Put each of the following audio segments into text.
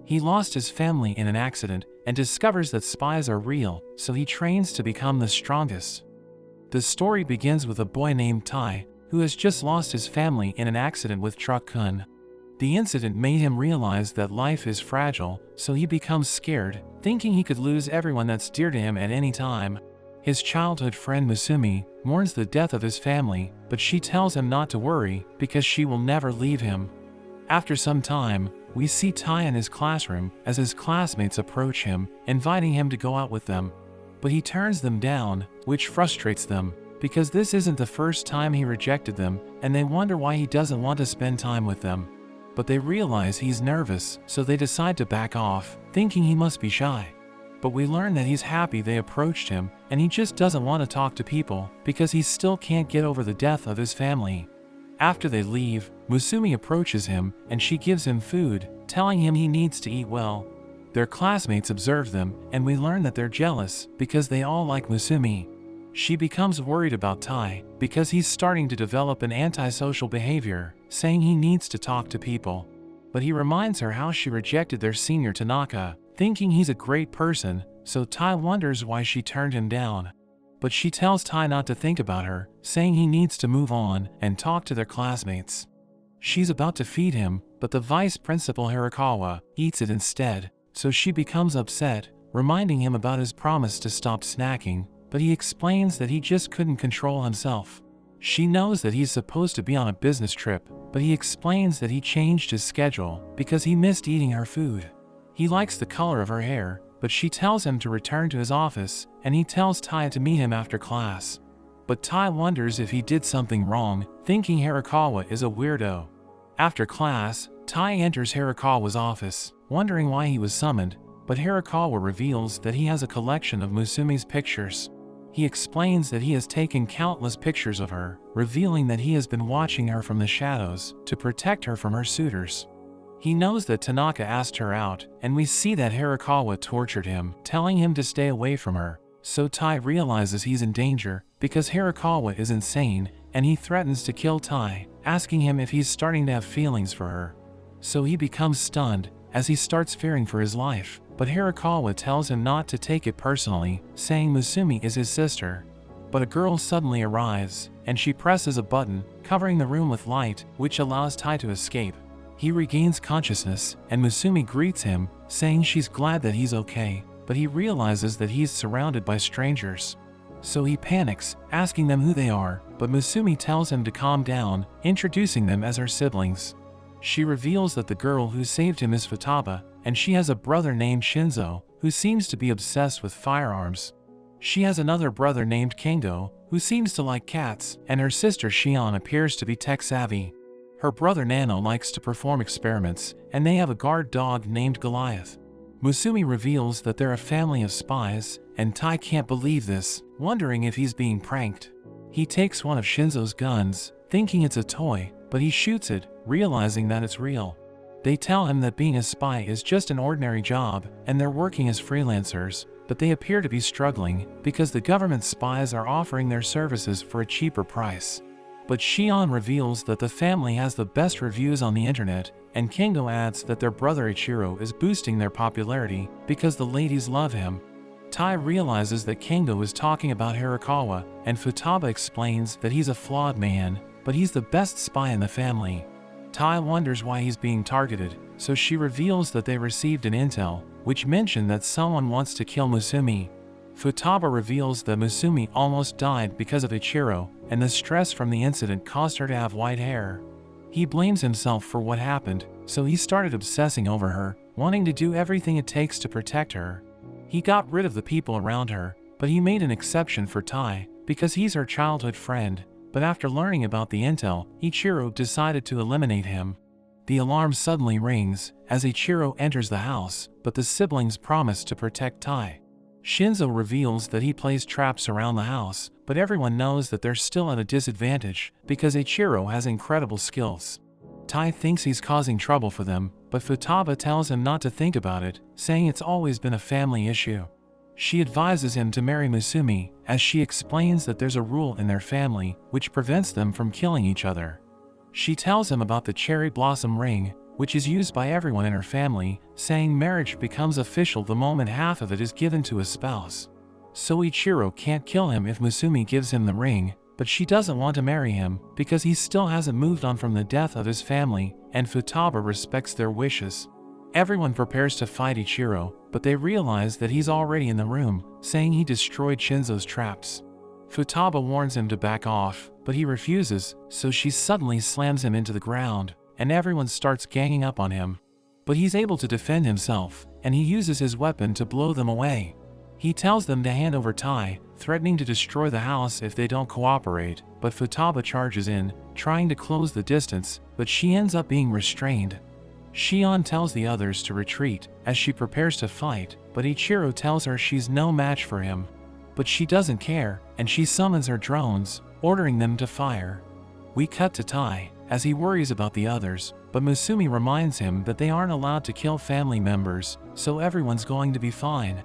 He lost his family in an accident and discovers that spies are real, so he trains to become the strongest. The story begins with a boy named Tai, who has just lost his family in an accident with Recap-kun. The incident made him realize that life is fragile, so he becomes scared, thinking he could lose everyone that's dear to him at any time. His childhood friend Musumi mourns the death of his family, but she tells him not to worry because she will never leave him. After some time, we see Tai in his classroom as his classmates approach him, inviting him to go out with them. But he turns them down, which frustrates them, because this isn't the first time he rejected them, and they wonder why he doesn't want to spend time with them. But they realize he's nervous, so they decide to back off, thinking he must be shy. But we learn that he's happy they approached him, and he just doesn't want to talk to people because he still can't get over the death of his family. After they leave, Musumi approaches him and she gives him food, telling him he needs to eat well. Their classmates observe them, and we learn that they're jealous because they all like Musumi. She becomes worried about Tai because he's starting to develop an antisocial behavior, saying he needs to talk to people. But he reminds her how she rejected their senior Tanaka, thinking he's a great person, so Tai wonders why she turned him down. But she tells Tai not to think about her, saying he needs to move on and talk to their classmates. She's about to feed him, but the vice principal Hirakawa eats it instead, so she becomes upset, reminding him about his promise to stop snacking, but he explains that he just couldn't control himself. She knows that he's supposed to be on a business trip, but he explains that he changed his schedule because he missed eating her food. He likes the color of her hair, but she tells him to return to his office, and he tells Tai to meet him after class. But Tai wonders if he did something wrong, thinking Hirakawa is a weirdo. After class, Tai enters Hirakawa's office, wondering why he was summoned, but Hirakawa reveals that he has a collection of Musumi's pictures. He explains that he has taken countless pictures of her, revealing that he has been watching her from the shadows to protect her from her suitors. He knows that Tanaka asked her out, and we see that Hirakawa tortured him, telling him to stay away from her. So Tai realizes he's in danger because Hirakawa is insane, and he threatens to kill Tai, asking him if he's starting to have feelings for her. So he becomes stunned as he starts fearing for his life, but Hirakawa tells him not to take it personally, saying Musumi is his sister. But a girl suddenly arrives, and she presses a button, covering the room with light, which allows Tai to escape. He regains consciousness, and Musumi greets him, saying she's glad that he's okay, but he realizes that he's surrounded by strangers. So he panics, asking them who they are, but Musumi tells him to calm down, introducing them as her siblings. She reveals that the girl who saved him is Futaba, and she has a brother named Shinzo, who seems to be obsessed with firearms. She has another brother named Kendo, who seems to like cats, and her sister Shion appears to be tech-savvy. Her brother Nano likes to perform experiments, and they have a guard dog named Goliath. Musumi reveals that they're a family of spies, and Tai can't believe this, wondering if he's being pranked. He takes one of Shinzo's guns, thinking it's a toy, but he shoots it, realizing that it's real. They tell him that being a spy is just an ordinary job, and they're working as freelancers, but they appear to be struggling because the government spies are offering their services for a cheaper price. But Shion reveals that the family has the best reviews on the internet, and Kendo adds that their brother Ichiro is boosting their popularity because the ladies love him. Tai realizes that Kendo is talking about Hirakawa, and Futaba explains that he's a flawed man, but he's the best spy in the family. Tai wonders why he's being targeted, so she reveals that they received an intel, which mentioned that someone wants to kill Musumi. Futaba reveals that Musumi almost died because of Ichiro, and the stress from the incident caused her to have white hair. He blames himself for what happened, so he started obsessing over her, wanting to do everything it takes to protect her. He got rid of the people around her, but he made an exception for Tai, because he's her childhood friend. But after learning about the intel, Ichiro decided to eliminate him. The alarm suddenly rings as Ichiro enters the house, but the siblings promise to protect Tai. Shinzo reveals that he plays traps around the house, but everyone knows that they're still at a disadvantage because Ichiro has incredible skills. Tai thinks he's causing trouble for them, but Futaba tells him not to think about it, saying it's always been a family issue. She advises him to marry Musumi, as she explains that there's a rule in their family which prevents them from killing each other. She tells him about the cherry blossom ring, which is used by everyone in her family, saying marriage becomes official the moment half of it is given to a spouse. So Ichiro can't kill him if Musumi gives him the ring, but she doesn't want to marry him because he still hasn't moved on from the death of his family, and Futaba respects their wishes. Everyone prepares to fight Ichiro, but they realize that he's already in the room, saying he destroyed Shinzo's traps. Futaba warns him to back off, but he refuses, so she suddenly slams him into the ground, and everyone starts ganging up on him. But he's able to defend himself, and he uses his weapon to blow them away. He tells them to hand over Tai, threatening to destroy the house if they don't cooperate, but Futaba charges in, trying to close the distance, but she ends up being restrained. Shion tells the others to retreat as she prepares to fight, but Ichiro tells her she's no match for him. But she doesn't care, and she summons her drones, ordering them to fire. We cut to Tai, as he worries about the others, but Musumi reminds him that they aren't allowed to kill family members, so everyone's going to be fine.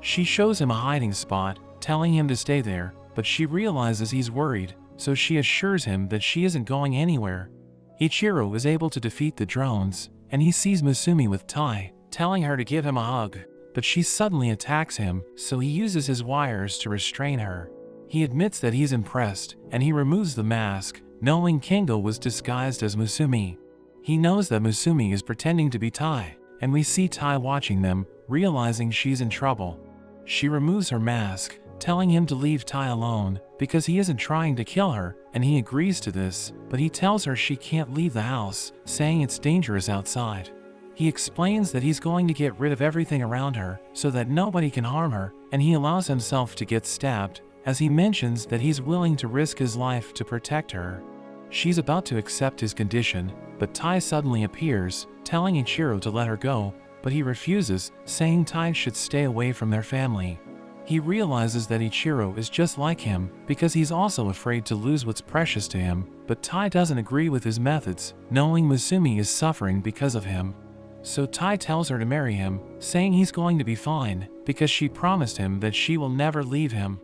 She shows him a hiding spot, telling him to stay there, but she realizes he's worried, so she assures him that she isn't going anywhere. Ichiro is able to defeat the drones, and he sees Musumi with Tai, telling her to give him a hug, but she suddenly attacks him, so he uses his wires to restrain her. He admits that he's impressed, and he removes the mask, knowing Kingo was disguised as Musumi. He knows that Musumi is pretending to be Tai, and we see Tai watching them, realizing she's in trouble. She removes her mask, telling him to leave Tai alone, because he isn't trying to kill her, and he agrees to this, but he tells her she can't leave the house, saying it's dangerous outside. He explains that he's going to get rid of everything around her, so that nobody can harm her, and he allows himself to get stabbed, as he mentions that he's willing to risk his life to protect her. She's about to accept his condition, but Tai suddenly appears, telling Ichiro to let her go, but he refuses, saying Tai should stay away from their family. He realizes that Ichiro is just like him, because he's also afraid to lose what's precious to him, but Tai doesn't agree with his methods, knowing Musumi is suffering because of him. So Tai tells her to marry him, saying he's going to be fine, because she promised him that she will never leave him.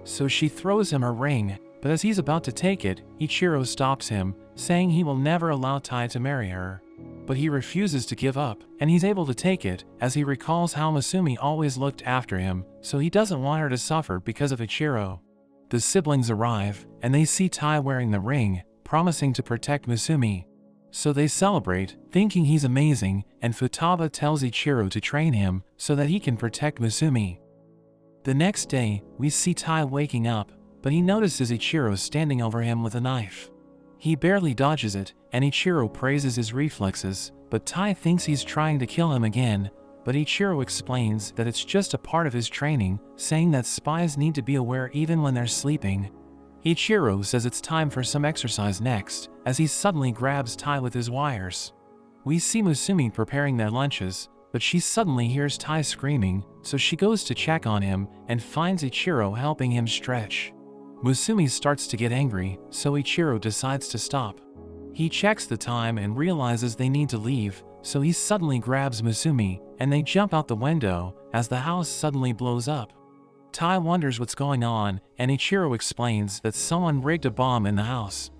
So she throws him her ring, but as he's about to take it, Ichiro stops him, saying he will never allow Tai to marry her. But he refuses to give up, and he's able to take it, as he recalls how Musumi always looked after him, so he doesn't want her to suffer because of Ichiro. The siblings arrive, and they see Tai wearing the ring, promising to protect Musumi. So they celebrate, thinking he's amazing, and Futaba tells Ichiro to train him, so that he can protect Musumi. The next day, we see Tai waking up, but he notices Ichiro standing over him with a knife. He barely dodges it, and Ichiro praises his reflexes, but Tai thinks he's trying to kill him again, but Ichiro explains that it's just a part of his training, saying that spies need to be aware even when they're sleeping. Ichiro says it's time for some exercise next, as he suddenly grabs Tai with his wires. We see Musumi preparing their lunches, but she suddenly hears Tai screaming, so she goes to check on him and finds Ichiro helping him stretch. Musumi starts to get angry, so Ichiro decides to stop. He checks the time and realizes they need to leave, so he suddenly grabs Musumi, and they jump out the window, as the house suddenly blows up. Tai wonders what's going on, and Ichiro explains that someone rigged a bomb in the house.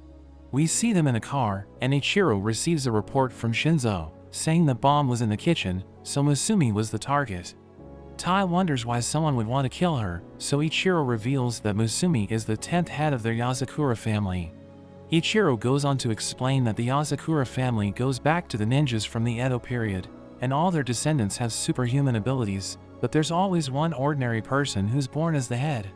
We see them in a car, and Ichiro receives a report from Shinzo, saying the bomb was in the kitchen, so Musumi was the target. Tai wonders why someone would want to kill her, so Ichiro reveals that Musumi is the 10th head of their Yasakura family. Ichiro goes on to explain that the Yasakura family goes back to the ninjas from the Edo period, and all their descendants have superhuman abilities, but there's always one ordinary person who's born as the head.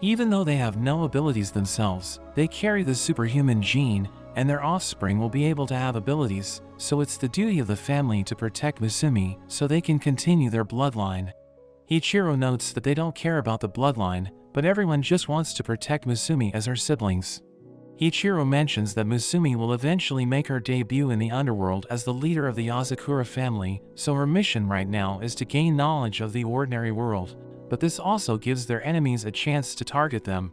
Even though they have no abilities themselves, they carry the superhuman gene, and their offspring will be able to have abilities, so it's the duty of the family to protect Musumi so they can continue their bloodline. Ichiro notes that they don't care about the bloodline, but everyone just wants to protect Musumi as her siblings. Ichiro mentions that Musumi will eventually make her debut in the underworld as the leader of the Yasakura family, so her mission right now is to gain knowledge of the ordinary world, but this also gives their enemies a chance to target them.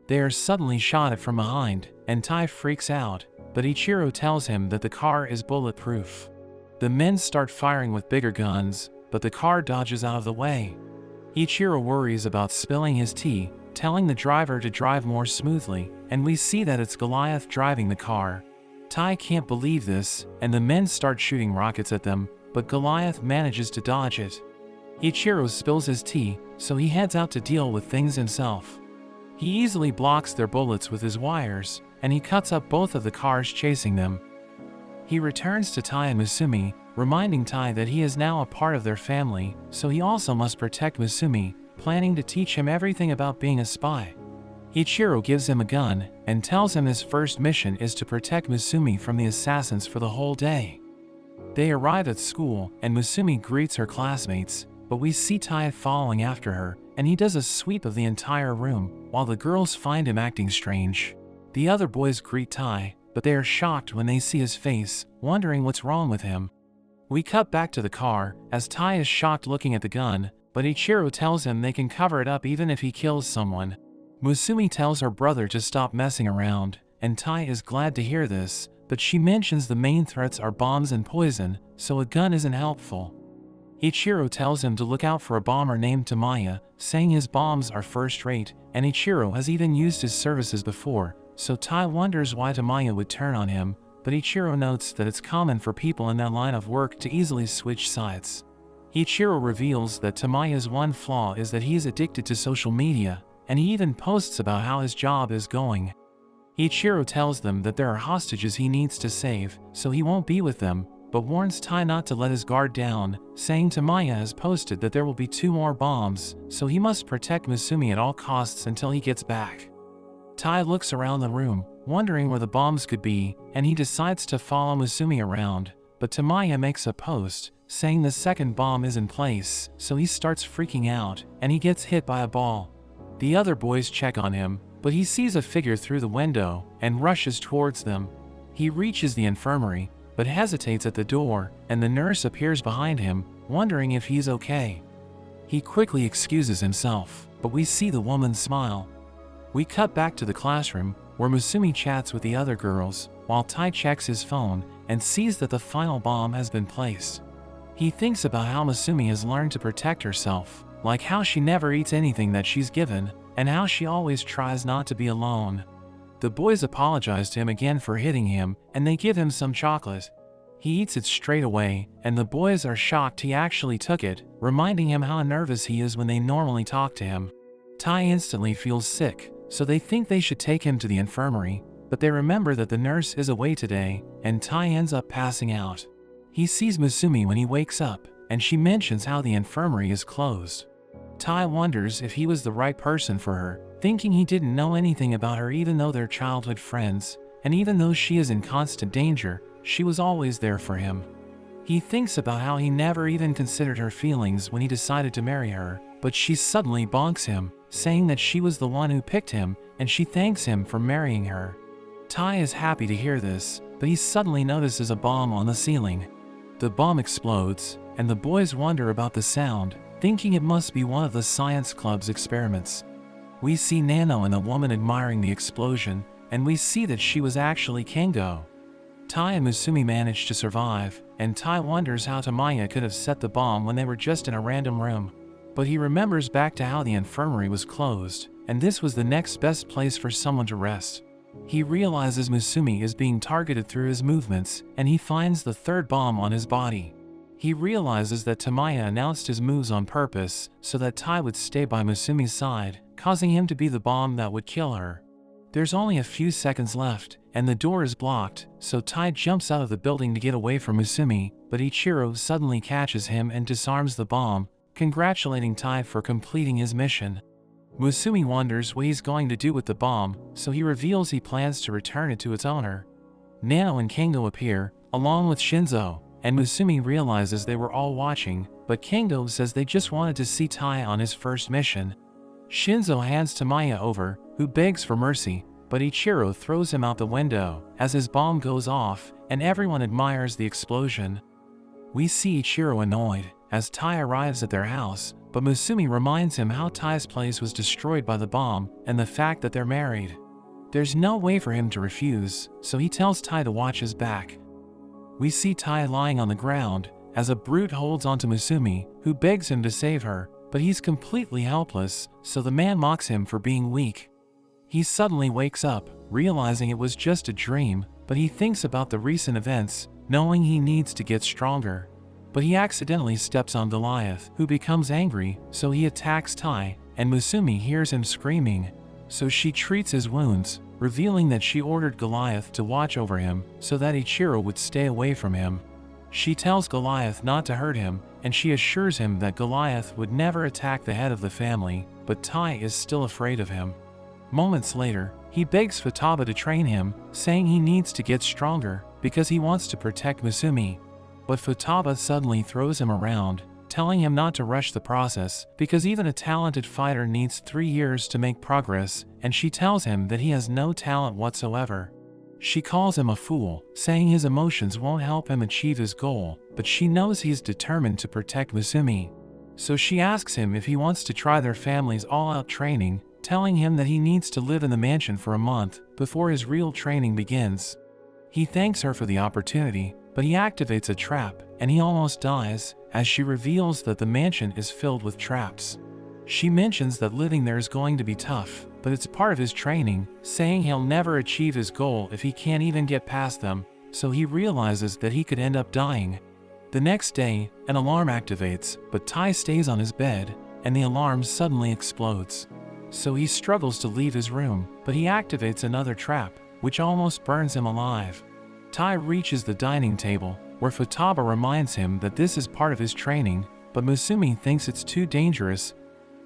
They are suddenly shot at from behind, and Tai freaks out, but Ichiro tells him that the car is bulletproof. The men start firing with bigger guns, but the car dodges out of the way. Ichiro worries about spilling his tea, telling the driver to drive more smoothly, and we see that it's Goliath driving the car. Tai can't believe this, and the men start shooting rockets at them, but Goliath manages to dodge it. Ichiro spills his tea, so he heads out to deal with things himself. He easily blocks their bullets with his wires, and he cuts up both of the cars chasing them. He returns to Tai and Musumi, reminding Tai that he is now a part of their family, so he also must protect Musumi, planning to teach him everything about being a spy. Ichiro gives him a gun, and tells him his first mission is to protect Musumi from the assassins for the whole day. They arrive at school, and Musumi greets her classmates, but we see Tai following after her, and he does a sweep of the entire room, while the girls find him acting strange. The other boys greet Tai, but they are shocked when they see his face, wondering what's wrong with him. We cut back to the car, as Tai is shocked looking at the gun, but Ichiro tells him they can cover it up even if he kills someone. Musumi tells her brother to stop messing around, and Tai is glad to hear this, but she mentions the main threats are bombs and poison, so a gun isn't helpful. Ichiro tells him to look out for a bomber named Tamaya, saying his bombs are first-rate, and Ichiro has even used his services before, so Tai wonders why Tamaya would turn on him, but Ichiro notes that it's common for people in that line of work to easily switch sides. Ichiro reveals that Tamaya's one flaw is that he is addicted to social media, and he even posts about how his job is going. Ichiro tells them that there are hostages he needs to save, so he won't be with them, but warns Tai not to let his guard down, saying Tamaya has posted that there will be 2 more bombs, so he must protect Musumi at all costs until he gets back. Tai looks around the room, wondering where the bombs could be, and he decides to follow Musumi around, but Tamaya makes a post, saying the second bomb is in place, so he starts freaking out, and he gets hit by a ball. The other boys check on him, but he sees a figure through the window, and rushes towards them. He reaches the infirmary, but hesitates at the door, and the nurse appears behind him, wondering if he's okay. He quickly excuses himself, but we see the woman smile. We cut back to the classroom, where Musumi chats with the other girls, while Tai checks his phone, and sees that the final bomb has been placed. He thinks about how Musumi has learned to protect herself, like how she never eats anything that she's given, and how she always tries not to be alone. The boys apologize to him again for hitting him, and they give him some chocolate. He eats it straight away, and the boys are shocked he actually took it, reminding him how nervous he is when they normally talk to him. Tai instantly feels sick, so they think they should take him to the infirmary, but they remember that the nurse is away today, and Tai ends up passing out. He sees Musumi when he wakes up, and she mentions how the infirmary is closed. Tai wonders if he was the right person for her, thinking he didn't know anything about her even though they're childhood friends, and even though she is in constant danger, she was always there for him. He thinks about how he never even considered her feelings when he decided to marry her, but she suddenly bonks him, saying that she was the one who picked him, and she thanks him for marrying her. Tai is happy to hear this, but he suddenly notices a bomb on the ceiling. The bomb explodes, and the boys wonder about the sound, thinking it must be one of the science club's experiments. We see Nano and the woman admiring the explosion, and we see that she was actually Kengo. Tai and Musumi manage to survive, and Tai wonders how Tamaya could have set the bomb when they were just in a random room. But he remembers back to how the infirmary was closed, and this was the next best place for someone to rest. He realizes Musumi is being targeted through his movements, and he finds the third bomb on his body. He realizes that Tamaya announced his moves on purpose so that Tai would stay by Musumi's side, causing him to be the bomb that would kill her. There's only a few seconds left, and the door is blocked, so Tai jumps out of the building to get away from Musumi, but Ichiro suddenly catches him and disarms the bomb, congratulating Tai for completing his mission. Musumi wonders what he's going to do with the bomb, so he reveals he plans to return it to its owner. Nano and Kengo appear, along with Shinzo, and Musumi realizes they were all watching, but Kengo says they just wanted to see Tai on his first mission. Shinzo hands Tamaya over, who begs for mercy, but Ichiro throws him out the window as his bomb goes off, and everyone admires the explosion. We see Ichiro annoyed as Tai arrives at their house, but Musumi reminds him how Tai's place was destroyed by the bomb and the fact that they're married. There's no way for him to refuse, so he tells Tai to watch his back. We see Tai lying on the ground as a brute holds onto Musumi, who begs him to save her, but he's completely helpless, so the man mocks him for being weak. He suddenly wakes up, realizing it was just a dream, but he thinks about the recent events, knowing he needs to get stronger. But he accidentally steps on Goliath, who becomes angry, so he attacks Tai, and Musumi hears him screaming. So she treats his wounds, revealing that she ordered Goliath to watch over him so that Ichiro would stay away from him. She tells Goliath not to hurt him, and she assures him that Goliath would never attack the head of the family, but Tai is still afraid of him. Moments later, he begs Futaba to train him, saying he needs to get stronger because he wants to protect Musumi. But Futaba suddenly throws him around, telling him not to rush the process because even a talented fighter needs 3 years to make progress, and she tells him that he has no talent whatsoever. She calls him a fool, saying his emotions won't help him achieve his goal, but she knows he's determined to protect Musumi. So she asks him if he wants to try their family's all-out training, telling him that he needs to live in the mansion for a month before his real training begins. He thanks her for the opportunity, but he activates a trap, and he almost dies, as she reveals that the mansion is filled with traps. She mentions that living there is going to be tough, but it's part of his training, saying he'll never achieve his goal if he can't even get past them, so he realizes that he could end up dying. The next day, an alarm activates, but Tai stays on his bed, and the alarm suddenly explodes. So he struggles to leave his room, but he activates another trap, which almost burns him alive. Tai reaches the dining table, where Futaba reminds him that this is part of his training, but Musumi thinks it's too dangerous.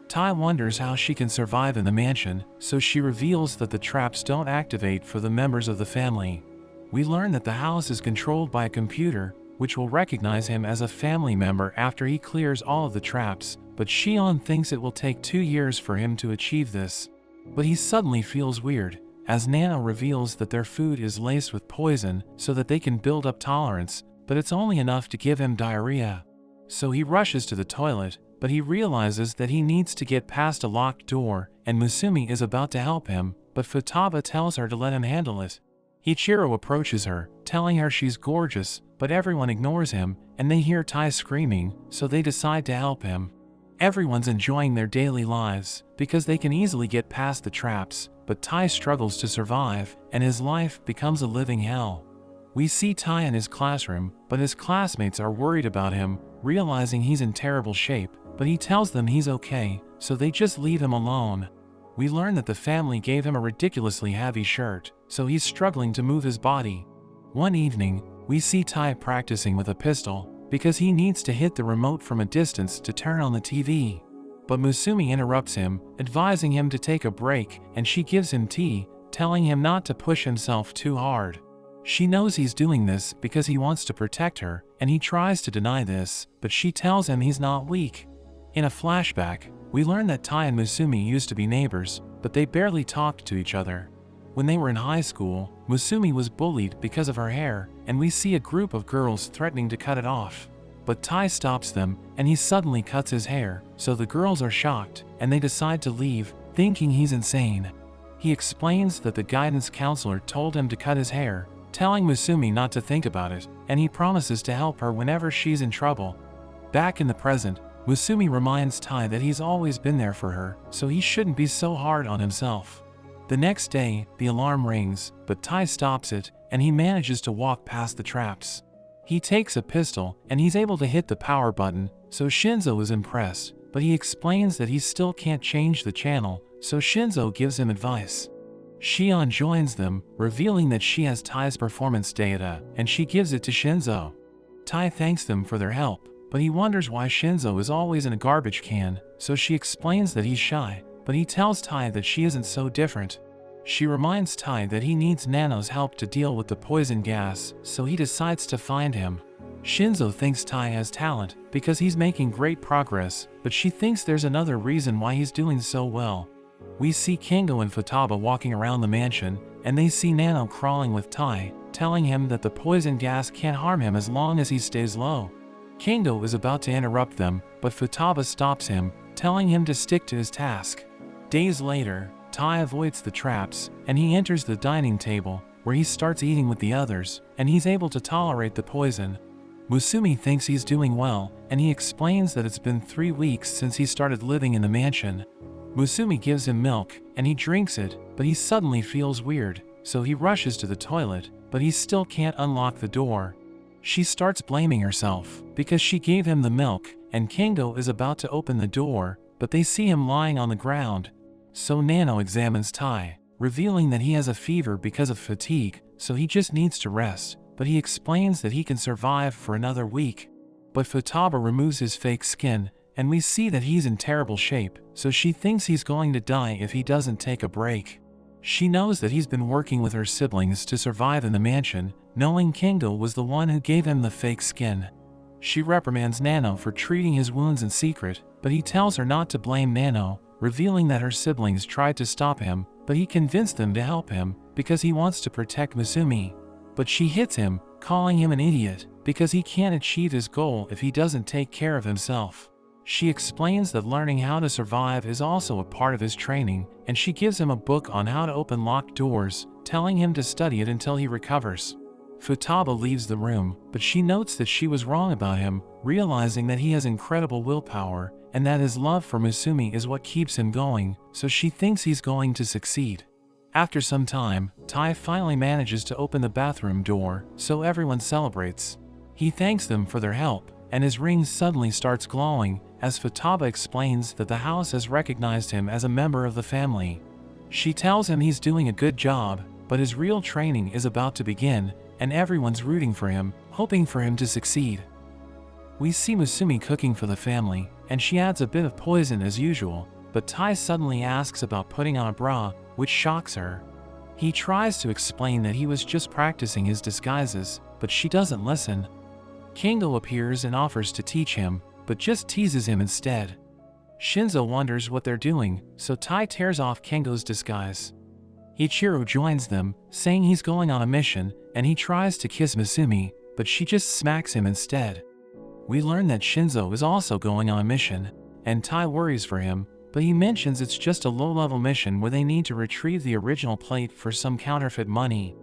Tai wonders how she can survive in the mansion, so she reveals that the traps don't activate for the members of the family. We learn that the house is controlled by a computer, which will recognize him as a family member after he clears all of the traps, but Shion thinks it will take 2 years for him to achieve this. But he suddenly feels weird, as Nano reveals that their food is laced with poison so that they can build up tolerance, but it's only enough to give him diarrhea. So he rushes to the toilet, but he realizes that he needs to get past a locked door, and Musumi is about to help him, but Futaba tells her to let him handle it. Ichiro approaches her, telling her she's gorgeous, but everyone ignores him, and they hear Tai screaming, so they decide to help him. Everyone's enjoying their daily lives, because they can easily get past the traps, but Tai struggles to survive, and his life becomes a living hell. We see Tai in his classroom, but his classmates are worried about him, realizing he's in terrible shape, but he tells them he's okay, so they just leave him alone. We learn that the family gave him a ridiculously heavy shirt, so he's struggling to move his body. One evening, we see Tai practicing with a pistol, because he needs to hit the remote from a distance to turn on the TV. But Musumi interrupts him, advising him to take a break, and she gives him tea, telling him not to push himself too hard. She knows he's doing this because he wants to protect her, and he tries to deny this, but she tells him he's not weak. In a flashback, we learn that Tai and Musumi used to be neighbors, but they barely talked to each other. When they were in high school, Musumi was bullied because of her hair, and we see a group of girls threatening to cut it off. But Tai stops them, and he suddenly cuts his hair, so the girls are shocked, and they decide to leave, thinking he's insane. He explains that the guidance counselor told him to cut his hair, telling Musumi not to think about it, and he promises to help her whenever she's in trouble. Back in the present, Musumi reminds Tai that he's always been there for her, so he shouldn't be so hard on himself. The next day, the alarm rings, but Tai stops it, and he manages to walk past the traps. He takes a pistol, and he's able to hit the power button, so Shinzo is impressed, but he explains that he still can't change the channel, so Shinzo gives him advice. Shion joins them, revealing that she has Tai's performance data, and she gives it to Shinzo. Tai thanks them for their help, but he wonders why Shinzo is always in a garbage can, so she explains that he's shy, but he tells Tai that she isn't so different. She reminds Tai that he needs Nano's help to deal with the poison gas, so he decides to find him. Shinzo thinks Tai has talent because he's making great progress, but she thinks there's another reason why he's doing so well. We see Kingo and Futaba walking around the mansion, and they see Nano crawling with Tai, telling him that the poison gas can't harm him as long as he stays low. Kingo is about to interrupt them, but Futaba stops him, telling him to stick to his task. Days later, Tai avoids the traps, and he enters the dining table, where he starts eating with the others, and he's able to tolerate the poison. Musumi thinks he's doing well, and he explains that it's been 3 weeks since he started living in the mansion. Musumi gives him milk, and he drinks it, but he suddenly feels weird, so he rushes to the toilet, but he still can't unlock the door. She starts blaming herself because she gave him the milk, and Kingo is about to open the door, but they see him lying on the ground. So Nano examines Tai, revealing that he has a fever because of fatigue, so he just needs to rest, but he explains that he can survive for another week. But Futaba removes his fake skin, and we see that he's in terrible shape, so she thinks he's going to die if he doesn't take a break. She knows that he's been working with her siblings to survive in the mansion, knowing Kingo was the one who gave him the fake skin. She reprimands Nano for treating his wounds in secret, but he tells her not to blame Nano, revealing that her siblings tried to stop him, but he convinced them to help him because he wants to protect Misumi. But she hits him, calling him an idiot, because he can't achieve his goal if he doesn't take care of himself. She explains that learning how to survive is also a part of his training, and she gives him a book on how to open locked doors, telling him to study it until he recovers. Futaba leaves the room, but she notes that she was wrong about him, realizing that he has incredible willpower, and that his love for Misumi is what keeps him going, so she thinks he's going to succeed. After some time, Tai finally manages to open the bathroom door, so everyone celebrates. He thanks them for their help, and his ring suddenly starts glowing, as Futaba explains that the house has recognized him as a member of the family. She tells him he's doing a good job, but his real training is about to begin, and everyone's rooting for him, hoping for him to succeed. We see Misumi cooking for the family, and she adds a bit of poison as usual, but Tai suddenly asks about putting on a bra, which shocks her. He tries to explain that he was just practicing his disguises, but she doesn't listen. Kingo appears and offers to teach him, but just teases him instead. Shinzo wonders what they're doing, so Tai tears off Kingo's disguise. Ichiro joins them, saying he's going on a mission, and he tries to kiss Misumi, but she just smacks him instead. We learn that Shinzo is also going on a mission, and Tai worries for him, but he mentions it's just a low-level mission where they need to retrieve the original plate for some counterfeit money.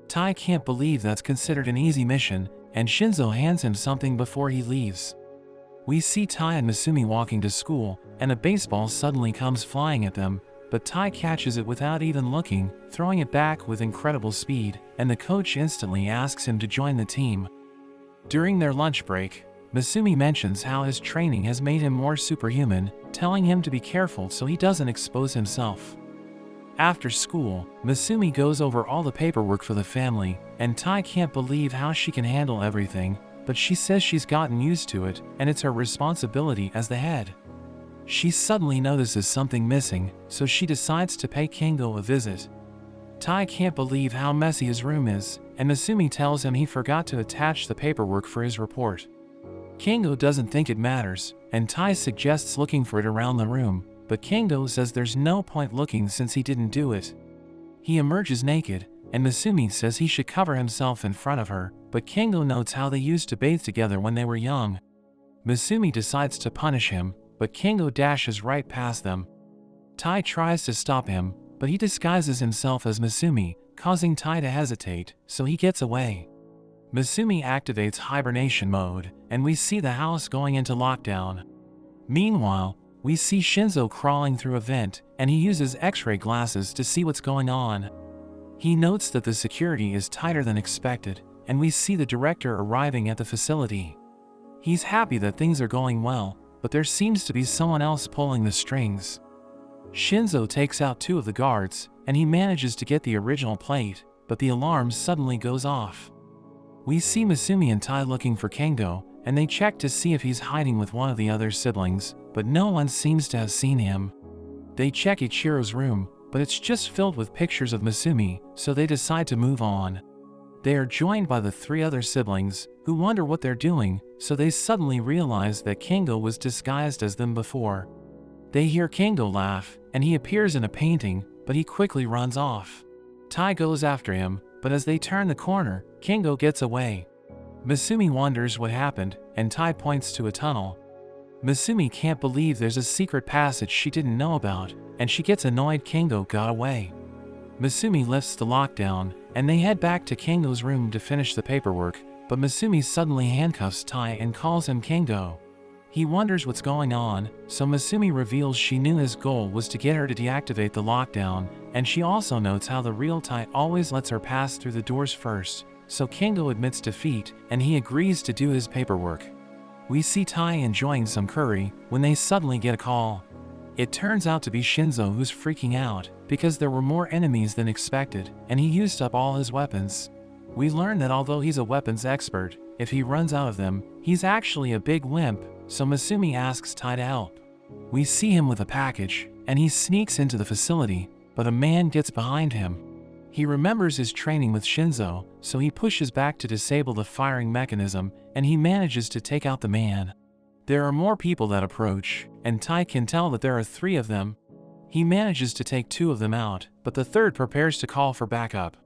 Tai can't believe that's considered an easy mission, and Shinzo hands him something before he leaves. We see Tai and Misumi walking to school, and a baseball suddenly comes flying at them, but Tai catches it without even looking, throwing it back with incredible speed, and the coach instantly asks him to join the team. During their lunch break, Misumi mentions how his training has made him more superhuman, telling him to be careful so he doesn't expose himself. After school, Misumi goes over all the paperwork for the family, and Tai can't believe how she can handle everything, but she says she's gotten used to it, and it's her responsibility as the head. She suddenly notices something missing, so she decides to pay Kingo a visit. Tai can't believe how messy his room is, and Misumi tells him he forgot to attach the paperwork for his report. Kingo doesn't think it matters, and Tai suggests looking for it around the room, but Kingo says there's no point looking since he didn't do it. He emerges naked, and Misumi says he should cover himself in front of her, but Kingo notes how they used to bathe together when they were young. Misumi decides to punish him, but Kingo dashes right past them. Tai tries to stop him, but he disguises himself as Misumi, causing Tai to hesitate, so he gets away. Misumi activates hibernation mode, and we see the house going into lockdown. Meanwhile, we see Shinzo crawling through a vent, and he uses X-ray glasses to see what's going on. He notes that the security is tighter than expected, and we see the director arriving at the facility. He's happy that things are going well, but there seems to be someone else pulling the strings. Shinzo takes out two of the guards, and he manages to get the original plate, but the alarm suddenly goes off. We see Misumi and Tai looking for Kingo, and they check to see if he's hiding with one of the other siblings, but no one seems to have seen him. They check Ichiro's room, but it's just filled with pictures of Misumi, so they decide to move on. They are joined by the three other siblings, who wonder what they're doing, so they suddenly realize that Kingo was disguised as them before. They hear Kingo laugh, and he appears in a painting, but he quickly runs off. Tai goes after him, but as they turn the corner, Kingo gets away. Misumi wonders what happened, and Tai points to a tunnel. Misumi can't believe there's a secret passage she didn't know about, and she gets annoyed Kingo got away. Misumi lifts the lockdown, and they head back to Kingo's room to finish the paperwork, but Misumi suddenly handcuffs Tai and calls him Kingo. He wonders what's going on, so Masumi reveals she knew his goal was to get her to deactivate the lockdown, and she also notes how the real Tai always lets her pass through the doors first, so Kingo admits defeat, and he agrees to do his paperwork. We see Tai enjoying some curry when they suddenly get a call. It turns out to be Shinzo, who's freaking out because there were more enemies than expected, and he used up all his weapons. We learn that although he's a weapons expert, if he runs out of them, he's actually a big wimp, so Masumi asks Tai to help. We see him with a package, and he sneaks into the facility, but a man gets behind him. He remembers his training with Shinzo, so he pushes back to disable the firing mechanism, and he manages to take out the man. There are more people that approach, and Tai can tell that there are 3 of them. He manages to take 2 of them out, but the third prepares to call for backup.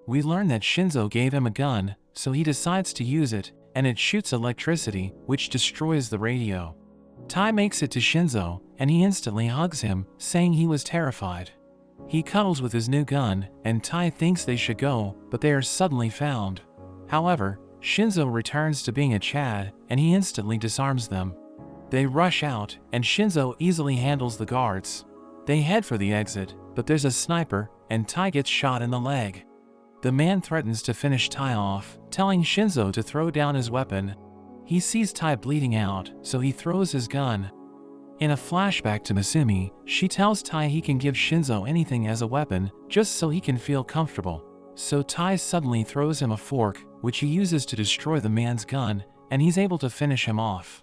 We learn that Shinzo gave him a gun, so he decides to use it, and it shoots electricity, which destroys the radio. Tai makes it to Shinzo, and he instantly hugs him, saying he was terrified. He cuddles with his new gun, and Tai thinks they should go, but they are suddenly found. However, Shinzo returns to being a Chad, and he instantly disarms them. They rush out, and Shinzo easily handles the guards. They head for the exit, but there's a sniper, and Tai gets shot in the leg. The man threatens to finish Tai off, telling Shinzo to throw down his weapon. He sees Tai bleeding out, so he throws his gun. In a flashback to Masumi, she tells Tai he can give Shinzo anything as a weapon, just so he can feel comfortable. So Tai suddenly throws him a fork, which he uses to destroy the man's gun, and he's able to finish him off.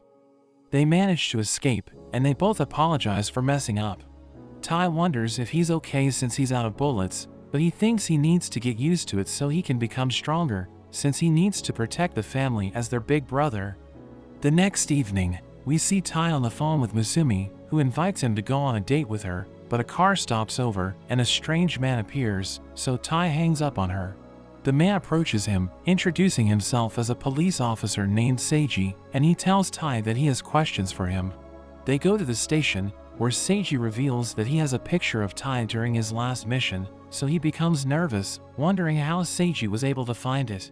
They manage to escape, and they both apologize for messing up. Tai wonders if he's okay since he's out of bullets, but he thinks he needs to get used to it so he can become stronger, since he needs to protect the family as their big brother. The next evening, we see Tai on the phone with Masumi, who invites him to go on a date with her, but a car stops over and a strange man appears, so Tai hangs up on her. The man approaches him, introducing himself as a police officer named Seiji, and he tells Tai that he has questions for him. They go to the station, where Seiji reveals that he has a picture of Tai during his last mission, so he becomes nervous, wondering how Seiji was able to find it.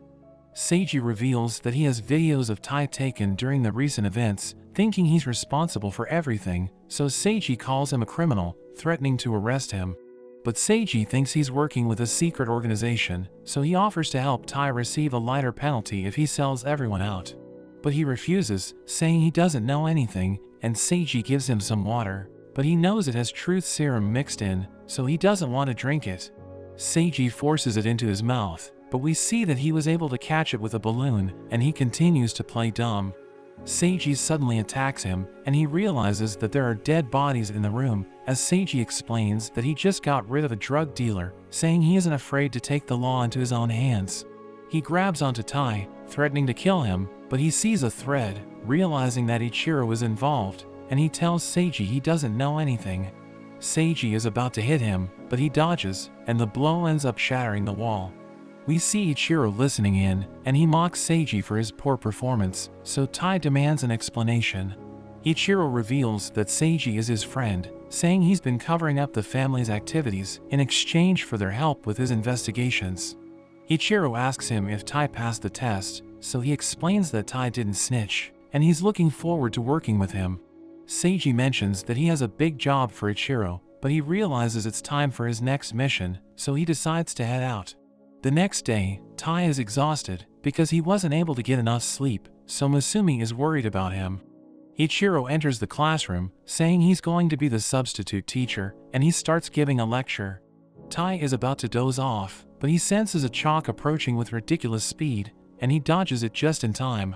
Seiji reveals that he has videos of Tai taken during the recent events, thinking he's responsible for everything, so Seiji calls him a criminal, threatening to arrest him. But Seiji thinks he's working with a secret organization, so he offers to help Tai receive a lighter penalty if he sells everyone out. But he refuses, saying he doesn't know anything, and Seiji gives him some water, but he knows it has truth serum mixed in, so he doesn't want to drink it. Seiji forces it into his mouth, but we see that he was able to catch it with a balloon, and he continues to play dumb. Seiji suddenly attacks him, and he realizes that there are dead bodies in the room, as Seiji explains that he just got rid of a drug dealer, saying he isn't afraid to take the law into his own hands. He grabs onto Tai, threatening to kill him, but he sees a thread, realizing that Ichiro is involved, and he tells Seiji he doesn't know anything. Seiji is about to hit him, but he dodges, and the blow ends up shattering the wall. We see Ichiro listening in, and he mocks Seiji for his poor performance, so Tai demands an explanation. Ichiro reveals that Seiji is his friend, saying he's been covering up the family's activities in exchange for their help with his investigations. Ichiro asks him if Tai passed the test, so he explains that Tai didn't snitch, and he's looking forward to working with him. Seiji mentions that he has a big job for Ichiro, but he realizes it's time for his next mission, so he decides to head out. The next day, Tai is exhausted because he wasn't able to get enough sleep, so Masumi is worried about him. Ichiro enters the classroom, saying he's going to be the substitute teacher, and he starts giving a lecture. Tai is about to doze off, but he senses a chalk approaching with ridiculous speed, and he dodges it just in time.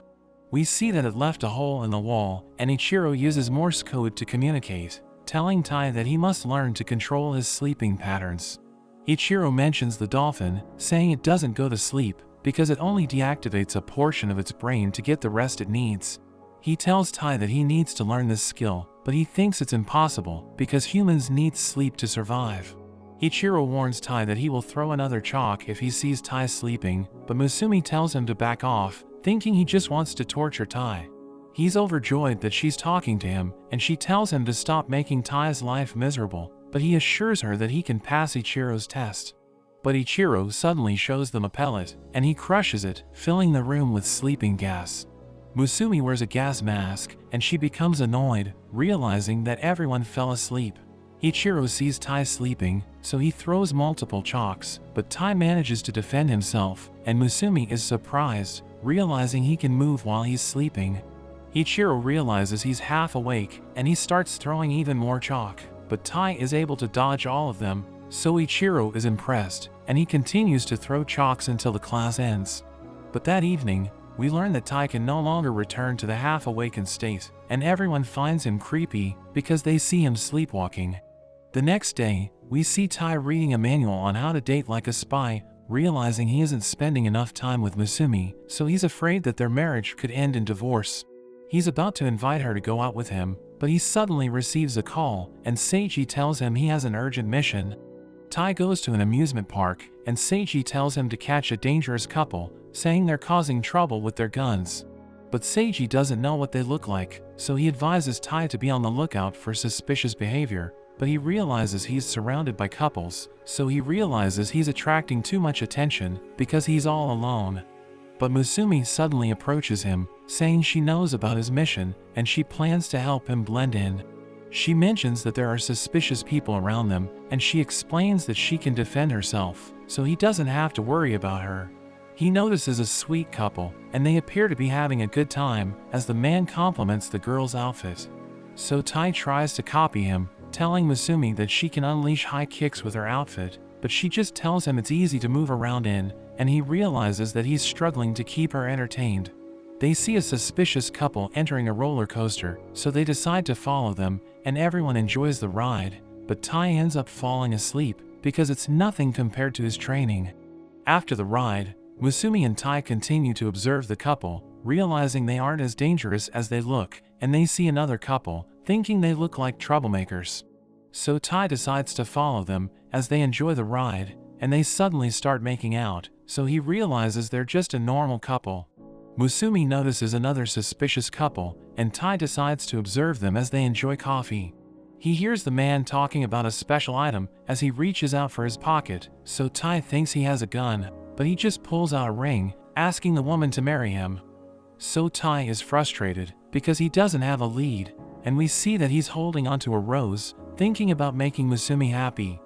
We see that it left a hole in the wall, and Ichiro uses Morse code to communicate, telling Tai that he must learn to control his sleeping patterns. Ichiro mentions the dolphin, saying it doesn't go to sleep because it only deactivates a portion of its brain to get the rest it needs. He tells Tai that he needs to learn this skill, but he thinks it's impossible because humans need sleep to survive. Ichiro warns Tai that he will throw another chalk if he sees Tai sleeping, but Masumi tells him to back off, thinking he just wants to torture Tai. He's overjoyed that she's talking to him, and she tells him to stop making Tai's life miserable, but he assures her that he can pass Ichiro's test. But Ichiro suddenly shows them a pellet, and he crushes it, filling the room with sleeping gas. Musumi wears a gas mask, and she becomes annoyed, realizing that everyone fell asleep. Ichiro sees Tai sleeping, so he throws multiple chalks, but Tai manages to defend himself, and Musumi is surprised, realizing he can move while he's sleeping. Ichiro realizes he's half awake, and he starts throwing even more chalk, but Tai is able to dodge all of them, so Ichiro is impressed, and he continues to throw chalks until the class ends. But that evening, we learn that Tai can no longer return to the half-awakened state, and everyone finds him creepy because they see him sleepwalking. The next day, we see Tai reading a manual on how to date like a spy, realizing he isn't spending enough time with Musumi, so he's afraid that their marriage could end in divorce. He's about to invite her to go out with him, but he suddenly receives a call, and Seiji tells him he has an urgent mission. Tai goes to an amusement park, and Seiji tells him to catch a dangerous couple, saying they're causing trouble with their guns. But Seiji doesn't know what they look like, so he advises Tai to be on the lookout for suspicious behavior, but he realizes he's surrounded by couples, so he realizes he's attracting too much attention because he's all alone. But Musumi suddenly approaches him, saying she knows about his mission, and she plans to help him blend in. She mentions that there are suspicious people around them, and she explains that she can defend herself, so he doesn't have to worry about her. He notices a sweet couple, and they appear to be having a good time, as the man compliments the girl's outfit. So Tai tries to copy him, telling Musumi that she can unleash high kicks with her outfit, but she just tells him it's easy to move around in, and he realizes that he's struggling to keep her entertained. They see a suspicious couple entering a roller coaster, so they decide to follow them, and everyone enjoys the ride, but Tai ends up falling asleep, because it's nothing compared to his training. After the ride, Musumi and Tai continue to observe the couple, realizing they aren't as dangerous as they look, and they see another couple, thinking they look like troublemakers. So Tai decides to follow them, as they enjoy the ride, and they suddenly start making out, so he realizes they're just a normal couple. Musumi notices another suspicious couple, and Tai decides to observe them as they enjoy coffee. He hears the man talking about a special item as he reaches out for his pocket, so Tai thinks he has a gun, but he just pulls out a ring, asking the woman to marry him. So Tai is frustrated, because he doesn't have a lead, and we see that he's holding onto a rose, thinking about making Musumi happy.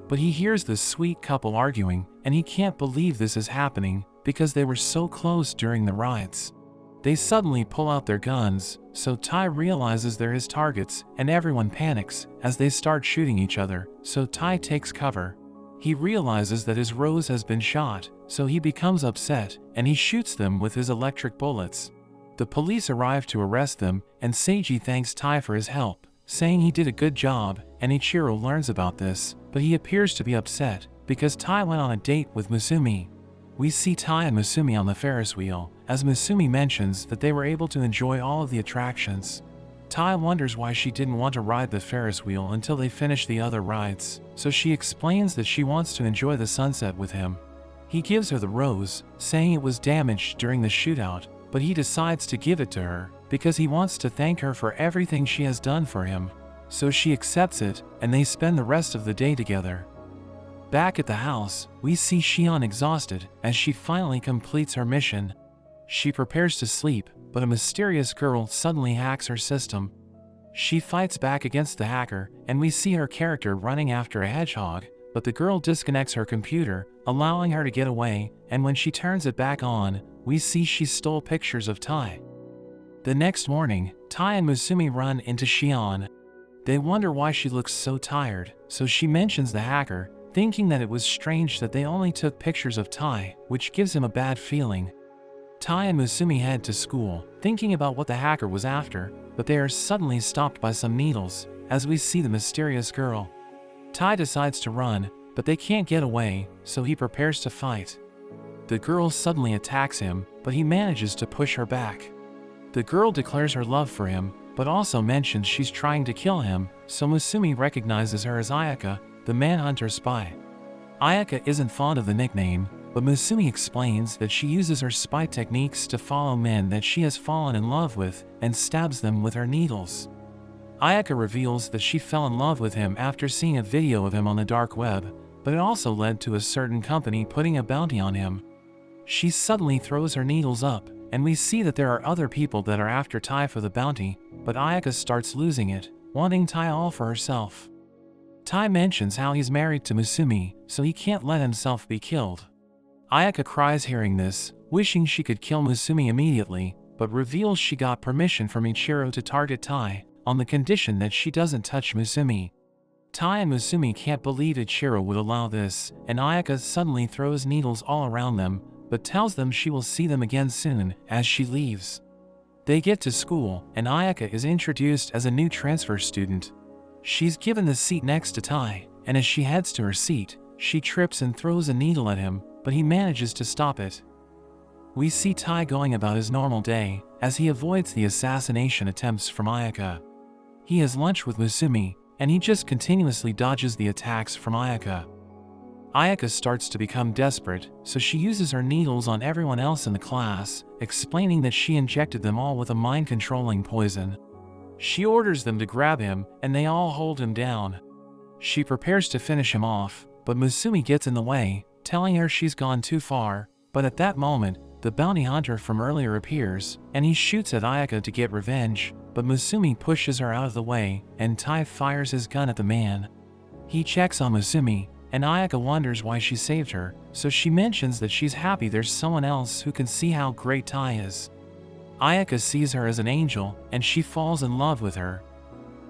But he hears this sweet couple arguing, and he can't believe this is happening, because they were so close during the rides. They suddenly pull out their guns, so Tai realizes they're his targets, and everyone panics as they start shooting each other, so Tai takes cover. He realizes that his rose has been shot, so he becomes upset, and he shoots them with his electric bullets. The police arrive to arrest them, and Seiji thanks Tai for his help, saying he did a good job, and Ichiro learns about this, but he appears to be upset, because Tai went on a date with Musumi. We see Tai and Musumi on the Ferris wheel, as Musumi mentions that they were able to enjoy all of the attractions. Tai wonders why she didn't want to ride the Ferris wheel until they finished the other rides, so she explains that she wants to enjoy the sunset with him. He gives her the rose, saying it was damaged during the shootout, but he decides to give it to her, because he wants to thank her for everything she has done for him. So she accepts it, and they spend the rest of the day together. Back at the house, we see Shion exhausted as she finally completes her mission. She prepares to sleep, but a mysterious girl suddenly hacks her system. She fights back against the hacker, and we see her character running after a hedgehog, but the girl disconnects her computer, allowing her to get away, and when she turns it back on, we see she stole pictures of Tai. The next morning, Tai and Musumi run into Shion. They wonder why she looks so tired, so she mentions the hacker, thinking that it was strange that they only took pictures of Tai, which gives him a bad feeling. Tai and Musumi head to school, thinking about what the hacker was after, but they are suddenly stopped by some needles, as we see the mysterious girl. Tai decides to run, but they can't get away, so he prepares to fight. The girl suddenly attacks him, but he manages to push her back. The girl declares her love for him, but also mentions she's trying to kill him, so Musumi recognizes her as Ayaka, the manhunter spy. Ayaka isn't fond of the nickname, but Musumi explains that she uses her spy techniques to follow men that she has fallen in love with and stabs them with her needles. Ayaka reveals that she fell in love with him after seeing a video of him on the dark web, but it also led to a certain company putting a bounty on him. She suddenly throws her needles up, and we see that there are other people that are after Tai for the bounty, but Ayaka starts losing it, wanting Tai all for herself. Tai mentions how he's married to Musumi, so he can't let himself be killed. Ayaka cries hearing this, wishing she could kill Musumi immediately, but reveals she got permission from Ichiro to target Tai, on the condition that she doesn't touch Musumi. Tai and Musumi can't believe Ichiro would allow this, and Ayaka suddenly throws needles all around them, but tells them she will see them again soon, as she leaves. They get to school, and Ayaka is introduced as a new transfer student. She's given the seat next to Tai, and as she heads to her seat, she trips and throws a needle at him, but he manages to stop it. We see Tai going about his normal day, as he avoids the assassination attempts from Ayaka. He has lunch with Musumi, and he just continuously dodges the attacks from Ayaka. Ayaka starts to become desperate, so she uses her needles on everyone else in the class, explaining that she injected them all with a mind-controlling poison. She orders them to grab him, and they all hold him down. She prepares to finish him off, but Musumi gets in the way, telling her she's gone too far, but at that moment, the bounty hunter from earlier appears, and he shoots at Ayaka to get revenge, but Musumi pushes her out of the way, and Tai fires his gun at the man. He checks on Musumi, and Ayaka wonders why she saved her, so she mentions that she's happy there's someone else who can see how great Tai is. Ayaka sees her as an angel, and she falls in love with her.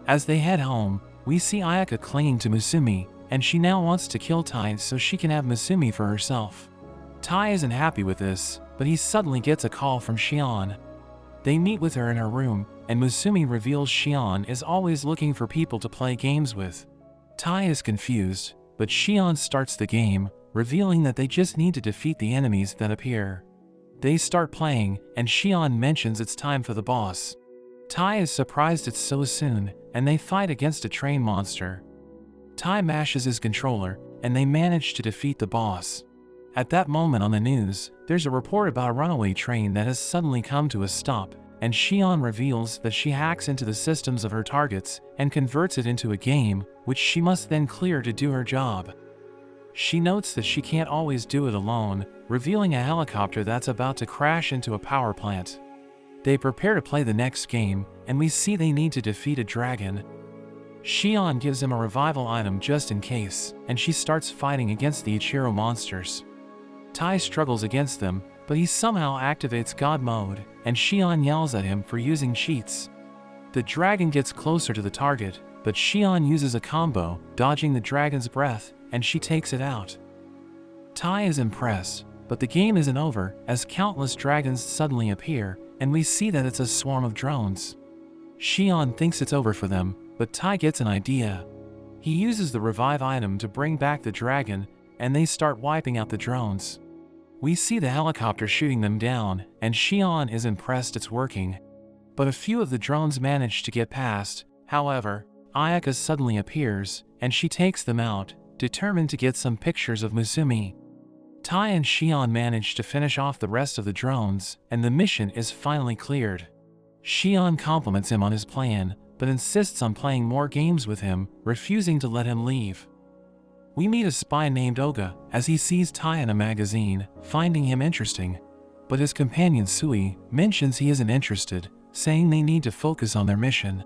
As they head home, we see Ayaka clinging to Musumi, and she now wants to kill Tai so she can have Musumi for herself. Tai isn't happy with this, but he suddenly gets a call from Shion. They meet with her in her room, and Musumi reveals Shion is always looking for people to play games with. Tai is confused, but Shion starts the game, revealing that they just need to defeat the enemies that appear. They start playing, and Shion mentions it's time for the boss. Tai is surprised it's so soon, and they fight against a train monster. Tai mashes his controller, and they manage to defeat the boss. At that moment on the news, there's a report about a runaway train that has suddenly come to a stop, and Shion reveals that she hacks into the systems of her targets and converts it into a game, which she must then clear to do her job. She notes that she can't always do it alone, revealing a helicopter that's about to crash into a power plant. They prepare to play the next game, and we see they need to defeat a dragon. Shion gives him a revival item just in case, and she starts fighting against the Ichiro monsters. Tai struggles against them, but he somehow activates God mode, and Shion yells at him for using cheats. The dragon gets closer to the target, but Shion uses a combo, dodging the dragon's breath, and she takes it out. Tai is impressed, but the game isn't over, as countless dragons suddenly appear, and we see that it's a swarm of drones. Shion thinks it's over for them, but Tai gets an idea. He uses the revive item to bring back the dragon, and they start wiping out the drones. We see the helicopter shooting them down, and Shion is impressed it's working. But a few of the drones manage to get past. However, Ayaka suddenly appears, and she takes them out, determined to get some pictures of Musumi. Tai and Shion manage to finish off the rest of the drones, and the mission is finally cleared. Shion compliments him on his plan, but insists on playing more games with him, refusing to let him leave. We meet a spy named Oga, as he sees Tai in a magazine, finding him interesting. But his companion Sui mentions he isn't interested, saying they need to focus on their mission.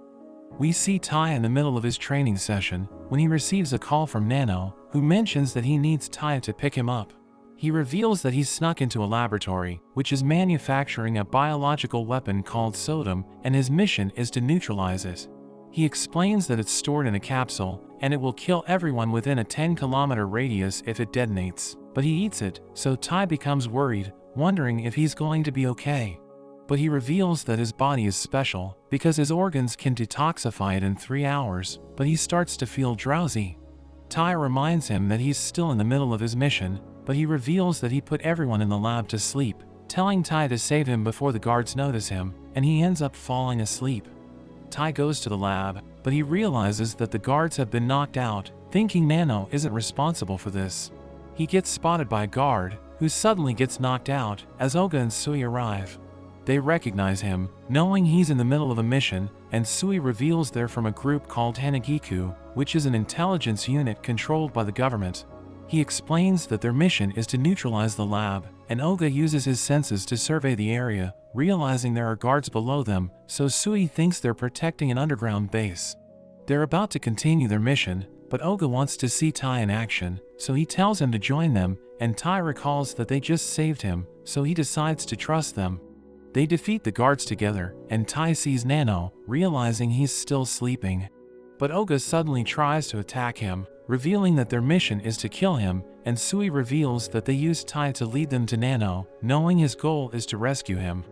We see Tai in the middle of his training session, when he receives a call from Nano, who mentions that he needs Tai to pick him up. He reveals that he's snuck into a laboratory, which is manufacturing a biological weapon called sodium, and his mission is to neutralize it. He explains that it's stored in a capsule, and it will kill everyone within a 10-kilometer radius if it detonates, but he eats it, so Tai becomes worried, wondering if he's going to be okay. But he reveals that his body is special, because his organs can detoxify it in 3 hours, but he starts to feel drowsy. Tai reminds him that he's still in the middle of his mission, but he reveals that he put everyone in the lab to sleep, telling Tai to save him before the guards notice him, and he ends up falling asleep. Tai goes to the lab, but he realizes that the guards have been knocked out, thinking Nano isn't responsible for this. He gets spotted by a guard, who suddenly gets knocked out, as Oga and Sui arrive. They recognize him, knowing he's in the middle of a mission, and Sui reveals they're from a group called Hanagiku, which is an intelligence unit controlled by the government. He explains that their mission is to neutralize the lab, and Oga uses his senses to survey the area, realizing there are guards below them, so Sui thinks they're protecting an underground base. They're about to continue their mission, but Oga wants to see Tai in action, so he tells him to join them, and Tai recalls that they just saved him, so he decides to trust them. They defeat the guards together, and Tai sees Nano, realizing he's still sleeping. But Oga suddenly tries to attack him, revealing that their mission is to kill him, and Sui reveals that they used Tai to lead them to Nano, knowing his goal is to rescue him.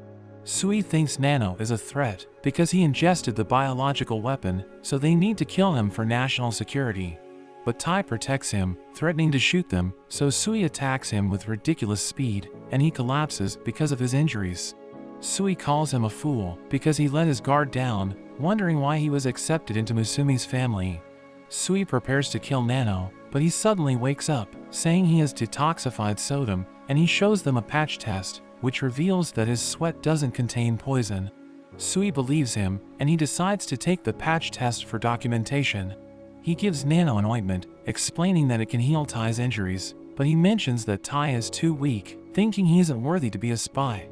Sui thinks Nano is a threat because he ingested the biological weapon, so they need to kill him for national security. But Tai protects him, threatening to shoot them, so Sui attacks him with ridiculous speed, and he collapses because of his injuries. Sui calls him a fool because he let his guard down, wondering why he was accepted into Musumi's family. Sui prepares to kill Nano, but he suddenly wakes up, saying he has detoxified sodium, and he shows them a patch test, which reveals that his sweat doesn't contain poison. Sui believes him, and he decides to take the patch test for documentation. He gives Nano an ointment, explaining that it can heal Tai's injuries, but he mentions that Tai is too weak, thinking he isn't worthy to be a spy.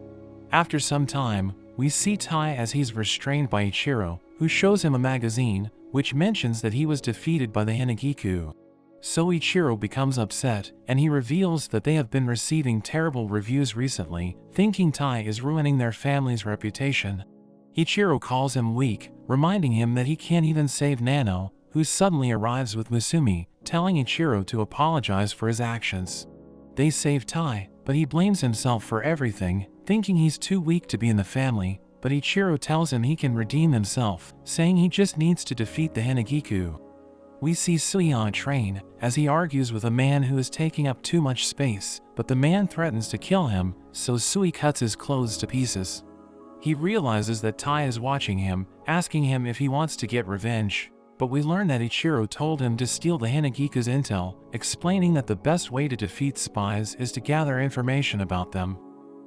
After some time, we see Tai as he's restrained by Ichiro, who shows him a magazine, which mentions that he was defeated by the Hanagiku. So Ichiro becomes upset, and he reveals that they have been receiving terrible reviews recently, thinking Tai is ruining their family's reputation. Ichiro calls him weak, reminding him that he can't even save Nano, who suddenly arrives with Musumi, telling Ichiro to apologize for his actions. They save Tai, but he blames himself for everything, thinking he's too weak to be in the family, but Ichiro tells him he can redeem himself, saying he just needs to defeat the Hanagiku. We see Sui on a train, as he argues with a man who is taking up too much space, but the man threatens to kill him, so Sui cuts his clothes to pieces. He realizes that Tai is watching him, asking him if he wants to get revenge, but we learn that Ichiro told him to steal the Hanagiku's intel, explaining that the best way to defeat spies is to gather information about them.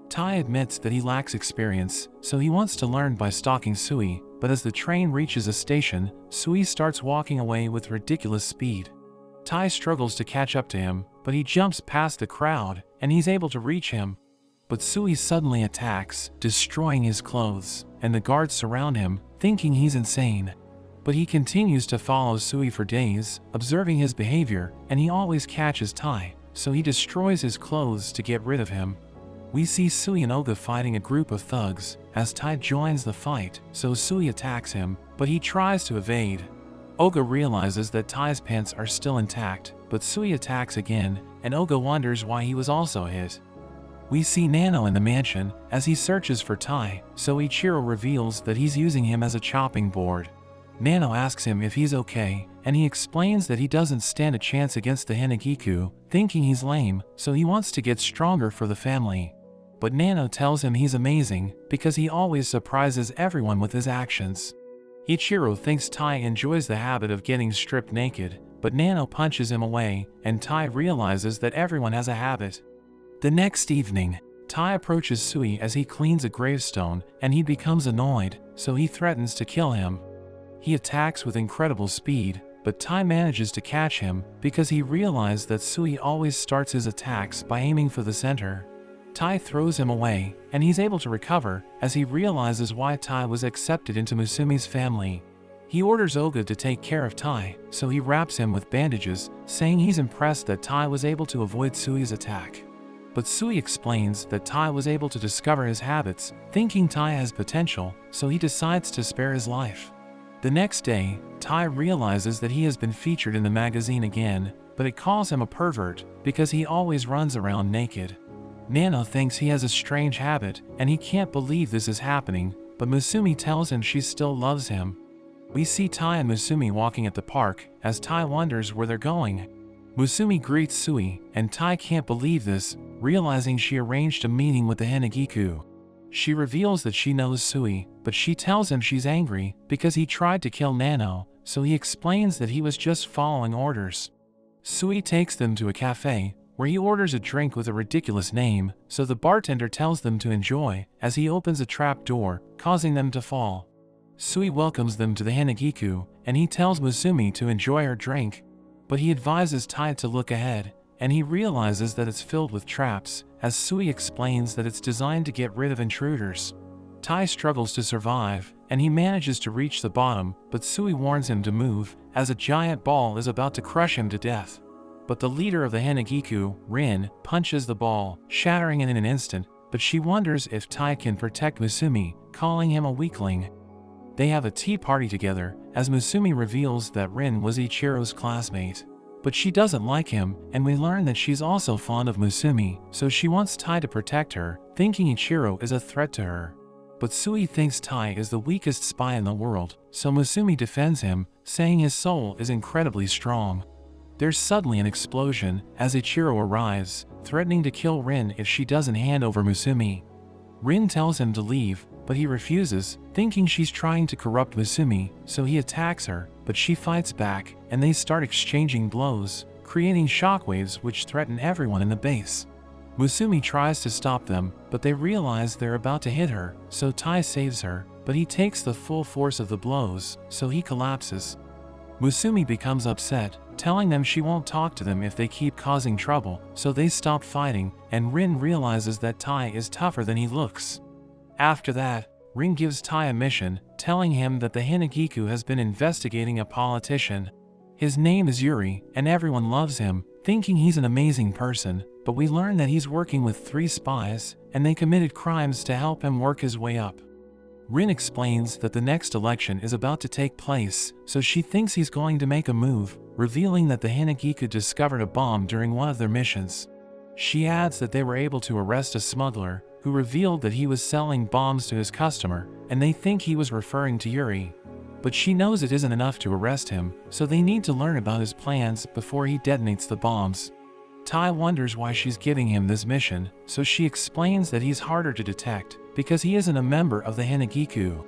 Tai admits that he lacks experience, so he wants to learn by stalking Sui, but as the train reaches a station, Sui starts walking away with ridiculous speed. Tai struggles to catch up to him, but he jumps past the crowd, and he's able to reach him. But Sui suddenly attacks, destroying his clothes, and the guards surround him, thinking he's insane. But he continues to follow Sui for days, observing his behavior, and he always catches Tai, so he destroys his clothes to get rid of him. We see Sui and Oga fighting a group of thugs, as Tai joins the fight, so Sui attacks him, but he tries to evade. Oga realizes that Tai's pants are still intact, but Sui attacks again, and Oga wonders why he was also hit. We see Nano in the mansion, as he searches for Tai, so Ichiro reveals that he's using him as a chopping board. Nano asks him if he's okay, and he explains that he doesn't stand a chance against the Hanagiku, thinking he's lame, so he wants to get stronger for the family. But Nano tells him he's amazing, because he always surprises everyone with his actions. Ichiro thinks Tai enjoys the habit of getting stripped naked, but Nano punches him away, and Tai realizes that everyone has a habit. The next evening, Tai approaches Sui as he cleans a gravestone, and he becomes annoyed, so he threatens to kill him. He attacks with incredible speed, but Tai manages to catch him, because he realized that Sui always starts his attacks by aiming for the center. Tai throws him away, and he's able to recover, as he realizes why Tai was accepted into Musumi's family. He orders Oga to take care of Tai, so he wraps him with bandages, saying he's impressed that Tai was able to avoid Sui's attack. But Sui explains that Tai was able to discover his habits, thinking Tai has potential, so he decides to spare his life. The next day, Tai realizes that he has been featured in the magazine again, but it calls him a pervert, because he always runs around naked. Nano thinks he has a strange habit, and he can't believe this is happening, but Musumi tells him she still loves him. We see Tai and Musumi walking at the park, as Tai wonders where they're going. Musumi greets Sui, and Tai can't believe this, realizing she arranged a meeting with the Hanagiku. She reveals that she knows Sui, but she tells him she's angry because he tried to kill Nano, so he explains that he was just following orders. Sui takes them to a cafe, where he orders a drink with a ridiculous name, so the bartender tells them to enjoy, as he opens a trap door, causing them to fall. Sui welcomes them to the Hanagiku, and he tells Musumi to enjoy her drink, but he advises Tai to look ahead, and he realizes that it's filled with traps, as Sui explains that it's designed to get rid of intruders. Tai struggles to survive, and he manages to reach the bottom, but Sui warns him to move, as a giant ball is about to crush him to death. But the leader of the Hanagiku, Rin, punches the ball, shattering it in an instant, but she wonders if Tai can protect Musumi, calling him a weakling. They have a tea party together, as Musumi reveals that Rin was Ichiro's classmate. But she doesn't like him, and we learn that she's also fond of Musumi, so she wants Tai to protect her, thinking Ichiro is a threat to her. But Sui thinks Tai is the weakest spy in the world, so Musumi defends him, saying his soul is incredibly strong. There's suddenly an explosion, as Ichiro arrives, threatening to kill Rin if she doesn't hand over Musumi. Rin tells him to leave, but he refuses, thinking she's trying to corrupt Musumi, so he attacks her, but she fights back, and they start exchanging blows, creating shockwaves which threaten everyone in the base. Musumi tries to stop them, but they realize they're about to hit her, so Tai saves her, but he takes the full force of the blows, so he collapses. Musumi becomes upset, telling them she won't talk to them if they keep causing trouble, so they stop fighting, and Rin realizes that Tai is tougher than he looks. After that, Rin gives Tai a mission, telling him that the Hanagiku has been investigating a politician. His name is Yuri, and everyone loves him, thinking he's an amazing person, but we learn that he's working with 3 spies, and they committed crimes to help him work his way up. Rin explains that the next election is about to take place, so she thinks he's going to make a move, revealing that the Hanagiku discovered a bomb during one of their missions. She adds that they were able to arrest a smuggler, who revealed that he was selling bombs to his customer, and they think he was referring to Yuri. But she knows it isn't enough to arrest him, so they need to learn about his plans before he detonates the bombs. Tai wonders why she's giving him this mission, so she explains that he's harder to detect, because he isn't a member of the Hanagiku.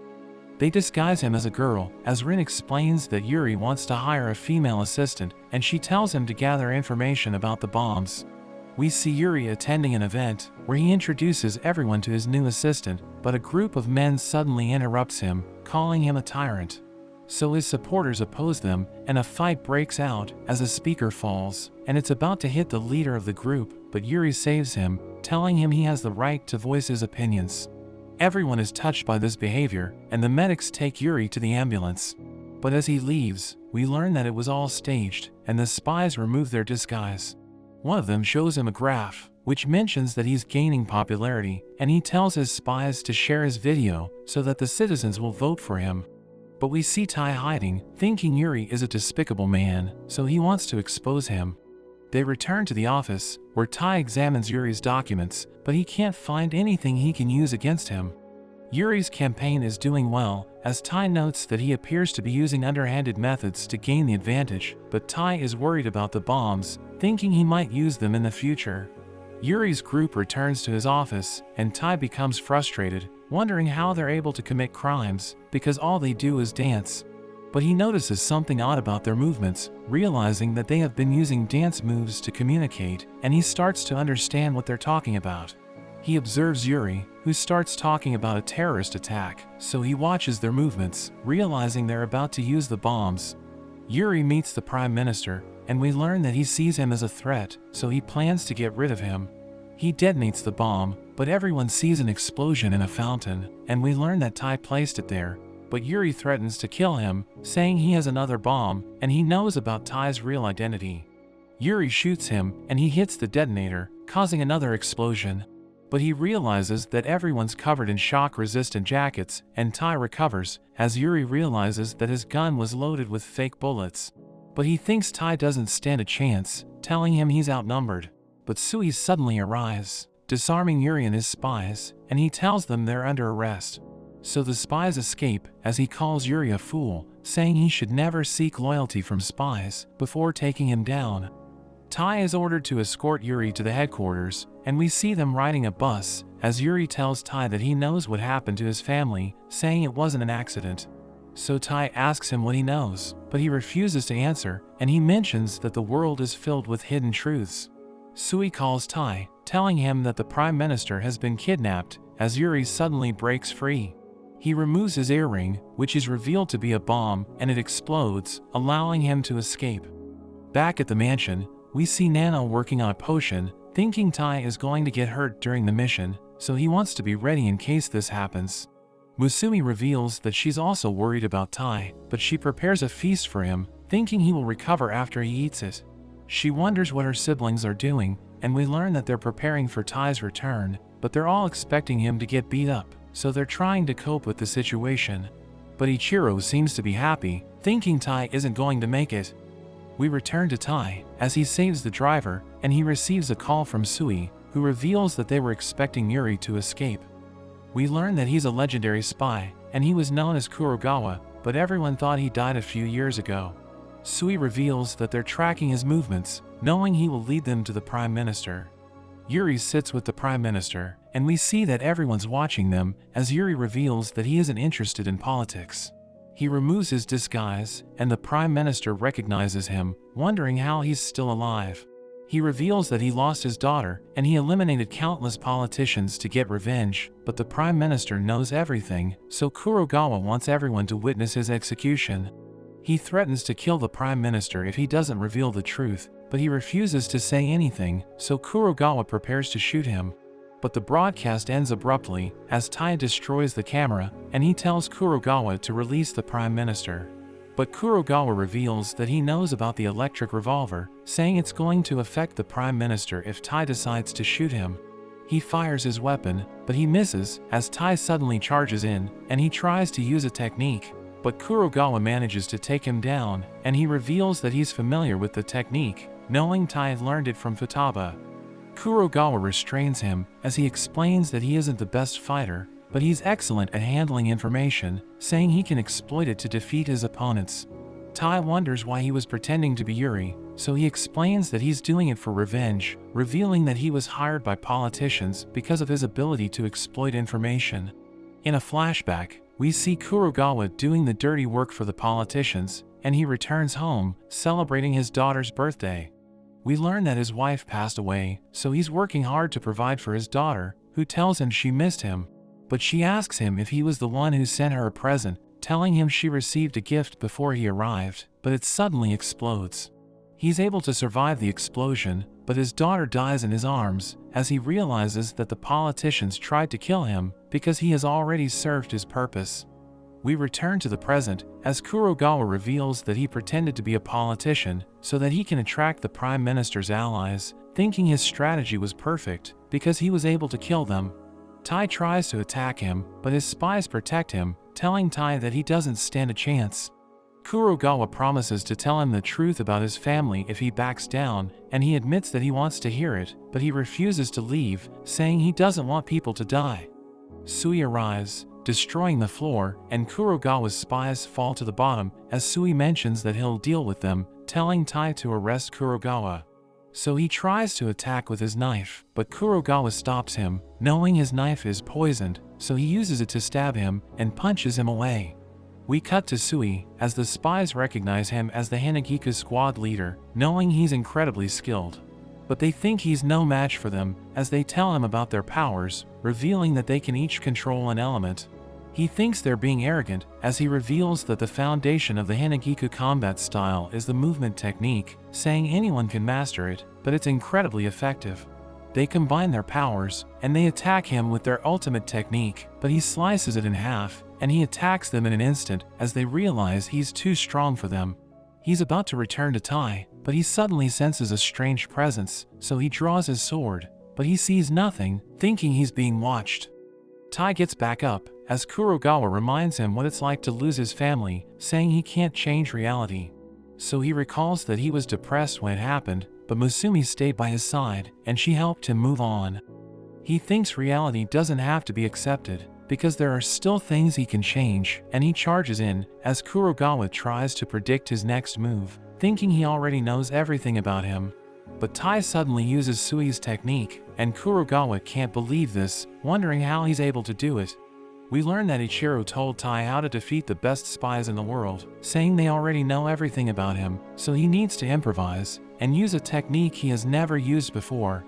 They disguise him as a girl, as Rin explains that Yuri wants to hire a female assistant, and she tells him to gather information about the bombs. We see Yuri attending an event, where he introduces everyone to his new assistant, but a group of men suddenly interrupts him, calling him a tyrant. So his supporters oppose them, and a fight breaks out, as a speaker falls, and it's about to hit the leader of the group, but Yuri saves him, telling him he has the right to voice his opinions. Everyone is touched by this behavior, and the medics take Yuri to the ambulance. But as he leaves, we learn that it was all staged, and the spies remove their disguise. One of them shows him a graph, which mentions that he's gaining popularity, and he tells his spies to share his video so that the citizens will vote for him. But we see Tai hiding, thinking Yuri is a despicable man, so he wants to expose him. They return to the office, where Tai examines Yuri's documents, but he can't find anything he can use against him. Yuri's campaign is doing well, as Tai notes that he appears to be using underhanded methods to gain the advantage, but Tai is worried about the bombs, thinking he might use them in the future. Yuri's group returns to his office, and Tai becomes frustrated, wondering how they're able to commit crimes, because all they do is dance. But he notices something odd about their movements, realizing that they have been using dance moves to communicate, and he starts to understand what they're talking about. He observes Yuri, who starts talking about a terrorist attack, so he watches their movements, realizing they're about to use the bombs. Yuri meets the Prime Minister, and we learn that he sees him as a threat, so he plans to get rid of him. He detonates the bomb, but everyone sees an explosion in a fountain, and we learn that Tai placed it there. But Yuri threatens to kill him, saying he has another bomb, and he knows about Tai's real identity. Yuri shoots him, and he hits the detonator, causing another explosion. But he realizes that everyone's covered in shock-resistant jackets, and Tai recovers, as Yuri realizes that his gun was loaded with fake bullets. But he thinks Tai doesn't stand a chance, telling him he's outnumbered. But Sui suddenly arrives, disarming Yuri and his spies, and he tells them they're under arrest. So the spies escape, as he calls Yuri a fool, saying he should never seek loyalty from spies, before taking him down. Tai is ordered to escort Yuri to the headquarters, and we see them riding a bus, as Yuri tells Tai that he knows what happened to his family, saying it wasn't an accident. So Tai asks him what he knows, but he refuses to answer, and he mentions that the world is filled with hidden truths. Sui calls Tai, telling him that the Prime Minister has been kidnapped, as Yuri suddenly breaks free. He removes his earring, which is revealed to be a bomb, and it explodes, allowing him to escape. Back at the mansion, we see Nano working on a potion, thinking Tai is going to get hurt during the mission, so he wants to be ready in case this happens. Musumi reveals that she's also worried about Tai, but she prepares a feast for him, thinking he will recover after he eats it. She wonders what her siblings are doing, and we learn that they're preparing for Tai's return, but they're all expecting him to get beat up, so they're trying to cope with the situation. But Ichiro seems to be happy, thinking Tai isn't going to make it. We return to Tai, as he saves the driver, and he receives a call from Sui, who reveals that they were expecting Yuri to escape. We learn that he's a legendary spy, and he was known as Kurogawa, but everyone thought he died a few years ago. Sui reveals that they're tracking his movements, knowing he will lead them to the Prime Minister. Yuri sits with the Prime Minister, and we see that everyone's watching them, as Yuri reveals that he isn't interested in politics. He removes his disguise, and the Prime Minister recognizes him, wondering how he's still alive. He reveals that he lost his daughter, and he eliminated countless politicians to get revenge, but the Prime Minister knows everything, so Kurogawa wants everyone to witness his execution. He threatens to kill the Prime Minister if he doesn't reveal the truth, but he refuses to say anything, so Kurogawa prepares to shoot him. But the broadcast ends abruptly, as Tai destroys the camera, and he tells Kurogawa to release the Prime Minister. But Kurogawa reveals that he knows about the electric revolver, saying it's going to affect the Prime Minister if Tai decides to shoot him. He fires his weapon, but he misses, as Tai suddenly charges in, and he tries to use a technique. But Kurogawa manages to take him down, and he reveals that he's familiar with the technique, knowing Tai learned it from Futaba. Kurogawa restrains him, as he explains that he isn't the best fighter, but he's excellent at handling information, saying he can exploit it to defeat his opponents. Tai wonders why he was pretending to be Yuri, so he explains that he's doing it for revenge, revealing that he was hired by politicians because of his ability to exploit information. In a flashback, we see Kurogawa doing the dirty work for the politicians, and he returns home, celebrating his daughter's birthday. We learn that his wife passed away, so he's working hard to provide for his daughter, who tells him she missed him. But she asks him if he was the one who sent her a present, telling him she received a gift before he arrived, but it suddenly explodes. He's able to survive the explosion, but his daughter dies in his arms, as he realizes that the politicians tried to kill him because he has already served his purpose. We return to the present, as Kurogawa reveals that he pretended to be a politician so that he can attract the Prime Minister's allies, thinking his strategy was perfect because he was able to kill them. Tai tries to attack him, but his spies protect him, telling Tai that he doesn't stand a chance. Kurogawa promises to tell him the truth about his family if he backs down, and he admits that he wants to hear it, but he refuses to leave, saying he doesn't want people to die. Sui arrives, destroying the floor, and Kurogawa's spies fall to the bottom as Sui mentions that he'll deal with them, telling Tai to arrest Kurogawa. So he tries to attack with his knife, but Kurogawa stops him, knowing his knife is poisoned, so he uses it to stab him and punches him away. We cut to Sui, as the spies recognize him as the Hanagiku squad leader, knowing he's incredibly skilled. But they think he's no match for them, as they tell him about their powers, revealing that they can each control an element. He thinks they're being arrogant, as he reveals that the foundation of the Hanagiku combat style is the movement technique, saying anyone can master it, but it's incredibly effective. They combine their powers, and they attack him with their ultimate technique, but he slices it in half, and he attacks them in an instant, as they realize he's too strong for them. He's about to return to Tai, but he suddenly senses a strange presence, so he draws his sword, but he sees nothing, thinking he's being watched. Tai gets back up, as Kurogawa reminds him what it's like to lose his family, saying he can't change reality. So he recalls that he was depressed when it happened, but Musumi stayed by his side, and she helped him move on. He thinks reality doesn't have to be accepted, because there are still things he can change, and he charges in, as Kurogawa tries to predict his next move, thinking he already knows everything about him. But Tai suddenly uses Sui's technique, and Kurogawa can't believe this, wondering how he's able to do it. We learn that Ichiro told Tai how to defeat the best spies in the world, saying they already know everything about him, so he needs to improvise, and use a technique he has never used before.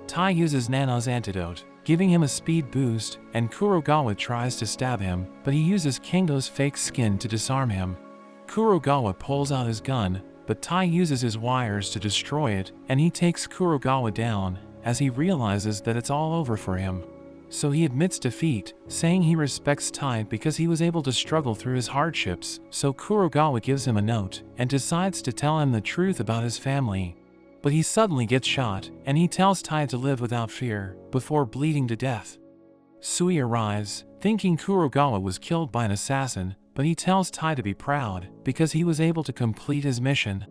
Tai uses Nano's antidote, giving him a speed boost, and Kurogawa tries to stab him, but he uses Kengo's fake skin to disarm him. Kurogawa pulls out his gun, but Tai uses his wires to destroy it, and he takes Kurogawa down, as he realizes that it's all over for him. So he admits defeat, saying he respects Tai because he was able to struggle through his hardships. So Kurogawa gives him a note and decides to tell him the truth about his family. But he suddenly gets shot, and he tells Tai to live without fear, before bleeding to death. Sui arrives, thinking Kurogawa was killed by an assassin, but he tells Tai to be proud, because he was able to complete his mission.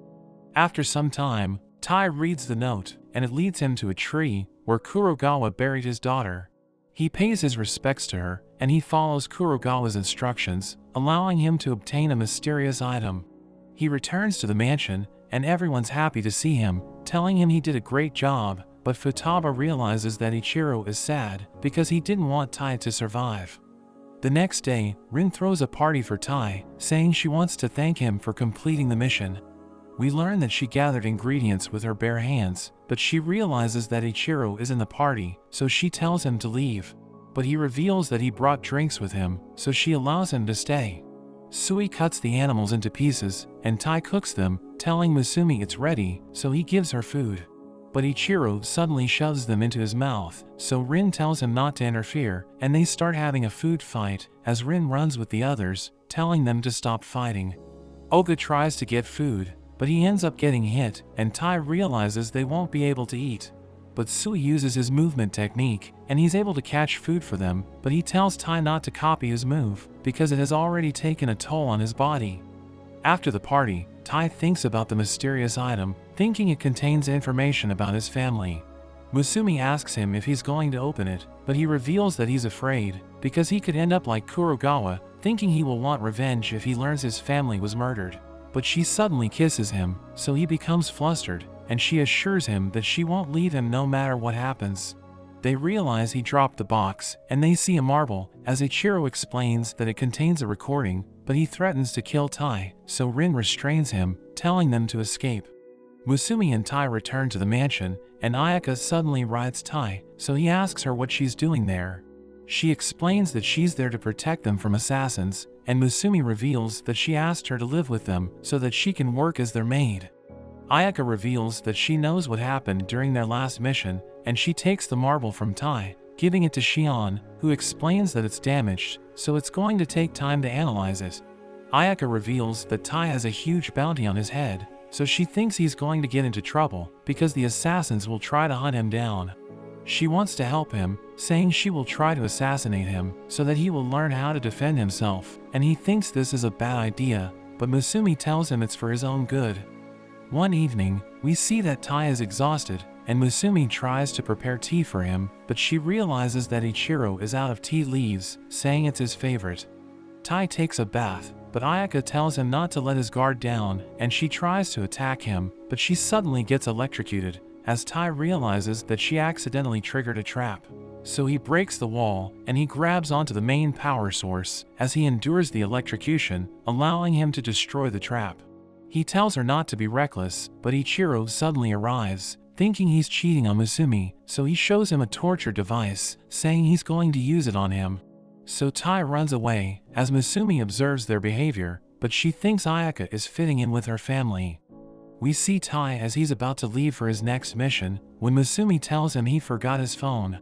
After some time, Tai reads the note, and it leads him to a tree, where Kurogawa buried his daughter. He pays his respects to her, and he follows Kurogawa's instructions, allowing him to obtain a mysterious item. He returns to the mansion, and everyone's happy to see him, telling him he did a great job, but Futaba realizes that Ichiro is sad because he didn't want Tai to survive. The next day, Rin throws a party for Tai, saying she wants to thank him for completing the mission. We learn that she gathered ingredients with her bare hands, but she realizes that Ichiro is in the party, so she tells him to leave. But he reveals that he brought drinks with him, so she allows him to stay. Sui cuts the animals into pieces, and Tai cooks them, telling Musumi it's ready, so he gives her food. But Ichiro suddenly shoves them into his mouth, so Rin tells him not to interfere, and they start having a food fight, as Rin runs with the others, telling them to stop fighting. Oga tries to get food, but he ends up getting hit, and Tai realizes they won't be able to eat. But Sui uses his movement technique, and he's able to catch food for them, but he tells Tai not to copy his move, because it has already taken a toll on his body. After the party, Tai thinks about the mysterious item, thinking it contains information about his family. Musumi asks him if he's going to open it, but he reveals that he's afraid, because he could end up like Kurogawa, thinking he will want revenge if he learns his family was murdered. But she suddenly kisses him, so he becomes flustered, and she assures him that she won't leave him no matter what happens. They realize he dropped the box, and they see a marble, as Ichiro explains that it contains a recording, but he threatens to kill Tai, so Rin restrains him, telling them to escape. Musumi and Tai return to the mansion, and Ayaka suddenly rides Tai, so he asks her what she's doing there. She explains that she's there to protect them from assassins, and Musumi reveals that she asked her to live with them so that she can work as their maid. Ayaka reveals that she knows what happened during their last mission, and she takes the marble from Tai, giving it to Shion, who explains that it's damaged, so it's going to take time to analyze it. Ayaka reveals that Tai has a huge bounty on his head, so she thinks he's going to get into trouble because the assassins will try to hunt him down. She wants to help him, saying she will try to assassinate him so that he will learn how to defend himself, and he thinks this is a bad idea, but Musumi tells him it's for his own good. One evening, we see that Tai is exhausted, and Musumi tries to prepare tea for him, but she realizes that Ichiro is out of tea leaves, saying it's his favorite. Tai takes a bath, but Ayaka tells him not to let his guard down, and she tries to attack him, but she suddenly gets electrocuted, as Tai realizes that she accidentally triggered a trap. So he breaks the wall, and he grabs onto the main power source, as he endures the electrocution, allowing him to destroy the trap. He tells her not to be reckless, but Ichiro suddenly arrives, thinking he's cheating on Musumi, so he shows him a torture device, saying he's going to use it on him. So Tai runs away, as Musumi observes their behavior, but she thinks Ayaka is fitting in with her family. We see Tai as he's about to leave for his next mission, when Musumi tells him he forgot his phone.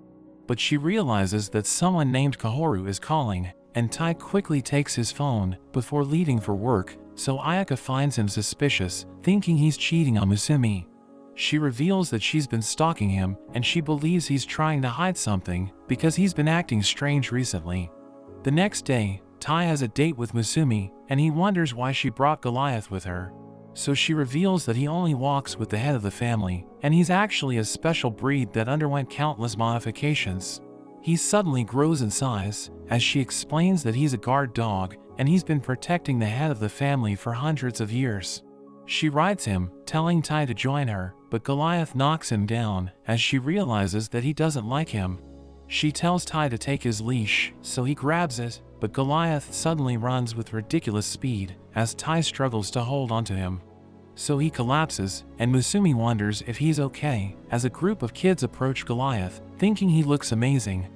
But she realizes that someone named Kahoru is calling, and Tai quickly takes his phone, before leaving for work, so Ayaka finds him suspicious, thinking he's cheating on Musumi. She reveals that she's been stalking him, and she believes he's trying to hide something, because he's been acting strange recently. The next day, Tai has a date with Musumi, and he wonders why she brought Goliath with her. So she reveals that he only walks with the head of the family, and he's actually a special breed that underwent countless modifications. He suddenly grows in size, as she explains that he's a guard dog, and he's been protecting the head of the family for hundreds of years. She rides him, telling Tai to join her, but Goliath knocks him down, as she realizes that he doesn't like him. She tells Tai to take his leash, so he grabs it, but Goliath suddenly runs with ridiculous speed, as Tai struggles to hold onto him. So he collapses, and Musumi wonders if he's okay, as a group of kids approach Goliath, thinking he looks amazing.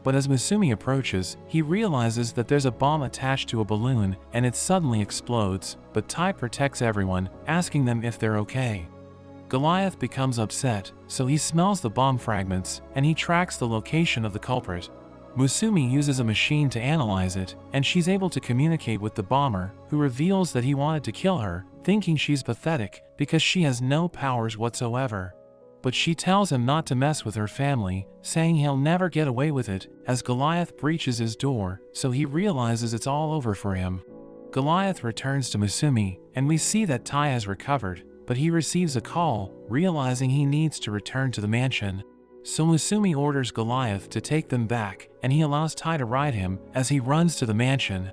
But as Musumi approaches, he realizes that there's a bomb attached to a balloon, and it suddenly explodes, but Tai protects everyone, asking them if they're okay. Goliath becomes upset, so he smells the bomb fragments, and he tracks the location of the culprit. Musumi uses a machine to analyze it, and she's able to communicate with the bomber, who reveals that he wanted to kill her, thinking she's pathetic because she has no powers whatsoever. But she tells him not to mess with her family, saying he'll never get away with it, as Goliath breaches his door, so he realizes it's all over for him. Goliath returns to Musumi, and we see that Tai has recovered, but he receives a call, realizing he needs to return to the mansion. So Musumi orders Goliath to take them back, and he allows Tai to ride him as he runs to the mansion.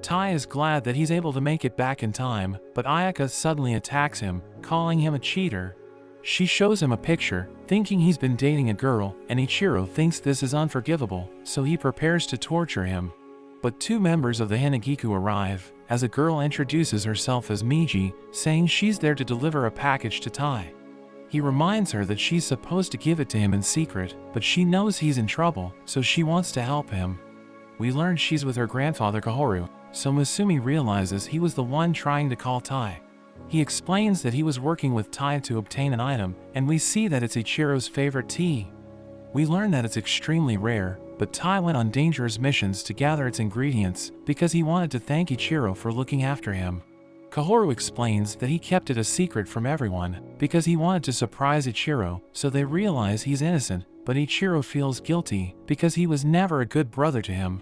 Tai is glad that he's able to make it back in time, but Ayaka suddenly attacks him, calling him a cheater. She shows him a picture, thinking he's been dating a girl, and Ichiro thinks this is unforgivable, so he prepares to torture him. But two members of the Hinagiku arrive, as a girl introduces herself as Miji, saying she's there to deliver a package to Tai. He reminds her that she's supposed to give it to him in secret, but she knows he's in trouble, so she wants to help him. We learn she's with her grandfather Kahoru, so Musumi realizes he was the one trying to call Tai. He explains that he was working with Tai to obtain an item, and we see that it's Ichiro's favorite tea. We learn that it's extremely rare, but Tai went on dangerous missions to gather its ingredients because he wanted to thank Ichiro for looking after him. Kahoru explains that he kept it a secret from everyone because he wanted to surprise Ichiro, so they realize he's innocent, but Ichiro feels guilty because he was never a good brother to him.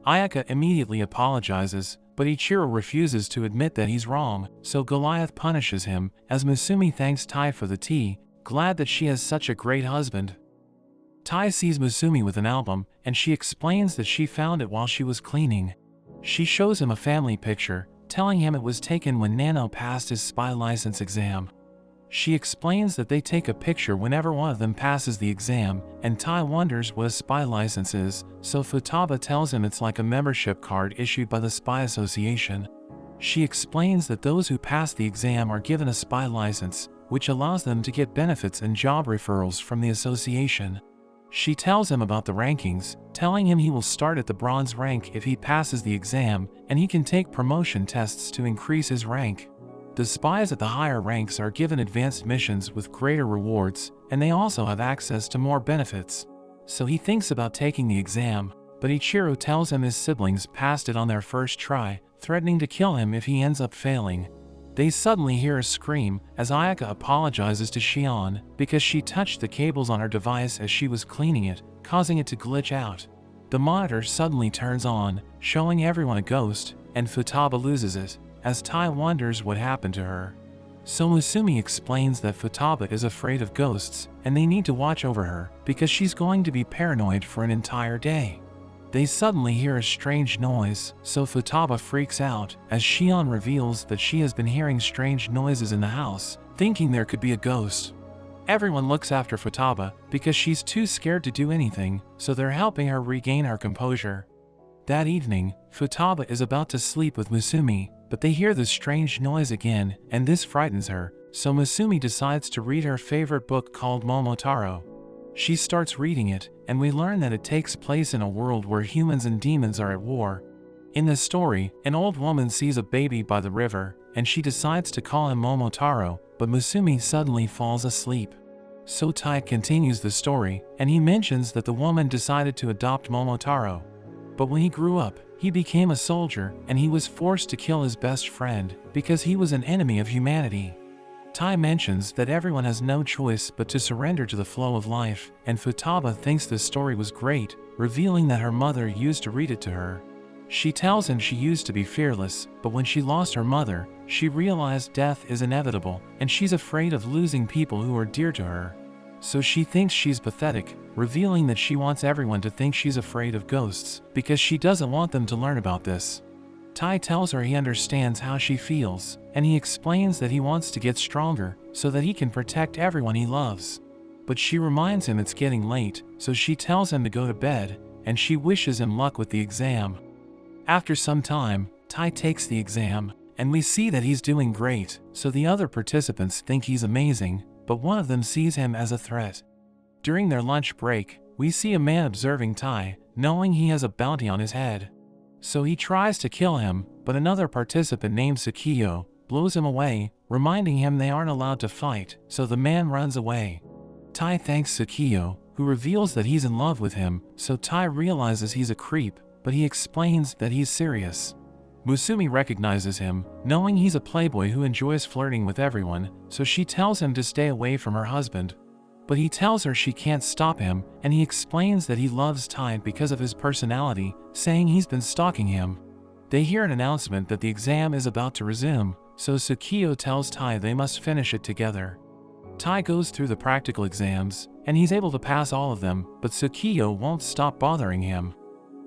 Ayaka immediately apologizes, but Ichiro refuses to admit that he's wrong, so Goliath punishes him, as Musumi thanks Tai for the tea, glad that she has such a great husband. Tai sees Musumi with an album, and she explains that she found it while she was cleaning. She shows him a family picture, telling him it was taken when Nano passed his spy license exam. She explains that they take a picture whenever one of them passes the exam, and Tai wonders what a spy license is, so Futaba tells him it's like a membership card issued by the Spy Association. She explains that those who pass the exam are given a spy license, which allows them to get benefits and job referrals from the association. She tells him about the rankings, telling him he will start at the bronze rank if he passes the exam, and he can take promotion tests to increase his rank. The spies at the higher ranks are given advanced missions with greater rewards, and they also have access to more benefits. So he thinks about taking the exam, but Ichiro tells him his siblings passed it on their first try, threatening to kill him if he ends up failing. They suddenly hear a scream as Ayaka apologizes to Shion because she touched the cables on her device as she was cleaning it, causing it to glitch out. The monitor suddenly turns on, showing everyone a ghost, and Futaba loses it, as Tai wonders what happened to her. So Musumi explains that Futaba is afraid of ghosts, and they need to watch over her because she's going to be paranoid for an entire day. They suddenly hear a strange noise, so Futaba freaks out as Shion reveals that she has been hearing strange noises in the house, thinking there could be a ghost. Everyone looks after Futaba because she's too scared to do anything, so they're helping her regain her composure. That evening, Futaba is about to sleep with Musumi, but they hear the strange noise again, and this frightens her, so Musumi decides to read her favorite book called Momotaro. She starts reading it, and we learn that it takes place in a world where humans and demons are at war. In the story, an old woman sees a baby by the river, and she decides to call him Momotaro, but Musumi suddenly falls asleep. So Tai continues the story, and he mentions that the woman decided to adopt Momotaro. But when he grew up, he became a soldier, and he was forced to kill his best friend because he was an enemy of humanity. Tai mentions that everyone has no choice but to surrender to the flow of life, and Futaba thinks the story was great, revealing that her mother used to read it to her. She tells him she used to be fearless, but when she lost her mother, she realized death is inevitable, and she's afraid of losing people who are dear to her. So she thinks she's pathetic, revealing that she wants everyone to think she's afraid of ghosts, because she doesn't want them to learn about this. Tai tells her he understands how she feels, and he explains that he wants to get stronger so that he can protect everyone he loves. But she reminds him it's getting late, so she tells him to go to bed, and she wishes him luck with the exam. After some time, Tai takes the exam, and we see that he's doing great, so the other participants think he's amazing, but one of them sees him as a threat. During their lunch break, we see a man observing Tai, knowing he has a bounty on his head. So he tries to kill him, but another participant named Tsukiyo blows him away, reminding him they aren't allowed to fight, so the man runs away. Tai thanks Tsukiyo, who reveals that he's in love with him, so Tai realizes he's a creep, but he explains that he's serious. Musumi recognizes him, knowing he's a playboy who enjoys flirting with everyone, so she tells him to stay away from her husband. But he tells her she can't stop him, and he explains that he loves Tai because of his personality, saying he's been stalking him. They hear an announcement that the exam is about to resume, so Tsukiyo tells Tai they must finish it together. Tai goes through the practical exams, and he's able to pass all of them, but Tsukiyo won't stop bothering him.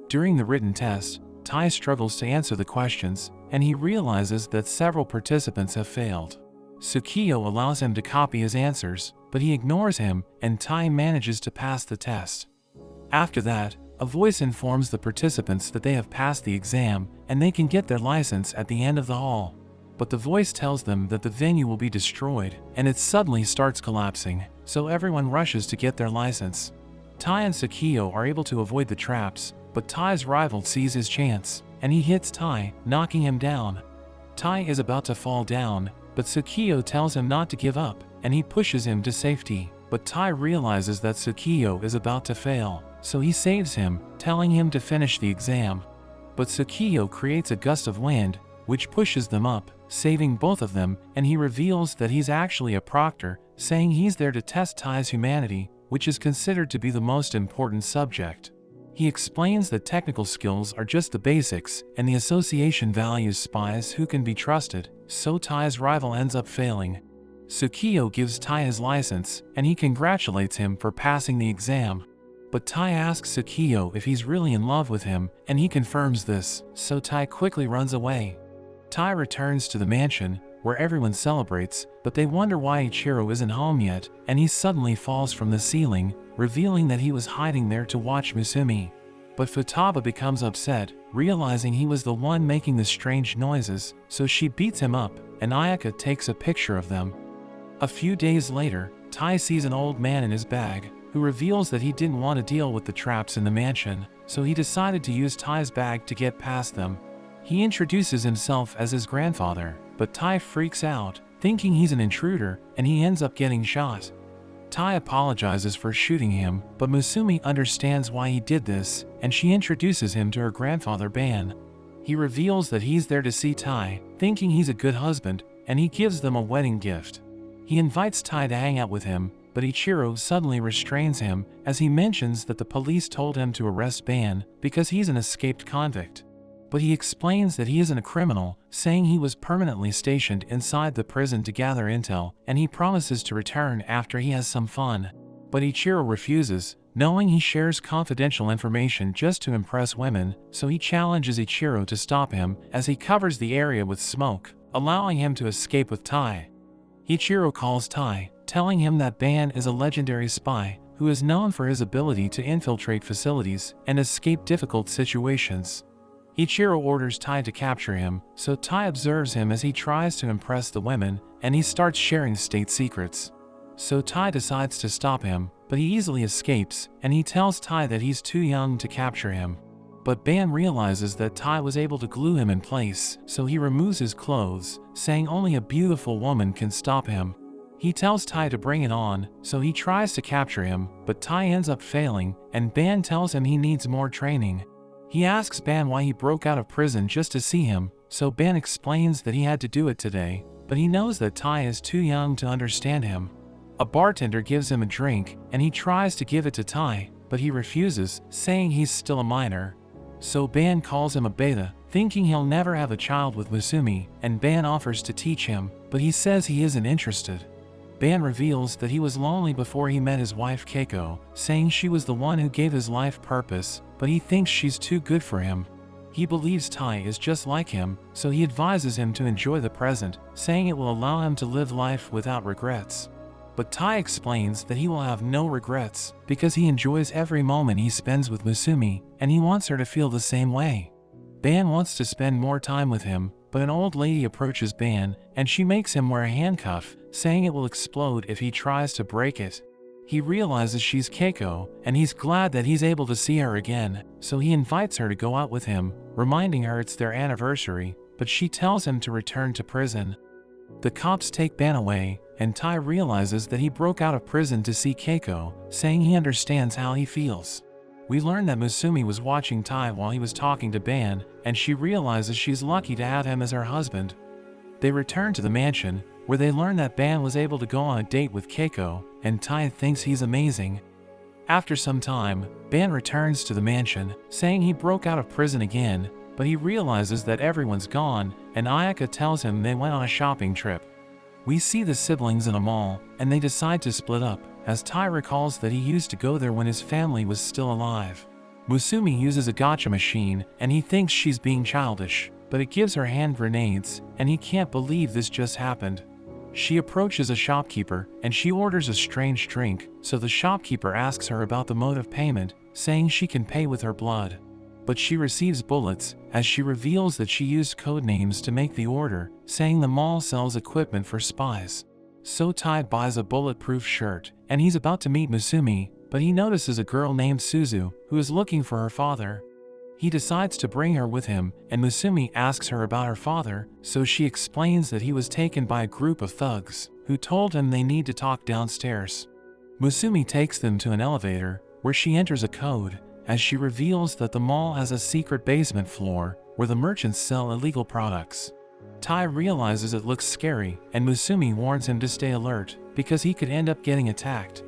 During the written test, Tai struggles to answer the questions, and he realizes that several participants have failed. Tsukiyo allows him to copy his answers, but he ignores him, and Tai manages to pass the test. After that, a voice informs the participants that they have passed the exam, and they can get their license at the end of the hall. But the voice tells them that the venue will be destroyed, and it suddenly starts collapsing, so everyone rushes to get their license. Tai and Tsukiyo are able to avoid the traps, but Tai's rival sees his chance, and he hits Tai, knocking him down. Tai is about to fall down, but Tsukiyo tells him not to give up, and he pushes him to safety. But Tai realizes that Tsukiyo is about to fail, so he saves him, telling him to finish the exam. But Tsukiyo creates a gust of wind, which pushes them up, saving both of them, and he reveals that he's actually a proctor, saying he's there to test Tai's humanity, which is considered to be the most important subject. He explains that technical skills are just the basics, and the association values spies who can be trusted, so Tai's rival ends up failing. Tsukiyo gives Tai his license, and he congratulates him for passing the exam. But Tai asks Tsukiyo if he's really in love with him, and he confirms this, so Tai quickly runs away. Tai returns to the mansion, where everyone celebrates, but they wonder why Ichiro isn't home yet, and he suddenly falls from the ceiling, revealing that he was hiding there to watch Musumi. But Futaba becomes upset, realizing he was the one making the strange noises, so she beats him up, and Ayaka takes a picture of them. A few days later, Tai sees an old man in his bag, who reveals that he didn't want to deal with the traps in the mansion, so he decided to use Tai's bag to get past them. He introduces himself as his grandfather, but Tai freaks out, thinking he's an intruder, and he ends up getting shot. Tai apologizes for shooting him, but Musumi understands why he did this, and she introduces him to her grandfather Ban. He reveals that he's there to see Tai, thinking he's a good husband, and he gives them a wedding gift. He invites Tai to hang out with him, but Ichiro suddenly restrains him, as he mentions that the police told him to arrest Ban because he's an escaped convict. But he explains that he isn't a criminal, saying he was permanently stationed inside the prison to gather intel, and he promises to return after he has some fun. But Ichiro refuses, knowing he shares confidential information just to impress women, so he challenges Ichiro to stop him as he covers the area with smoke, allowing him to escape with Tai. Ichiro calls Tai, telling him that Ban is a legendary spy who is known for his ability to infiltrate facilities and escape difficult situations. Ichiro orders Tai to capture him, so Tai observes him as he tries to impress the women, and he starts sharing state secrets. So Tai decides to stop him, but he easily escapes, and he tells Tai that he's too young to capture him. But Ban realizes that Tai was able to glue him in place, so he removes his clothes, saying only a beautiful woman can stop him. He tells Tai to bring it on, so he tries to capture him, but Tai ends up failing, and Ban tells him he needs more training. He asks Ban why he broke out of prison just to see him, so Ban explains that he had to do it today, but he knows that Tai is too young to understand him. A bartender gives him a drink, and he tries to give it to Tai, but he refuses, saying he's still a minor. So Ban calls him a beta, thinking he'll never have a child with Musumi, and Ban offers to teach him, but he says he isn't interested. Ban reveals that he was lonely before he met his wife Keiko, saying she was the one who gave his life purpose, but he thinks she's too good for him. He believes Tai is just like him, so he advises him to enjoy the present, saying it will allow him to live life without regrets. But Tai explains that he will have no regrets, because he enjoys every moment he spends with Musumi, and he wants her to feel the same way. Ban wants to spend more time with him, but an old lady approaches Ban, and she makes him wear a handcuff, saying it will explode if he tries to break it. He realizes she's Keiko, and he's glad that he's able to see her again, so he invites her to go out with him, reminding her it's their anniversary, but she tells him to return to prison. The cops take Ban away, and Tai realizes that he broke out of prison to see Keiko, saying he understands how he feels. We learn that Musumi was watching Tai while he was talking to Ban, and she realizes she's lucky to have him as her husband. They return to the mansion, where they learn that Ban was able to go on a date with Keiko, and Tai thinks he's amazing. After some time, Ban returns to the mansion, saying he broke out of prison again, but he realizes that everyone's gone, and Ayaka tells him they went on a shopping trip. We see the siblings in a mall, and they decide to split up, as Tai recalls that he used to go there when his family was still alive. Musumi uses a gacha machine, and he thinks she's being childish, but it gives her hand grenades, and he can't believe this just happened. She approaches a shopkeeper, and she orders a strange drink, so the shopkeeper asks her about the mode of payment, saying she can pay with her blood. But she receives bullets, as she reveals that she used code names to make the order, saying the mall sells equipment for spies. So Tai buys a bulletproof shirt, and he's about to meet Musumi, but he notices a girl named Suzu, who is looking for her father. He decides to bring her with him, and Musumi asks her about her father, so she explains that he was taken by a group of thugs, who told him they need to talk downstairs. Musumi takes them to an elevator, where she enters a code, as she reveals that the mall has a secret basement floor, where the merchants sell illegal products. Tai realizes it looks scary, and Musumi warns him to stay alert, because he could end up getting attacked.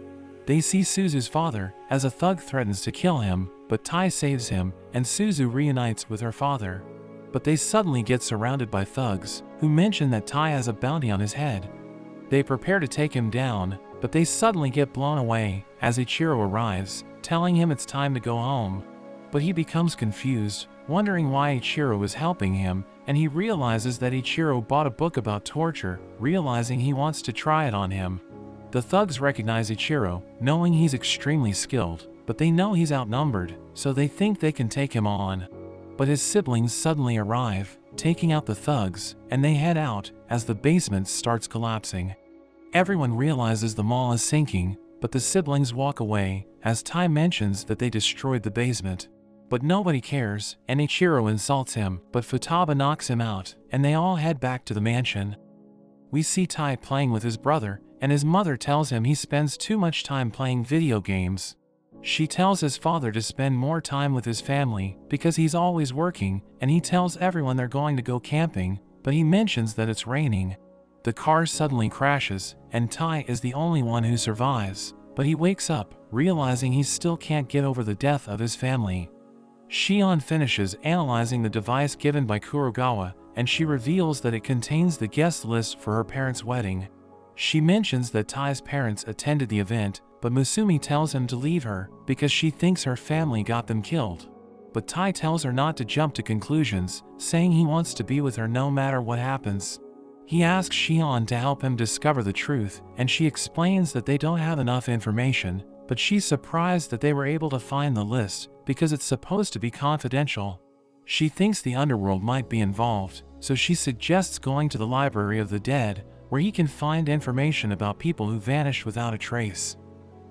They see Suzu's father, as a thug threatens to kill him, but Tai saves him, and Suzu reunites with her father. But they suddenly get surrounded by thugs, who mention that Tai has a bounty on his head. They prepare to take him down, but they suddenly get blown away, as Ichiro arrives, telling him it's time to go home. But he becomes confused, wondering why Ichiro is helping him, and he realizes that Ichiro bought a book about torture, realizing he wants to try it on him. The thugs recognize Ichiro, knowing he's extremely skilled, but they know he's outnumbered, so they think they can take him on. But his siblings suddenly arrive, taking out the thugs, and they head out, as the basement starts collapsing. Everyone realizes the mall is sinking, but the siblings walk away, as Tai mentions that they destroyed the basement. But nobody cares, and Ichiro insults him, but Futaba knocks him out, and they all head back to the mansion. We see Tai playing with his brother, and his mother tells him he spends too much time playing video games. She tells his father to spend more time with his family, because he's always working, and he tells everyone they're going to go camping, but he mentions that it's raining. The car suddenly crashes, and Tai is the only one who survives, but he wakes up, realizing he still can't get over the death of his family. Shion finishes analyzing the device given by Kurogawa, and she reveals that it contains the guest list for her parents' wedding. She mentions that Tai's parents attended the event, but Musumi tells him to leave her, because she thinks her family got them killed. But Tai tells her not to jump to conclusions, saying he wants to be with her no matter what happens. He asks Shion to help him discover the truth, and she explains that they don't have enough information, but she's surprised that they were able to find the list, because it's supposed to be confidential. She thinks the underworld might be involved, so she suggests going to the Library of the Dead, where he can find information about people who vanished without a trace.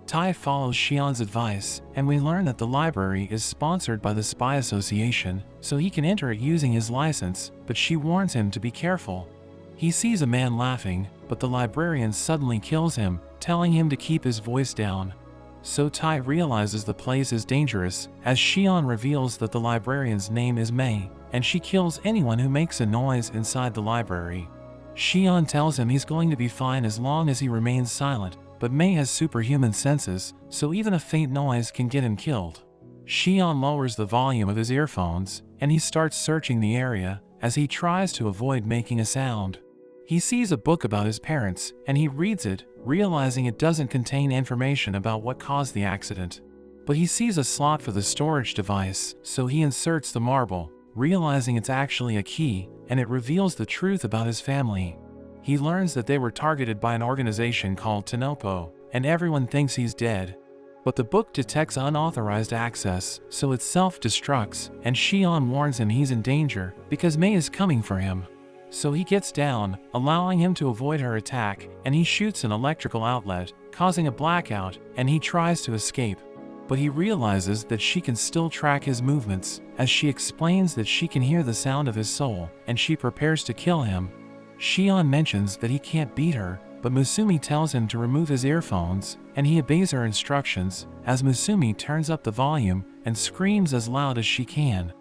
Tai follows Shion's advice, and we learn that the library is sponsored by the Spy Association, so he can enter it using his license, but she warns him to be careful. He sees a man laughing, but the librarian suddenly kills him, telling him to keep his voice down. So Tai realizes the place is dangerous, as Shion reveals that the librarian's name is Mei, and she kills anyone who makes a noise inside the library. Shion tells him he's going to be fine as long as he remains silent, but Mei has superhuman senses, so even a faint noise can get him killed. Shion lowers the volume of his earphones, and he starts searching the area, as he tries to avoid making a sound. He sees a book about his parents, and he reads it, realizing it doesn't contain information about what caused the accident. But he sees a slot for the storage device, so he inserts the marble, realizing it's actually a key, and it reveals the truth about his family. He learns that they were targeted by an organization called Tanopo, and everyone thinks he's dead. But the book detects unauthorized access, so it self-destructs, and Shion warns him he's in danger, because Mei is coming for him. So he gets down, allowing him to avoid her attack, and he shoots an electrical outlet, causing a blackout, and he tries to escape. But he realizes that she can still track his movements, as she explains that she can hear the sound of his soul, and she prepares to kill him. Shion mentions that he can't beat her, but Musumi tells him to remove his earphones, and he obeys her instructions as Musumi turns up the volume and screams as loud as she can.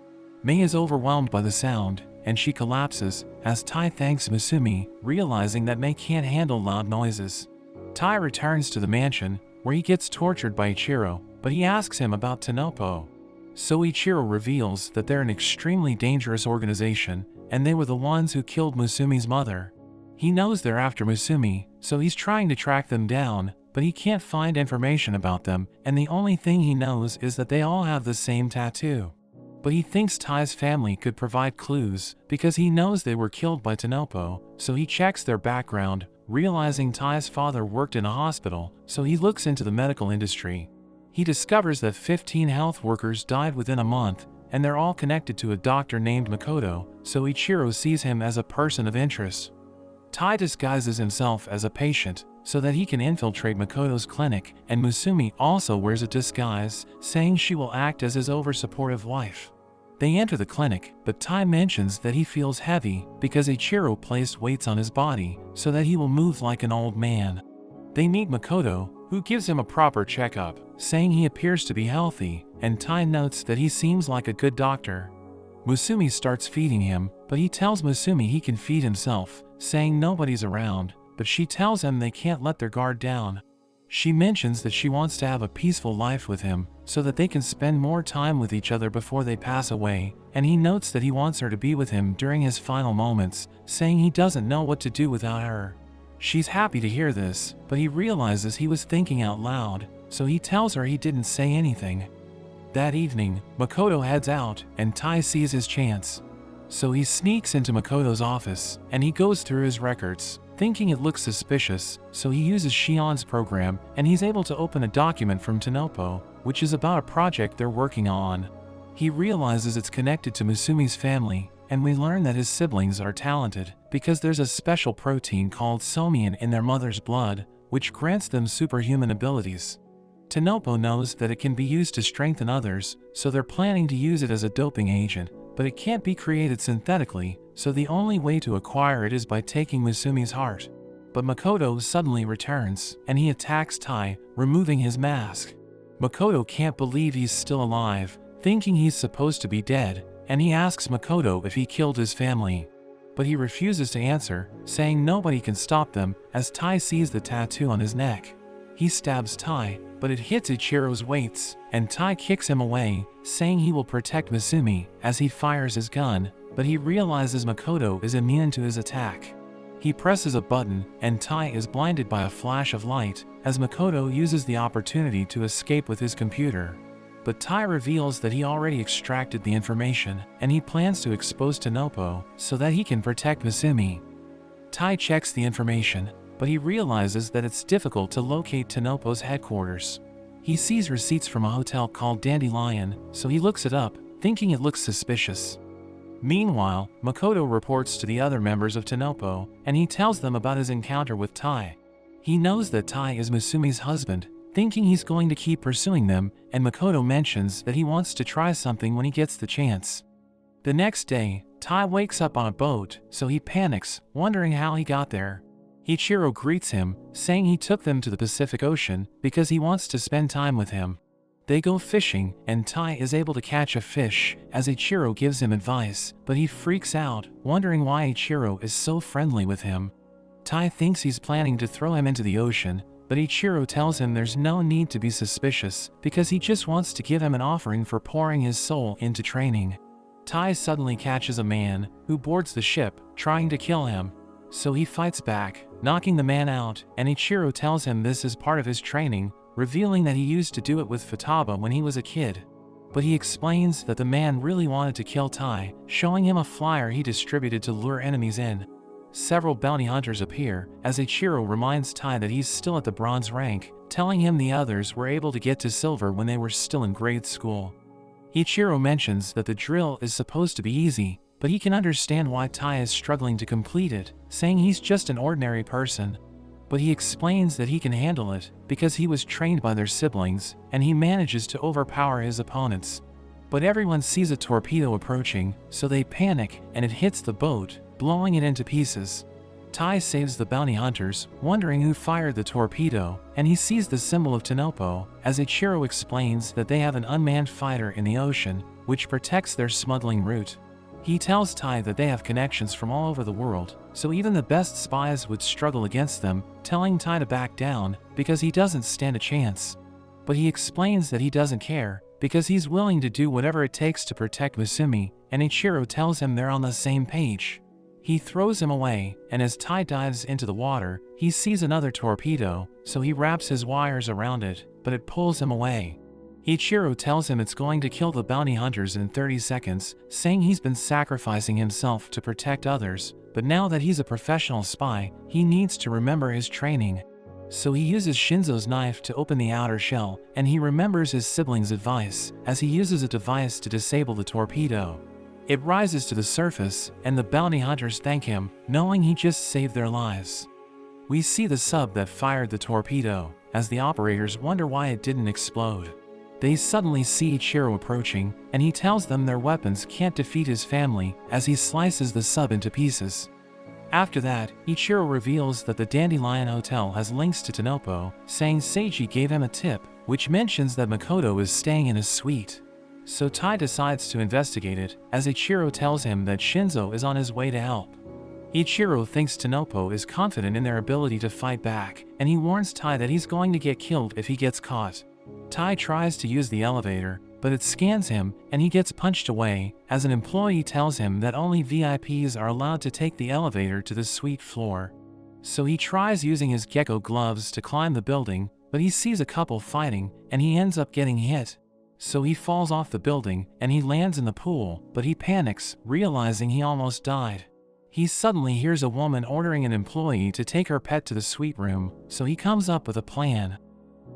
Mei is overwhelmed by the sound, and she collapses as Tai thanks Musumi, realizing that Mei can't handle loud noises. Tai returns to the mansion, where he gets tortured by Ichiro, but he asks him about Tanopo. So Ichiro reveals that they're an extremely dangerous organization, and they were the ones who killed Musumi's mother. He knows they're after Musumi, so he's trying to track them down, but he can't find information about them, and the only thing he knows is that they all have the same tattoo. But he thinks Tai's family could provide clues, because he knows they were killed by Tanopo, so he checks their background, realizing Tai's father worked in a hospital, so he looks into the medical industry. He discovers that 15 health workers died within a month, and they're all connected to a doctor named Makoto, so Ichiro sees him as a person of interest. Tai disguises himself as a patient, so that he can infiltrate Makoto's clinic, and Musumi also wears a disguise, saying she will act as his over-supportive wife. They enter the clinic, but Tai mentions that he feels heavy because Ichiro placed weights on his body, so that he will move like an old man. They meet Makoto, who gives him a proper checkup, saying he appears to be healthy, and Tai notes that he seems like a good doctor. Musumi starts feeding him, but he tells Musumi he can feed himself, saying nobody's around, but she tells him they can't let their guard down. She mentions that she wants to have a peaceful life with him, so that they can spend more time with each other before they pass away, and he notes that he wants her to be with him during his final moments, saying he doesn't know what to do without her. She's happy to hear this, but he realizes he was thinking out loud, so he tells her he didn't say anything. That evening, Makoto heads out, and Tai sees his chance. So he sneaks into Makoto's office, and he goes through his records, thinking it looks suspicious, so he uses Shion's program, and he's able to open a document from Tanopo, which is about a project they're working on. He realizes it's connected to Musumi's family, and we learn that his siblings are talented, because there's a special protein called somian in their mother's blood, which grants them superhuman abilities. Tanopo knows that it can be used to strengthen others, so they're planning to use it as a doping agent, but it can't be created synthetically, so the only way to acquire it is by taking Musumi's heart. But Makoto suddenly returns, and he attacks Tai, removing his mask. Makoto can't believe he's still alive, thinking he's supposed to be dead, and he asks Makoto if he killed his family. But he refuses to answer, saying nobody can stop them, as Tai sees the tattoo on his neck. He stabs Tai, but it hits Ichiro's weights, and Tai kicks him away, saying he will protect Musumi as he fires his gun, but he realizes Makoto is immune to his attack. He presses a button, and Tai is blinded by a flash of light, as Makoto uses the opportunity to escape with his computer. But Tai reveals that he already extracted the information, and he plans to expose Tanopo so that he can protect Musumi. Tai checks the information, but he realizes that it's difficult to locate Tanopo's headquarters. He sees receipts from a hotel called Dandelion, so he looks it up, thinking it looks suspicious. Meanwhile, Makoto reports to the other members of Tanopo, and he tells them about his encounter with Tai. He knows that Tai is Musumi's husband, thinking he's going to keep pursuing them, and Makoto mentions that he wants to try something when he gets the chance. The next day, Tai wakes up on a boat, so he panics, wondering how he got there. Ichiro greets him, saying he took them to the Pacific Ocean because he wants to spend time with him. They go fishing, and Tai is able to catch a fish as Ichiro gives him advice, but he freaks out, wondering why Ichiro is so friendly with him. Tai thinks he's planning to throw him into the ocean, but Ichiro tells him there's no need to be suspicious because he just wants to give him an offering for pouring his soul into training. Tai suddenly catches a man who boards the ship, trying to kill him. So he fights back, knocking the man out, and Ichiro tells him this is part of his training, revealing that he used to do it with Futaba when he was a kid. But he explains that the man really wanted to kill Tai, showing him a flyer he distributed to lure enemies in. Several bounty hunters appear, as Ichiro reminds Tai that he's still at the bronze rank, telling him the others were able to get to silver when they were still in grade school. Ichiro mentions that the drill is supposed to be easy, but he can understand why Tai is struggling to complete it, saying he's just an ordinary person. But he explains that he can handle it, because he was trained by their siblings, and he manages to overpower his opponents. But everyone sees a torpedo approaching, so they panic, and it hits the boat, blowing it into pieces. Tai saves the bounty hunters, wondering who fired the torpedo, and he sees the symbol of Tanopo, as Ichiro explains that they have an unmanned fighter in the ocean, which protects their smuggling route. He tells Tai that they have connections from all over the world, so even the best spies would struggle against them, telling Tai to back down, because he doesn't stand a chance. But he explains that he doesn't care, because he's willing to do whatever it takes to protect Musumi, and Ichiro tells him they're on the same page. He throws him away, and as Tai dives into the water, he sees another torpedo, so he wraps his wires around it, but it pulls him away. Ichiro tells him it's going to kill the bounty hunters in 30 seconds, saying he's been sacrificing himself to protect others, but now that he's a professional spy, he needs to remember his training. So he uses Shinzo's knife to open the outer shell, and he remembers his siblings' advice, as he uses a device to disable the torpedo. It rises to the surface, and the bounty hunters thank him, knowing he just saved their lives. We see the sub that fired the torpedo, as the operators wonder why it didn't explode. They suddenly see Ichiro approaching, and he tells them their weapons can't defeat his family, as he slices the sub into pieces. After that, Ichiro reveals that the Dandelion Hotel has links to Tanopo, saying Seiji gave him a tip, which mentions that Makoto is staying in his suite. So Tai decides to investigate it, as Ichiro tells him that Shinzo is on his way to help. Ichiro thinks Tanopo is confident in their ability to fight back, and he warns Tai that he's going to get killed if he gets caught. Tai tries to use the elevator, but it scans him, and he gets punched away, as an employee tells him that only VIPs are allowed to take the elevator to the suite floor. So he tries using his gecko gloves to climb the building, but he sees a couple fighting, and he ends up getting hit. So he falls off the building, and he lands in the pool, but he panics, realizing he almost died. He suddenly hears a woman ordering an employee to take her pet to the suite room, so he comes up with a plan.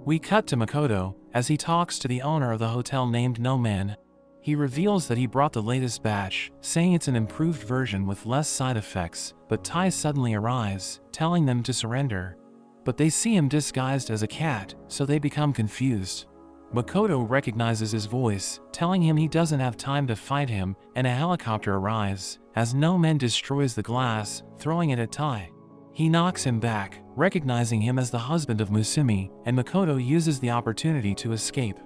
We cut to Makoto, as he talks to the owner of the hotel named No Man. He reveals that he brought the latest batch, saying it's an improved version with less side effects, but Tai suddenly arrives, telling them to surrender. But they see him disguised as a cat, so they become confused. Makoto recognizes his voice, telling him he doesn't have time to fight him, and a helicopter arrives, as No Man destroys the glass, throwing it at Tai. He knocks him back, recognizing him as the husband of Musumi, and Makoto uses the opportunity to escape.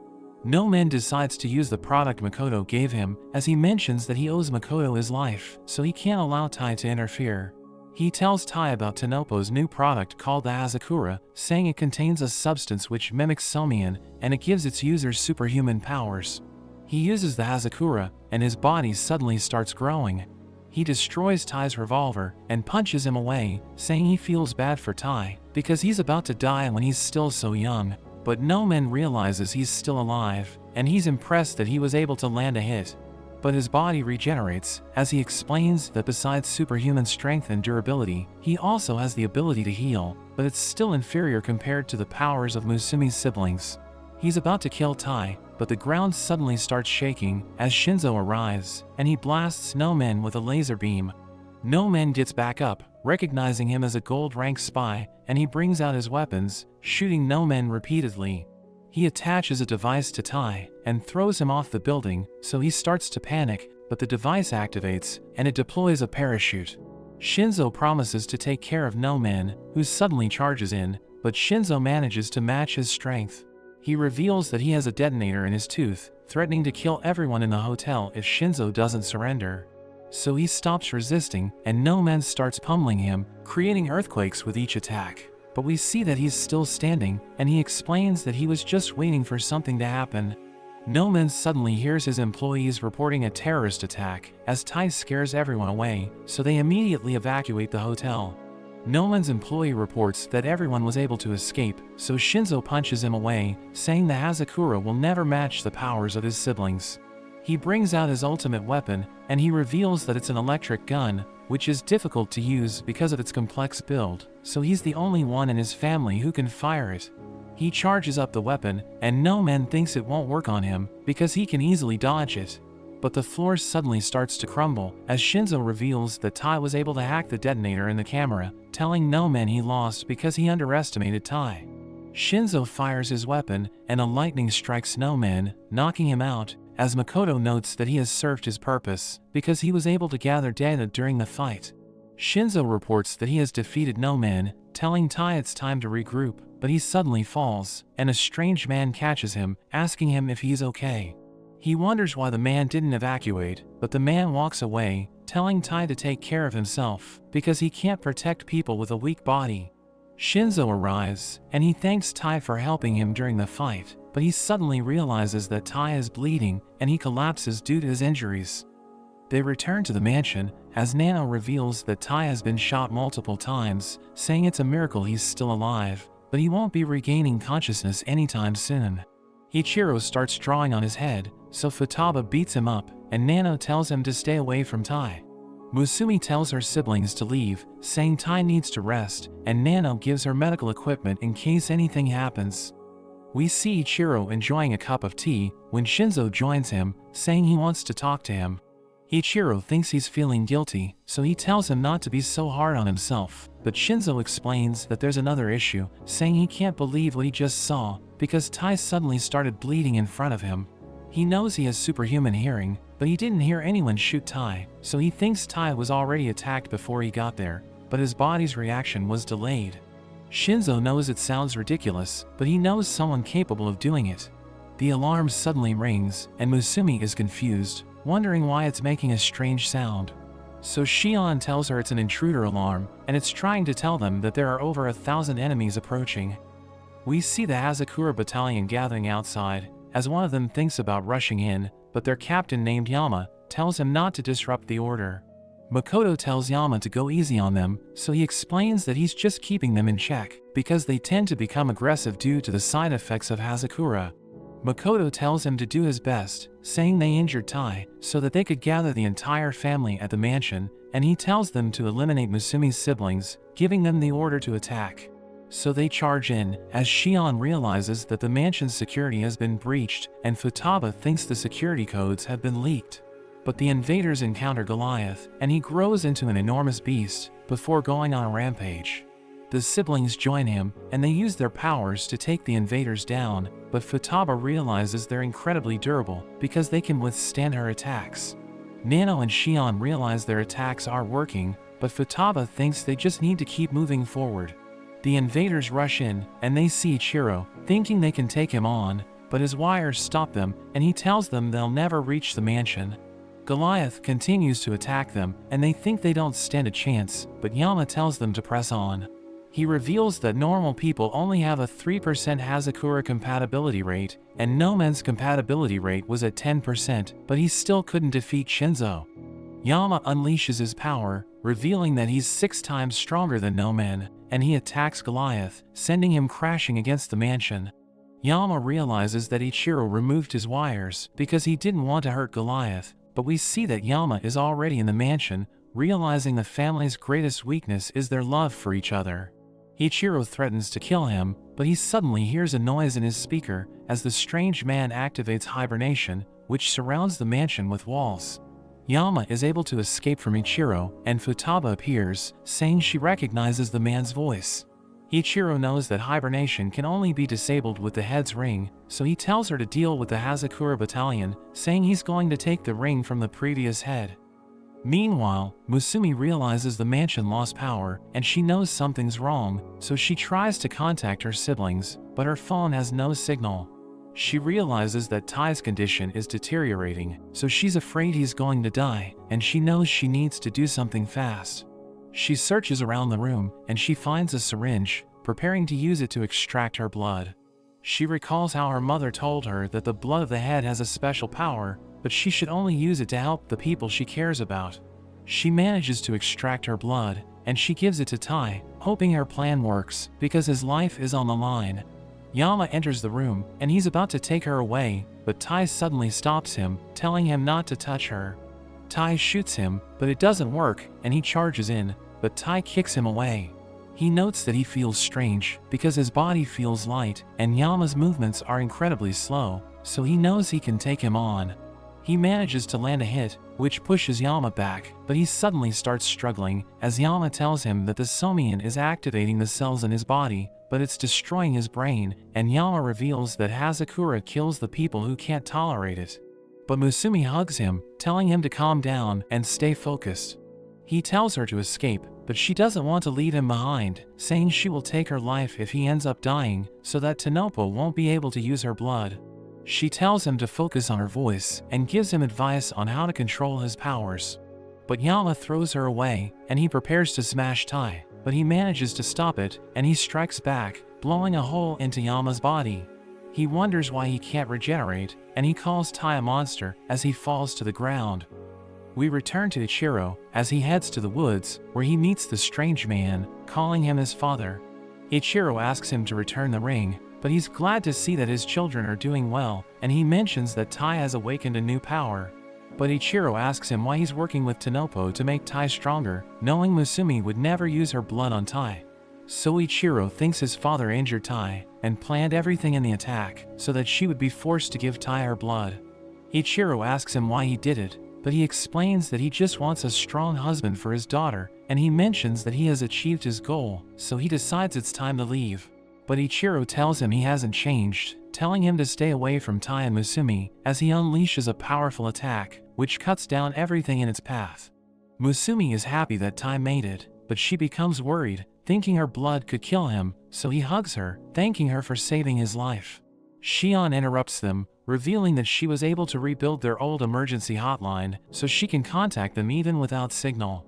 No Man decides to use the product Makoto gave him, as he mentions that he owes Makoto his life, so he can't allow Tai to interfere. He tells Tai about Tanopo's new product called the Hazakura, saying it contains a substance which mimics Somian, and it gives its users superhuman powers. He uses the Hazakura, and his body suddenly starts growing. He destroys Tai's revolver, and punches him away, saying he feels bad for Tai, because he's about to die when he's still so young. But No Man realizes he's still alive, and he's impressed that he was able to land a hit. But his body regenerates, as he explains that besides superhuman strength and durability, he also has the ability to heal, but it's still inferior compared to the powers of Musumi's siblings. He's about to kill Tai, but the ground suddenly starts shaking as Shinzo arrives, and he blasts No Man with a laser beam. No Man gets back up, recognizing him as a gold-rank spy, and he brings out his weapons, shooting No Man repeatedly. He attaches a device to Tai, and throws him off the building, so he starts to panic, but the device activates, and it deploys a parachute. Shinzo promises to take care of No Man, who suddenly charges in, but Shinzo manages to match his strength. He reveals that he has a detonator in his tooth, threatening to kill everyone in the hotel if Shinzo doesn't surrender. So he stops resisting, and No Man starts pummeling him, creating earthquakes with each attack. But we see that he's still standing, and he explains that he was just waiting for something to happen. No Man suddenly hears his employees reporting a terrorist attack, as Tai scares everyone away, so they immediately evacuate the hotel. No Man's employee reports that everyone was able to escape, so Shinzo punches him away, saying the Hazakura will never match the powers of his siblings. He brings out his ultimate weapon, and he reveals that it's an electric gun, which is difficult to use because of its complex build, so he's the only one in his family who can fire it. He charges up the weapon, and No Man thinks it won't work on him, because he can easily dodge it. But the floor suddenly starts to crumble, as Shinzo reveals that Tai was able to hack the detonator in the camera, telling No Man he lost because he underestimated Tai. Shinzo fires his weapon, and a lightning strikes No Man, knocking him out, as Makoto notes that he has served his purpose, because he was able to gather data during the fight. Shinzo reports that he has defeated no man, telling Tai it's time to regroup, but he suddenly falls, and a strange man catches him, asking him if he's okay. He wonders why the man didn't evacuate, but the man walks away, telling Tai to take care of himself, because he can't protect people with a weak body. Shinzo arrives, and he thanks Tai for helping him during the fight, but he suddenly realizes that Tai is bleeding, and he collapses due to his injuries. They return to the mansion, as Nano reveals that Tai has been shot multiple times, saying it's a miracle he's still alive, but he won't be regaining consciousness anytime soon. Ichiro starts drawing on his head, so Futaba beats him up, and Nano tells him to stay away from Tai. Musumi tells her siblings to leave, saying Tai needs to rest, and Nano gives her medical equipment in case anything happens. We see Ichiro enjoying a cup of tea when Shinzo joins him, saying he wants to talk to him. Ichiro thinks he's feeling guilty, so he tells him not to be so hard on himself, but Shinzo explains that there's another issue, saying he can't believe what he just saw, because Tai suddenly started bleeding in front of him. He knows he has superhuman hearing, but he didn't hear anyone shoot Tai, so he thinks Tai was already attacked before he got there, but his body's reaction was delayed. Shinzo knows it sounds ridiculous, but he knows someone capable of doing it. The alarm suddenly rings, and Musumi is confused, wondering why it's making a strange sound. So Shion tells her it's an intruder alarm, and it's trying to tell them that there are over 1,000 enemies approaching. We see the Hazakura battalion gathering outside, as one of them thinks about rushing in, but their captain named Yama tells him not to disrupt the order. Makoto tells Yama to go easy on them, so he explains that he's just keeping them in check, because they tend to become aggressive due to the side effects of Hazakura. Makoto tells him to do his best, saying they injured Tai, so that they could gather the entire family at the mansion, and he tells them to eliminate Musumi's siblings, giving them the order to attack. So they charge in, as Shion realizes that the mansion's security has been breached, and Futaba thinks the security codes have been leaked. But the invaders encounter Goliath, and he grows into an enormous beast, before going on a rampage. The siblings join him, and they use their powers to take the invaders down, but Futaba realizes they're incredibly durable, because they can withstand her attacks. Nano and Shion realize their attacks are working, but Futaba thinks they just need to keep moving forward. The invaders rush in, and they see Ichiro, thinking they can take him on, but his wires stop them, and he tells them they'll never reach the mansion. Goliath continues to attack them, and they think they don't stand a chance, but Yama tells them to press on. He reveals that normal people only have a 3% Hazakura compatibility rate, and Nomen's compatibility rate was at 10%, but he still couldn't defeat Shinzo. Yama unleashes his power, revealing that he's 6 times stronger than Nomen, and he attacks Goliath, sending him crashing against the mansion. Yama realizes that Ichiro removed his wires because he didn't want to hurt Goliath, but we see that Yama is already in the mansion, realizing the family's greatest weakness is their love for each other. Ichiro threatens to kill him, but he suddenly hears a noise in his speaker as the strange man activates hibernation, which surrounds the mansion with walls. Yama is able to escape from Ichiro, and Futaba appears, saying she recognizes the man's voice. Ichiro knows that hibernation can only be disabled with the head's ring, so he tells her to deal with the Hazakura battalion, saying he's going to take the ring from the previous head. Meanwhile, Musumi realizes the mansion lost power, and she knows something's wrong, so she tries to contact her siblings, but her phone has no signal. She realizes that Tai's condition is deteriorating, so she's afraid he's going to die, and she knows she needs to do something fast. She searches around the room, and she finds a syringe, preparing to use it to extract her blood. She recalls how her mother told her that the blood of the head has a special power, but she should only use it to help the people she cares about. She manages to extract her blood, and she gives it to Tai, hoping her plan works, because his life is on the line. Yama enters the room, and he's about to take her away, but Tai suddenly stops him, telling him not to touch her. Tai shoots him, but it doesn't work, and he charges in, but Tai kicks him away. He notes that he feels strange, because his body feels light, and Yama's movements are incredibly slow, so he knows he can take him on. He manages to land a hit, which pushes Yama back, but he suddenly starts struggling, as Yama tells him that the Somian is activating the cells in his body, but it's destroying his brain, and Yama reveals that Hazakura kills the people who can't tolerate it. But Musumi hugs him, telling him to calm down and stay focused. He tells her to escape, but she doesn't want to leave him behind, saying she will take her life if he ends up dying, so that Tanopo won't be able to use her blood. She tells him to focus on her voice and gives him advice on how to control his powers. But Yama throws her away, and he prepares to smash Tai, but he manages to stop it, and he strikes back, blowing a hole into Yama's body. He wonders why he can't regenerate, and he calls Tai a monster as he falls to the ground. We return to Ichiro as he heads to the woods, where he meets the strange man, calling him his father. Ichiro asks him to return the ring, but he's glad to see that his children are doing well, and he mentions that Tai has awakened a new power. But Ichiro asks him why he's working with Tanopo to make Tai stronger, knowing Musumi would never use her blood on Tai. So Ichiro thinks his father injured Tai, and planned everything in the attack, so that she would be forced to give Tai her blood. Ichiro asks him why he did it, but he explains that he just wants a strong husband for his daughter, and he mentions that he has achieved his goal, so he decides it's time to leave. But Ichiro tells him he hasn't changed, telling him to stay away from Tai and Musumi, as he unleashes a powerful attack, which cuts down everything in its path. Musumi is happy that Tai made it, but she becomes worried, thinking her blood could kill him, so he hugs her, thanking her for saving his life. Shion interrupts them, revealing that she was able to rebuild their old emergency hotline, so she can contact them even without signal.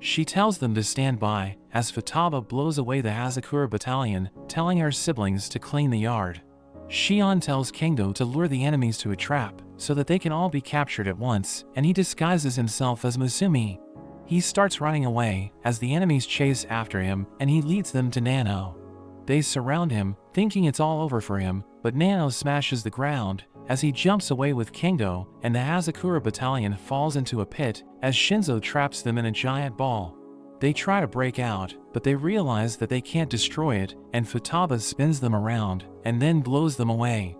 She tells them to stand by, as Futaba blows away the Hazakura battalion, telling her siblings to clean the yard. Shion tells Kendo to lure the enemies to a trap, so that they can all be captured at once, and he disguises himself as Musumi. He starts running away, as the enemies chase after him, and he leads them to Nano. They surround him, thinking it's all over for him, but Nano smashes the ground, as he jumps away with Kendo, and the Hazakura battalion falls into a pit, as Shinzo traps them in a giant ball. They try to break out, but they realize that they can't destroy it, and Futaba spins them around, and then blows them away.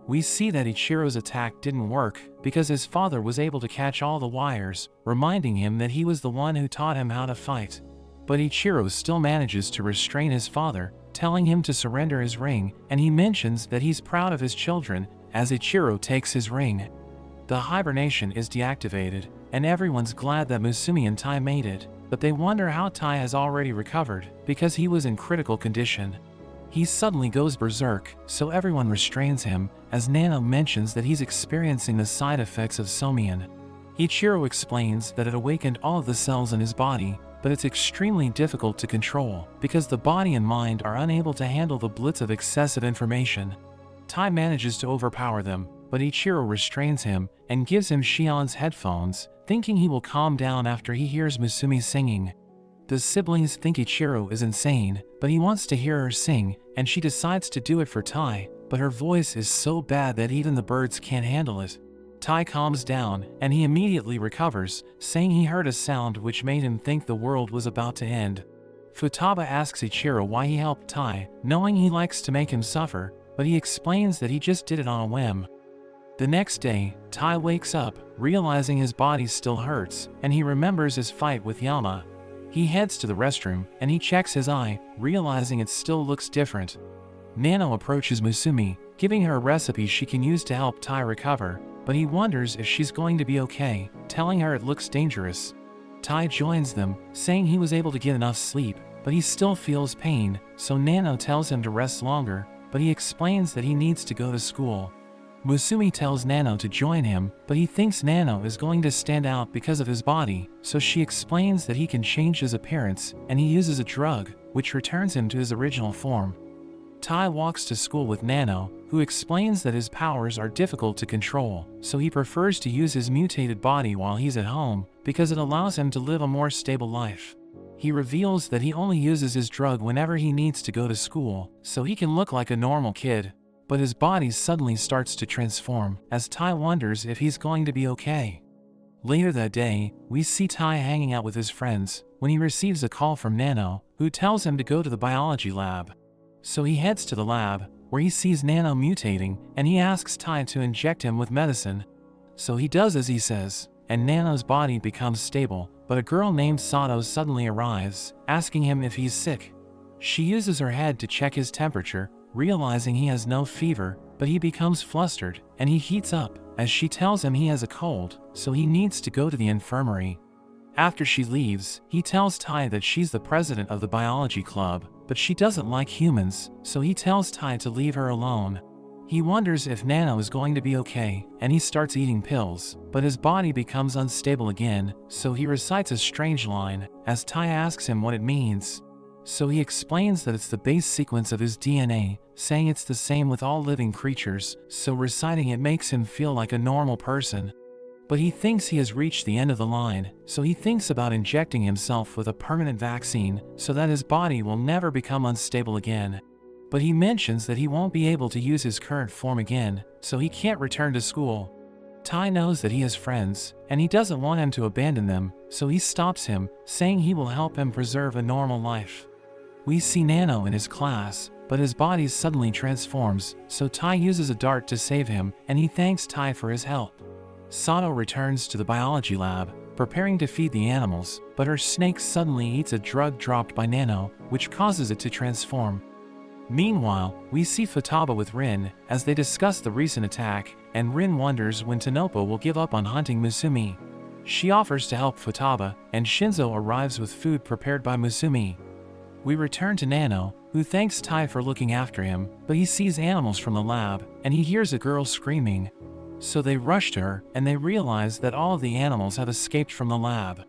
We see that Ichiro's attack didn't work, because his father was able to catch all the wires, reminding him that he was the one who taught him how to fight. But Ichiro still manages to restrain his father, telling him to surrender his ring, and he mentions that he's proud of his children, as Ichiro takes his ring. The hibernation is deactivated, and everyone's glad that Musumi and Tai made it, but they wonder how Tai has already recovered, because he was in critical condition. He suddenly goes berserk, so everyone restrains him, as Nano mentions that he's experiencing the side effects of Somian. Ichiro explains that it awakened all of the cells in his body, but it's extremely difficult to control, because the body and mind are unable to handle the blitz of excessive information. Tai manages to overpower them, but Ichiro restrains him, and gives him Shion's headphones, thinking he will calm down after he hears Musumi singing. The siblings think Ichiro is insane, but he wants to hear her sing, and she decides to do it for Tai, but her voice is so bad that even the birds can't handle it. Tai calms down, and he immediately recovers, saying he heard a sound which made him think the world was about to end. Futaba asks Ichiro why he helped Tai, knowing he likes to make him suffer, but he explains that he just did it on a whim. The next day, Tai wakes up, realizing his body still hurts, and he remembers his fight with Yama. He heads to the restroom, and he checks his eye, realizing it still looks different. Nano approaches Musumi, giving her a recipe she can use to help Tai recover, but he wonders if she's going to be okay, telling her it looks dangerous. Tai joins them, saying he was able to get enough sleep, but he still feels pain, so Nano tells him to rest longer, but he explains that he needs to go to school. Musumi tells Nano to join him, but he thinks Nano is going to stand out because of his body, so she explains that he can change his appearance, and he uses a drug, which returns him to his original form. Tai walks to school with Nano, who explains that his powers are difficult to control, so he prefers to use his mutated body while he's at home, because it allows him to live a more stable life. He reveals that he only uses his drug whenever he needs to go to school, so he can look like a normal kid. But his body suddenly starts to transform, as Tai wonders if he's going to be okay. Later that day, we see Tai hanging out with his friends, when he receives a call from Nano, who tells him to go to the biology lab. So he heads to the lab, where he sees Nano mutating, and he asks Tai to inject him with medicine. So he does as he says, and Nano's body becomes stable, but a girl named Sato suddenly arrives, asking him if he's sick. She uses her head to check his temperature, realizing he has no fever, but he becomes flustered, and he heats up, as she tells him he has a cold, so he needs to go to the infirmary. After she leaves, he tells Tai that she's the president of the biology club, but she doesn't like humans, so he tells Tai to leave her alone. He wonders if Nano is going to be okay, and he starts eating pills, but his body becomes unstable again, so he recites a strange line, as Tai asks him what it means. So he explains that it's the base sequence of his DNA, saying it's the same with all living creatures, so reciting it makes him feel like a normal person. But he thinks he has reached the end of the line, so he thinks about injecting himself with a permanent vaccine, so that his body will never become unstable again. But he mentions that he won't be able to use his current form again, so he can't return to school. Tai knows that he has friends, and he doesn't want him to abandon them, so he stops him, saying he will help him preserve a normal life. We see Nano in his class, but his body suddenly transforms, so Tai uses a dart to save him, and he thanks Tai for his help. Sato returns to the biology lab, preparing to feed the animals, but her snake suddenly eats a drug dropped by Nano, which causes it to transform. Meanwhile, we see Futaba with Rin, as they discuss the recent attack, and Rin wonders when Tanopa will give up on hunting Musumi. She offers to help Futaba, and Shinzo arrives with food prepared by Musumi. We return to Nano, who thanks Tai for looking after him, but he sees animals from the lab, and he hears a girl screaming. So they rush to her, and they realize that all of the animals have escaped from the lab.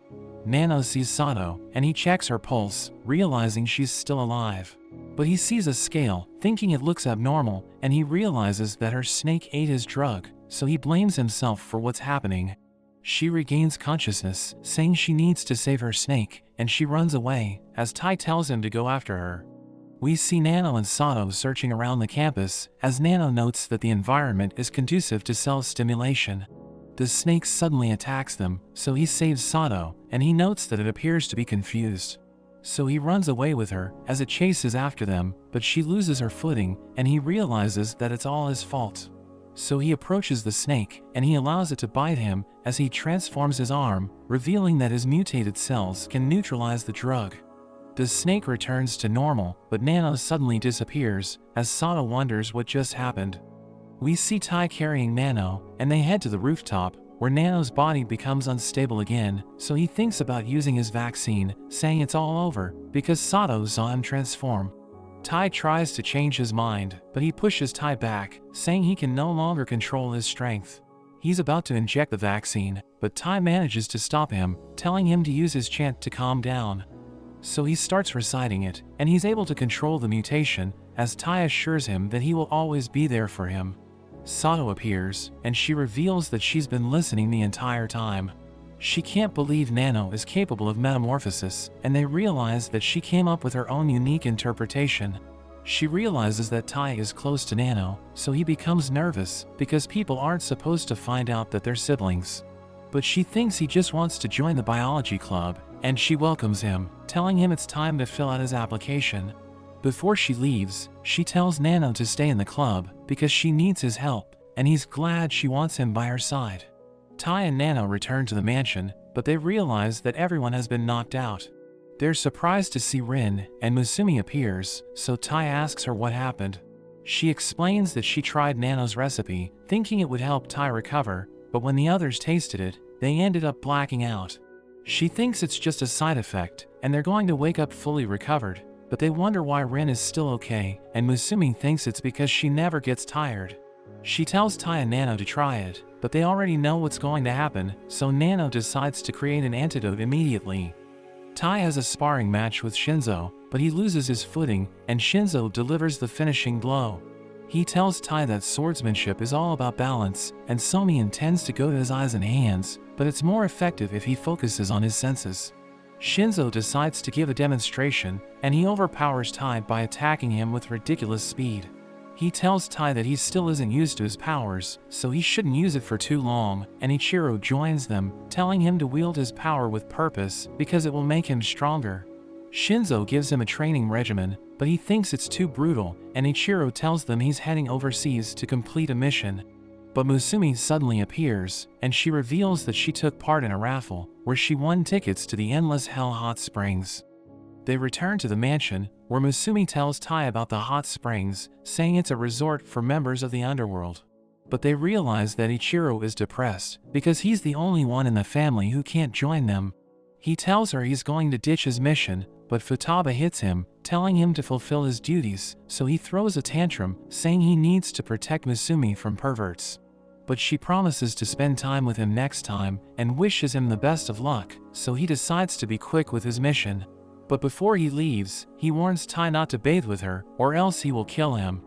Nano sees Sato, and he checks her pulse, realizing she's still alive. But he sees a scale, thinking it looks abnormal, and he realizes that her snake ate his drug, so he blames himself for what's happening. She regains consciousness, saying she needs to save her snake, and she runs away, as Tai tells him to go after her. We see Nano and Sato searching around the campus, as Nano notes that the environment is conducive to cell stimulation. The snake suddenly attacks them, so he saves Sato, and he notes that it appears to be confused. So he runs away with her, as it chases after them, but she loses her footing, and he realizes that it's all his fault. So he approaches the snake, and he allows it to bite him, as he transforms his arm, revealing that his mutated cells can neutralize the drug. The snake returns to normal, but Nano suddenly disappears, as Sato wonders what just happened. We see Tai carrying Nano, and they head to the rooftop, where Nano's body becomes unstable again, so he thinks about using his vaccine, saying it's all over, because Sato saw him transform. Tai tries to change his mind, but he pushes Tai back, saying he can no longer control his strength. He's about to inject the vaccine, but Tai manages to stop him, telling him to use his chant to calm down. So he starts reciting it, and he's able to control the mutation, as Tai assures him that he will always be there for him. Sato appears, and she reveals that she's been listening the entire time. She can't believe Nano is capable of metamorphosis, and they realize that she came up with her own unique interpretation. She realizes that Tai is close to Nano, so he becomes nervous, because people aren't supposed to find out that they're siblings. But she thinks he just wants to join the biology club, and she welcomes him, telling him it's time to fill out his application. Before she leaves, she tells Nano to stay in the club, because she needs his help, and he's glad she wants him by her side. Tai and Nano return to the mansion, but they realize that everyone has been knocked out. They're surprised to see Rin, and Musumi appears, so Tai asks her what happened. She explains that she tried Nano's recipe, thinking it would help Tai recover, but when the others tasted it, they ended up blacking out. She thinks it's just a side effect, and they're going to wake up fully recovered, but they wonder why Rin is still okay, and Musumi thinks it's because she never gets tired. She tells Tai and Nano to try it, but they already know what's going to happen, so Nano decides to create an antidote immediately. Tai has a sparring match with Shinzo, but he loses his footing, and Shinzo delivers the finishing blow. He tells Tai that swordsmanship is all about balance, and Somi intends to go to his eyes and hands, but it's more effective if he focuses on his senses. Shinzo decides to give a demonstration, and he overpowers Tai by attacking him with ridiculous speed. He tells Tai that he still isn't used to his powers, so he shouldn't use it for too long, and Ichiro joins them, telling him to wield his power with purpose because it will make him stronger. Shinzo gives him a training regimen, but he thinks it's too brutal, and Ichiro tells them he's heading overseas to complete a mission. But Musumi suddenly appears, and she reveals that she took part in a raffle, where she won tickets to the Endless Hell Hot Springs. They return to the mansion, where Musumi tells Tai about the hot springs, saying it's a resort for members of the underworld. But they realize that Ichiro is depressed, because he's the only one in the family who can't join them. He tells her he's going to ditch his mission, but Futaba hits him, telling him to fulfill his duties, so he throws a tantrum, saying he needs to protect Musumi from perverts. But she promises to spend time with him next time and wishes him the best of luck, so he decides to be quick with his mission. But before he leaves, he warns Tai not to bathe with her, or else he will kill him.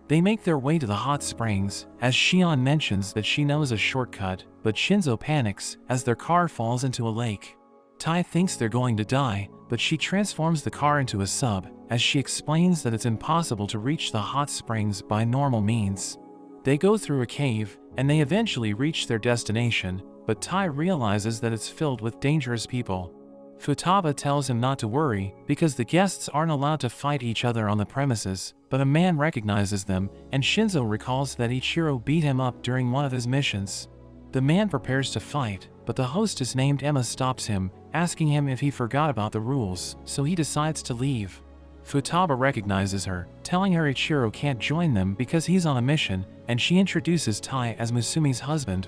They make their way to the hot springs, as Shion mentions that she knows a shortcut, but Shinzo panics as their car falls into a lake. Tai thinks they're going to die, but she transforms the car into a sub, as she explains that it's impossible to reach the hot springs by normal means. They go through a cave, and they eventually reach their destination, but Tai realizes that it's filled with dangerous people. Futaba tells him not to worry, because the guests aren't allowed to fight each other on the premises, but a man recognizes them, and Shinzo recalls that Ichiro beat him up during one of his missions. The man prepares to fight, but the hostess named Emma stops him, asking him if he forgot about the rules, so he decides to leave. Futaba recognizes her, telling her Ichiro can't join them because he's on a mission, and she introduces Tai as Musumi's husband.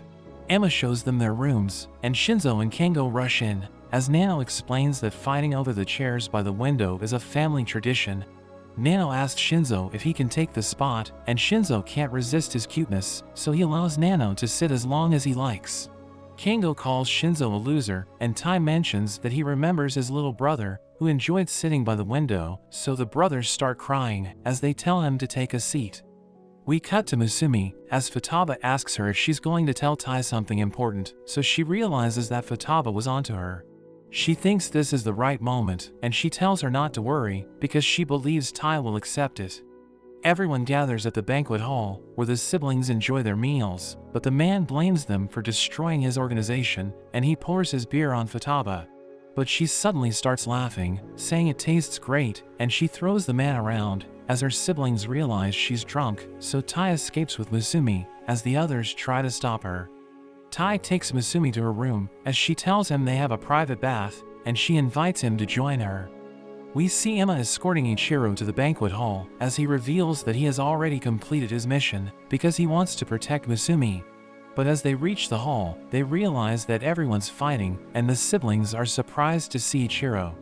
Emma shows them their rooms, and Shinzo and Kengo rush in, as Nano explains that fighting over the chairs by the window is a family tradition. Nano asks Shinzo if he can take the spot, and Shinzo can't resist his cuteness, so he allows Nano to sit as long as he likes. Kengo calls Shinzo a loser, and Tai mentions that he remembers his little brother, who enjoyed sitting by the window, so the brothers start crying as they tell him to take a seat. We cut to Musumi, as Futaba asks her if she's going to tell Tai something important, so she realizes that Futaba was onto her. She thinks this is the right moment, and she tells her not to worry, because she believes Tai will accept it. Everyone gathers at the banquet hall, where the siblings enjoy their meals, but the man blames them for destroying his organization, and he pours his beer on Futaba. But she suddenly starts laughing, saying it tastes great, and she throws the man around, as her siblings realize she's drunk, so Tai escapes with Musumi, as the others try to stop her. Tai takes Musumi to her room, as she tells him they have a private bath, and she invites him to join her. We see Emma escorting Ichiro to the banquet hall, as he reveals that he has already completed his mission, because he wants to protect Musumi. But as they reach the hall, they realize that everyone's fighting, and the siblings are surprised to see Ichiro.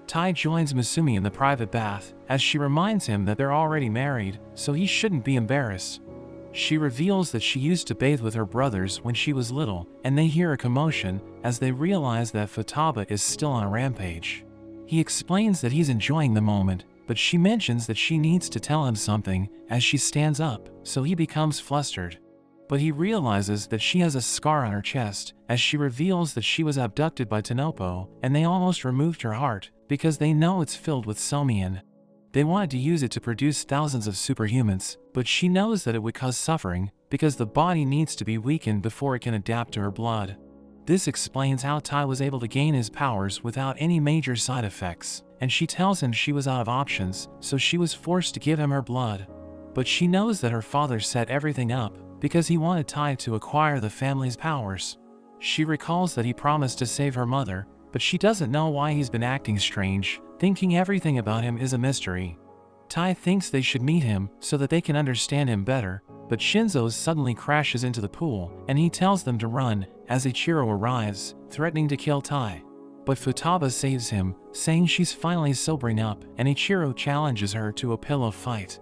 Tai joins Musumi in the private bath, as she reminds him that they're already married, so he shouldn't be embarrassed. She reveals that she used to bathe with her brothers when she was little, and they hear a commotion, as they realize that Futaba is still on a rampage. He explains that he's enjoying the moment, but she mentions that she needs to tell him something, as she stands up, so he becomes flustered. But he realizes that she has a scar on her chest, as she reveals that she was abducted by Tanopo, and they almost removed her heart, because they know it's filled with somian. They wanted to use it to produce thousands of superhumans, but she knows that it would cause suffering, because the body needs to be weakened before it can adapt to her blood. This explains how Tai was able to gain his powers without any major side effects, and she tells him she was out of options, so she was forced to give him her blood. But she knows that her father set everything up, because he wanted Tai to acquire the family's powers. She recalls that he promised to save her mother, but she doesn't know why he's been acting strange, thinking everything about him is a mystery. Tai thinks they should meet him so that they can understand him better, but Shinzo suddenly crashes into the pool, and he tells them to run, as Ichiro arrives, threatening to kill Tai. But Futaba saves him, saying she's finally sobering up, and Ichiro challenges her to a pillow fight.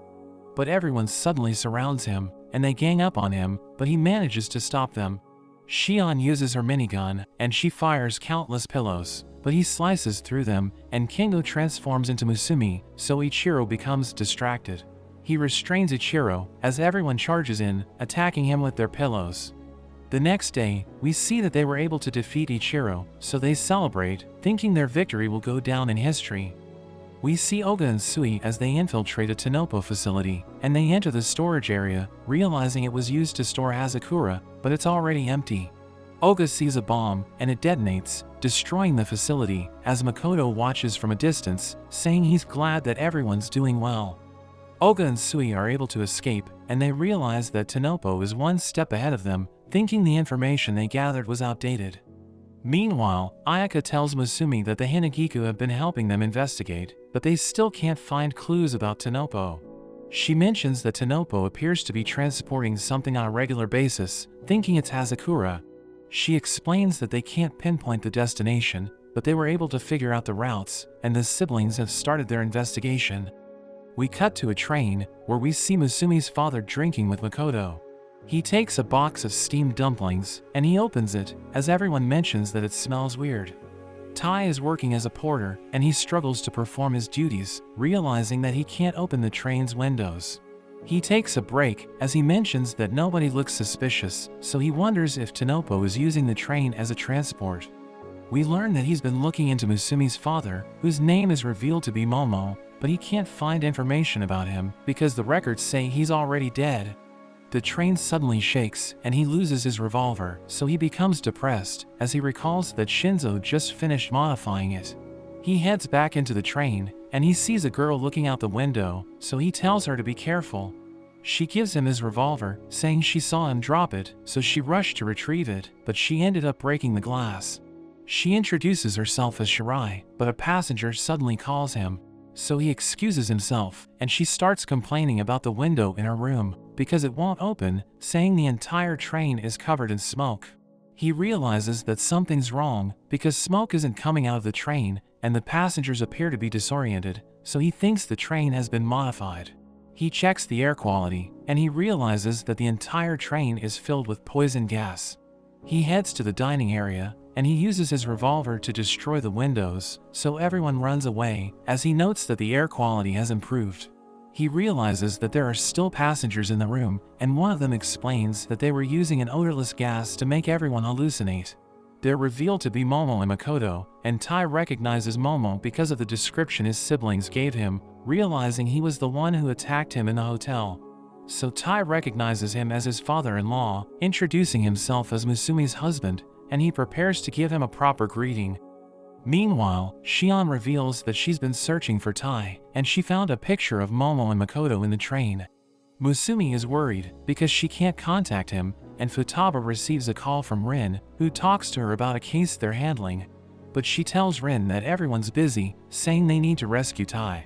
But everyone suddenly surrounds him, and they gang up on him, but he manages to stop them. Shion uses her minigun, and she fires countless pillows, but he slices through them, and Kengo transforms into Musumi, so Ichiro becomes distracted. He restrains Ichiro, as everyone charges in, attacking him with their pillows. The next day, we see that they were able to defeat Ichiro, so they celebrate, thinking their victory will go down in history. We see Oga and Sui as they infiltrate a Tanopo facility, and they enter the storage area, realizing it was used to store Hazakura, but it's already empty. Oga sees a bomb, and it detonates, destroying the facility, as Makoto watches from a distance, saying he's glad that everyone's doing well. Oga and Sui are able to escape, and they realize that Tanopo is one step ahead of them, thinking the information they gathered was outdated. Meanwhile, Ayaka tells Musumi that the Hinagiku have been helping them investigate, but they still can't find clues about Tanopo. She mentions that Tanopo appears to be transporting something on a regular basis, thinking it's Hazakura. She explains that they can't pinpoint the destination, but they were able to figure out the routes, and the siblings have started their investigation. We cut to a train, where we see Musumi's father drinking with Makoto. He takes a box of steamed dumplings, and he opens it, as everyone mentions that it smells weird. Tai is working as a porter, and he struggles to perform his duties, realizing that he can't open the train's windows. He takes a break, as he mentions that nobody looks suspicious, so he wonders if Tanopo is using the train as a transport. We learn that he's been looking into Musumi's father, whose name is revealed to be Momo, but he can't find information about him because the records say he's already dead. The train suddenly shakes, and he loses his revolver, so he becomes depressed, as he recalls that Shinzo just finished modifying it. He heads back into the train, and he sees a girl looking out the window, so he tells her to be careful. She gives him his revolver, saying she saw him drop it, so she rushed to retrieve it, but she ended up breaking the glass. She introduces herself as Shirai, but a passenger suddenly calls him. So he excuses himself, and she starts complaining about the window in her room, because it won't open, saying the entire train is covered in smoke. He realizes that something's wrong, because smoke isn't coming out of the train, and the passengers appear to be disoriented, so he thinks the train has been modified. He checks the air quality, and he realizes that the entire train is filled with poison gas. He heads to the dining area, and he uses his revolver to destroy the windows, so everyone runs away, as he notes that the air quality has improved. He realizes that there are still passengers in the room, and one of them explains that they were using an odorless gas to make everyone hallucinate. They're revealed to be Momo and Makoto, and Tai recognizes Momo because of the description his siblings gave him, realizing he was the one who attacked him in the hotel. So Tai recognizes him as his father-in-law, introducing himself as Musumi's husband, and he prepares to give him a proper greeting. Meanwhile, Shion reveals that she's been searching for Tai, and she found a picture of Momo and Makoto in the train. Musumi is worried, because she can't contact him, and Futaba receives a call from Rin, who talks to her about a case they're handling. But she tells Rin that everyone's busy, saying they need to rescue Tai.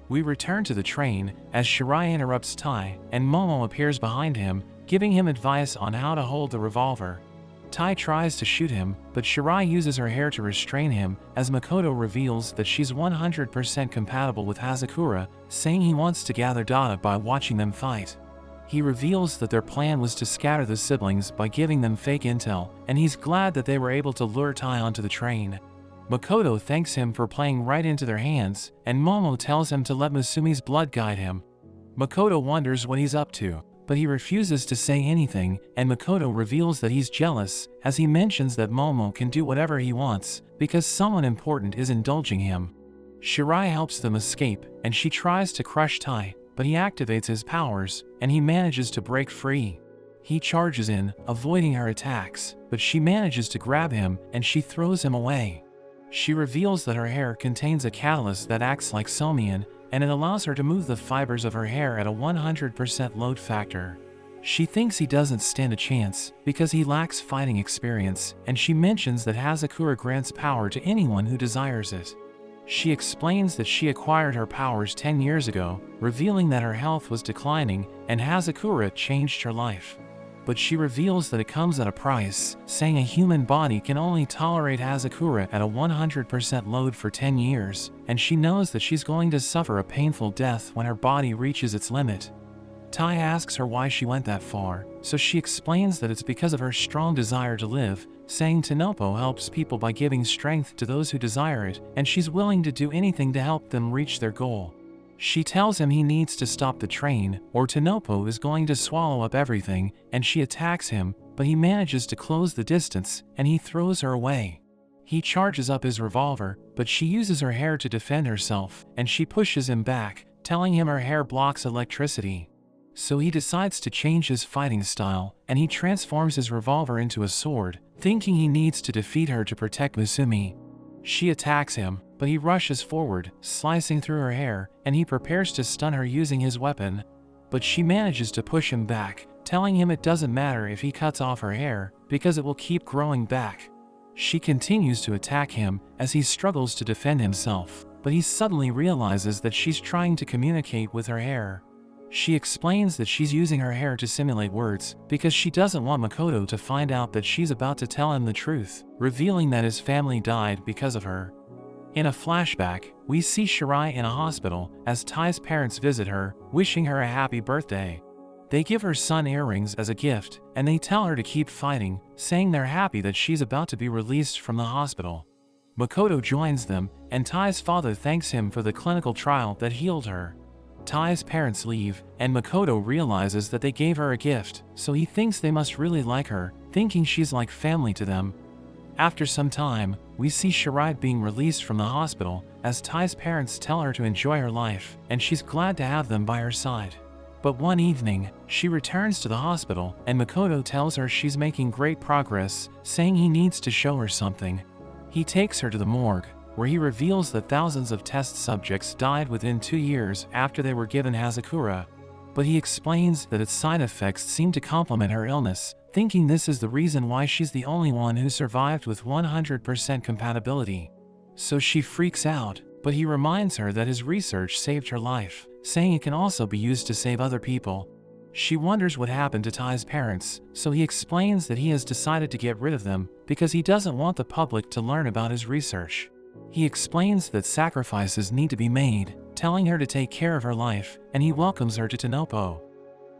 We return to the train, as Shirai interrupts Tai, and Momo appears behind him, giving him advice on how to hold the revolver. Tai tries to shoot him, but Shirai uses her hair to restrain him, as Makoto reveals that she's 100% compatible with Hazakura, saying he wants to gather data by watching them fight. He reveals that their plan was to scatter the siblings by giving them fake intel, and he's glad that they were able to lure Tai onto the train. Makoto thanks him for playing right into their hands, and Momo tells him to let Musumi's blood guide him. Makoto wonders what he's up to, but he refuses to say anything, and Makoto reveals that he's jealous, as he mentions that Momo can do whatever he wants, because someone important is indulging him. Shirai helps them escape, and she tries to crush Tai, but he activates his powers, and he manages to break free. He charges in, avoiding her attacks, but she manages to grab him, and she throws him away. She reveals that her hair contains a catalyst that acts like somian, and it allows her to move the fibers of her hair at a 100% load factor. She thinks he doesn't stand a chance, because he lacks fighting experience, and she mentions that Hazakura grants power to anyone who desires it. She explains that she acquired her powers 10 years ago, revealing that her health was declining, and Hazakura changed her life. But she reveals that it comes at a price, saying a human body can only tolerate Hazakura at a 100% load for 10 years, and she knows that she's going to suffer a painful death when her body reaches its limit. Tai asks her why she went that far, so she explains that it's because of her strong desire to live, saying Tanopo helps people by giving strength to those who desire it, and she's willing to do anything to help them reach their goal. She tells him he needs to stop the train, or Tanopo is going to swallow up everything, and she attacks him, but he manages to close the distance, and he throws her away. He charges up his revolver, but she uses her hair to defend herself, and she pushes him back, telling him her hair blocks electricity. So he decides to change his fighting style, and he transforms his revolver into a sword, thinking he needs to defeat her to protect Musumi. She attacks him, but he rushes forward, slicing through her hair, and he prepares to stun her using his weapon. But she manages to push him back, telling him it doesn't matter if he cuts off her hair, because it will keep growing back. She continues to attack him, as he struggles to defend himself, but he suddenly realizes that she's trying to communicate with her hair. She explains that she's using her hair to simulate words because she doesn't want Makoto to find out that she's about to tell him the truth, revealing that his family died because of her. In a flashback, we see Shirai in a hospital as Tai's parents visit her, wishing her a happy birthday. They give her son earrings as a gift, and they tell her to keep fighting, saying they're happy that she's about to be released from the hospital. Makoto joins them, and Tai's father thanks him for the clinical trial that healed her. Tai's parents leave, and Makoto realizes that they gave her a gift, so he thinks they must really like her, thinking she's like family to them. After some time, we see Shirai being released from the hospital, as Tai's parents tell her to enjoy her life, and she's glad to have them by her side. But one evening, she returns to the hospital, and Makoto tells her she's making great progress, saying he needs to show her something. He takes her to the morgue, where he reveals that thousands of test subjects died within 2 years after they were given Hazakura. But he explains that its side effects seem to complement her illness, thinking this is the reason why she's the only one who survived with 100% compatibility. So she freaks out, but he reminds her that his research saved her life, saying it can also be used to save other people. She wonders what happened to Tai's parents, so he explains that he has decided to get rid of them because he doesn't want the public to learn about his research. He explains that sacrifices need to be made, telling her to take care of her life, and he welcomes her to Tanopo.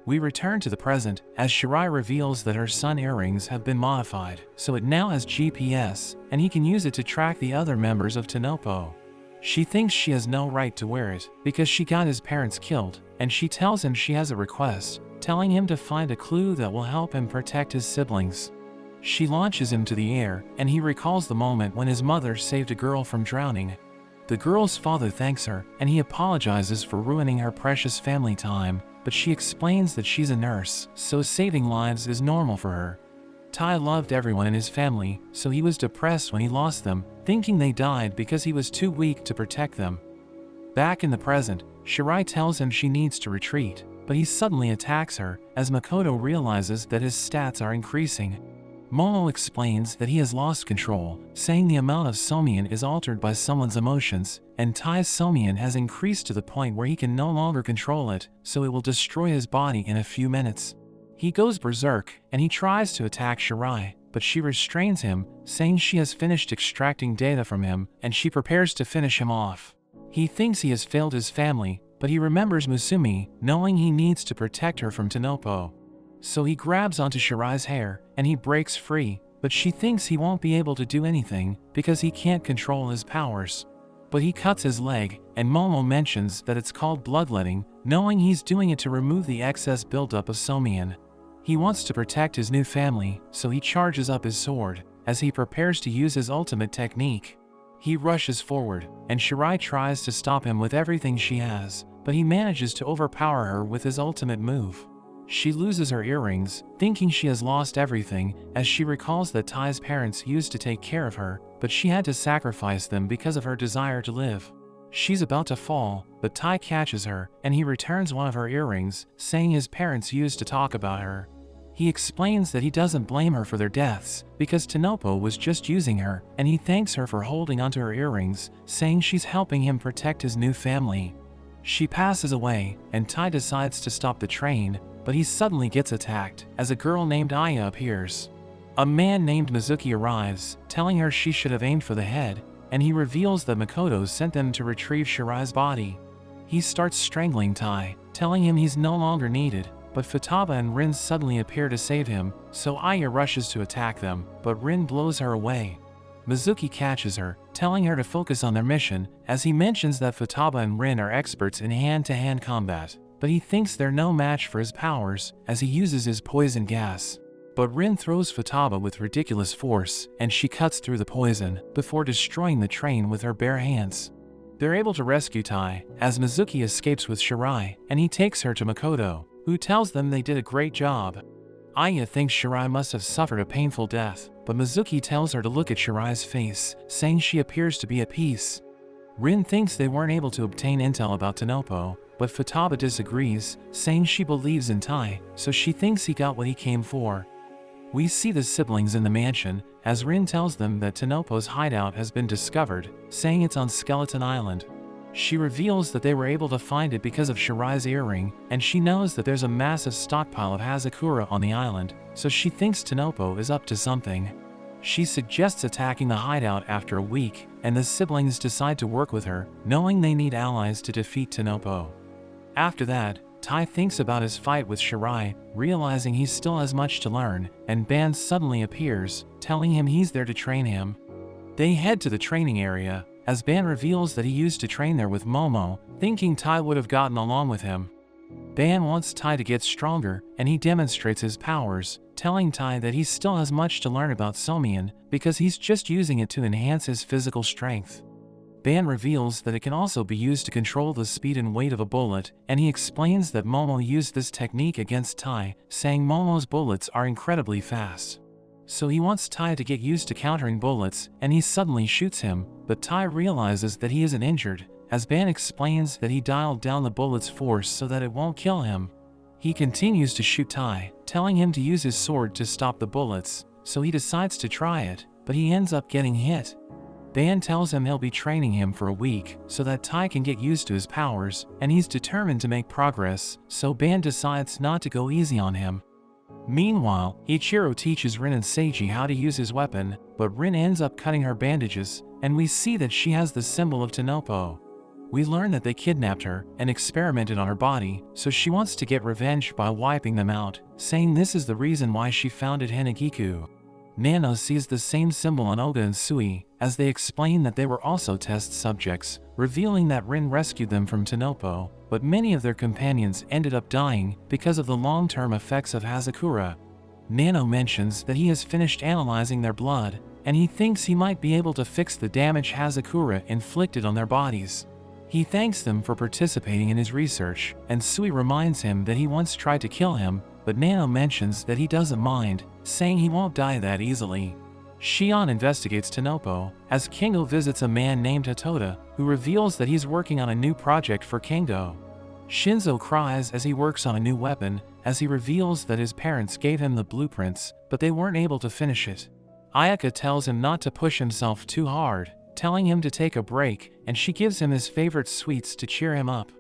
We return to the present, as Shirai reveals that her son earrings have been modified, so it now has GPS, and he can use it to track the other members of Tanopo. She thinks she has no right to wear it, because she got his parents killed, and she tells him she has a request, telling him to find a clue that will help him protect his siblings. She launches him to the air, and he recalls the moment when his mother saved a girl from drowning. The girl's father thanks her, and he apologizes for ruining her precious family time, but she explains that she's a nurse, so saving lives is normal for her. Tai loved everyone in his family, so he was depressed when he lost them, thinking they died because he was too weak to protect them. Back in the present, Shirai tells him she needs to retreat, but he suddenly attacks her, as Makoto realizes that his stats are increasing. Momo explains that he has lost control, saying the amount of somian is altered by someone's emotions, and Tai's somian has increased to the point where he can no longer control it, so it will destroy his body in a few minutes. He goes berserk, and he tries to attack Shirai, but she restrains him, saying she has finished extracting data from him, and she prepares to finish him off. He thinks he has failed his family, but he remembers Musumi, knowing he needs to protect her from Tanopo. So he grabs onto Shirai's hair, and he breaks free, but she thinks he won't be able to do anything because he can't control his powers. But he cuts his leg, and Momo mentions that it's called bloodletting, knowing he's doing it to remove the excess buildup of somian. He wants to protect his new family, so he charges up his sword, as he prepares to use his ultimate technique. He rushes forward, and Shirai tries to stop him with everything she has, but he manages to overpower her with his ultimate move. She loses her earrings, thinking she has lost everything, as she recalls that Tai's parents used to take care of her, but she had to sacrifice them because of her desire to live. She's about to fall, but Tai catches her, and he returns one of her earrings, saying his parents used to talk about her. He explains that he doesn't blame her for their deaths, because Tanopo was just using her, and he thanks her for holding onto her earrings, saying she's helping him protect his new family. She passes away, and Tai decides to stop the train, but he suddenly gets attacked, as a girl named Aya appears. A man named Mizuki arrives, telling her she should have aimed for the head, and he reveals that Makoto sent them to retrieve Shirai's body. He starts strangling Tai, telling him he's no longer needed, but Futaba and Rin suddenly appear to save him, so Aya rushes to attack them, but Rin blows her away. Mizuki catches her, telling her to focus on their mission, as he mentions that Futaba and Rin are experts in hand-to-hand combat, but he thinks they're no match for his powers, as he uses his poison gas. But Rin throws Futaba with ridiculous force, and she cuts through the poison, before destroying the train with her bare hands. They're able to rescue Tai, as Mizuki escapes with Shirai, and he takes her to Makoto, who tells them they did a great job. Aya thinks Shirai must have suffered a painful death, but Mizuki tells her to look at Shirai's face, saying she appears to be at peace. Rin thinks they weren't able to obtain intel about Tanopo, but Futaba disagrees, saying she believes in Tai, so she thinks he got what he came for. We see the siblings in the mansion, as Rin tells them that Tanopo's hideout has been discovered, saying it's on Skeleton Island. She reveals that they were able to find it because of Shirai's earring, and she knows that there's a massive stockpile of Hazakura on the island, so she thinks Tanopo is up to something. She suggests attacking the hideout after a week, and the siblings decide to work with her, knowing they need allies to defeat Tanopo. After that, Tai thinks about his fight with Shirai, realizing he still has much to learn, and Ban suddenly appears, telling him he's there to train him. They head to the training area, as Ban reveals that he used to train there with Momo, thinking Tai would have gotten along with him. Ban wants Tai to get stronger, and he demonstrates his powers, telling Tai that he still has much to learn about Somian, because he's just using it to enhance his physical strength. Ban reveals that it can also be used to control the speed and weight of a bullet, and he explains that Momo used this technique against Tai, saying Momo's bullets are incredibly fast. So he wants Tai to get used to countering bullets, and he suddenly shoots him, but Tai realizes that he isn't injured, as Ban explains that he dialed down the bullet's force so that it won't kill him. He continues to shoot Tai, telling him to use his sword to stop the bullets, so he decides to try it, but he ends up getting hit. Ban tells him he'll be training him for a week, so that Tai can get used to his powers, and he's determined to make progress, so Ban decides not to go easy on him. Meanwhile, Ichiro teaches Rin and Seiji how to use his weapon, but Rin ends up cutting her bandages, and we see that she has the symbol of Tanopo. We learn that they kidnapped her and experimented on her body, so she wants to get revenge by wiping them out, saying this is the reason why she founded Hanagiku. Nano sees the same symbol on Oga and Sui, as they explain that they were also test subjects, revealing that Rin rescued them from Tanopo, but many of their companions ended up dying because of the long-term effects of Hazakura. Nano mentions that he has finished analyzing their blood, and he thinks he might be able to fix the damage Hazakura inflicted on their bodies. He thanks them for participating in his research, and Sui reminds him that he once tried to kill him, but Nano mentions that he doesn't mind, saying he won't die that easily. Shion investigates Tanopo, as Kingo visits a man named Hatoda, who reveals that he's working on a new project for Kingo. Shinzo cries as he works on a new weapon, as he reveals that his parents gave him the blueprints, but they weren't able to finish it. Ayaka tells him not to push himself too hard, telling him to take a break, and she gives him his favorite sweets to cheer him up.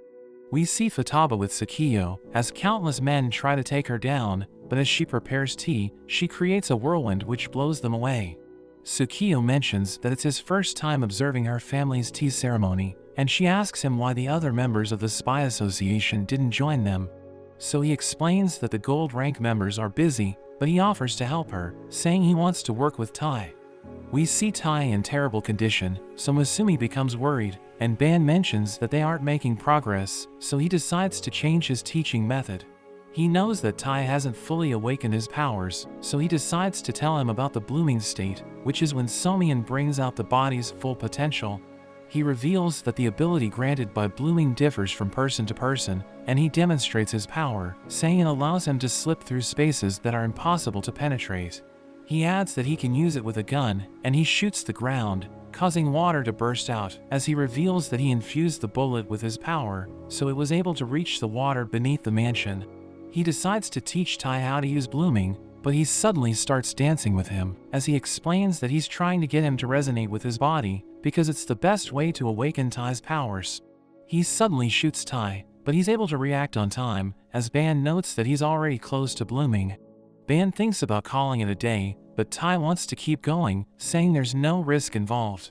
We see Futaba with Sakiyo, as countless men try to take her down, but as she prepares tea, she creates a whirlwind which blows them away. Sakiyo mentions that it's his first time observing her family's tea ceremony, and she asks him why the other members of the Spy Association didn't join them. So he explains that the gold rank members are busy, but he offers to help her, saying he wants to work with Tai. We see Tai in terrible condition, so Masumi becomes worried, and Ban mentions that they aren't making progress, so he decides to change his teaching method. He knows that Tai hasn't fully awakened his powers, so he decides to tell him about the blooming state, which is when Somian brings out the body's full potential. He reveals that the ability granted by blooming differs from person to person, and he demonstrates his power, saying it allows him to slip through spaces that are impossible to penetrate. He adds that he can use it with a gun, and he shoots the ground, causing water to burst out, as he reveals that he infused the bullet with his power, so it was able to reach the water beneath the mansion. He decides to teach Tai how to use blooming, but he suddenly starts dancing with him, as he explains that he's trying to get him to resonate with his body, because it's the best way to awaken Tai's powers. He suddenly shoots Tai, but he's able to react on time, as Ban notes that he's already close to blooming. Ban thinks about calling it a day, but Tai wants to keep going, saying there's no risk involved.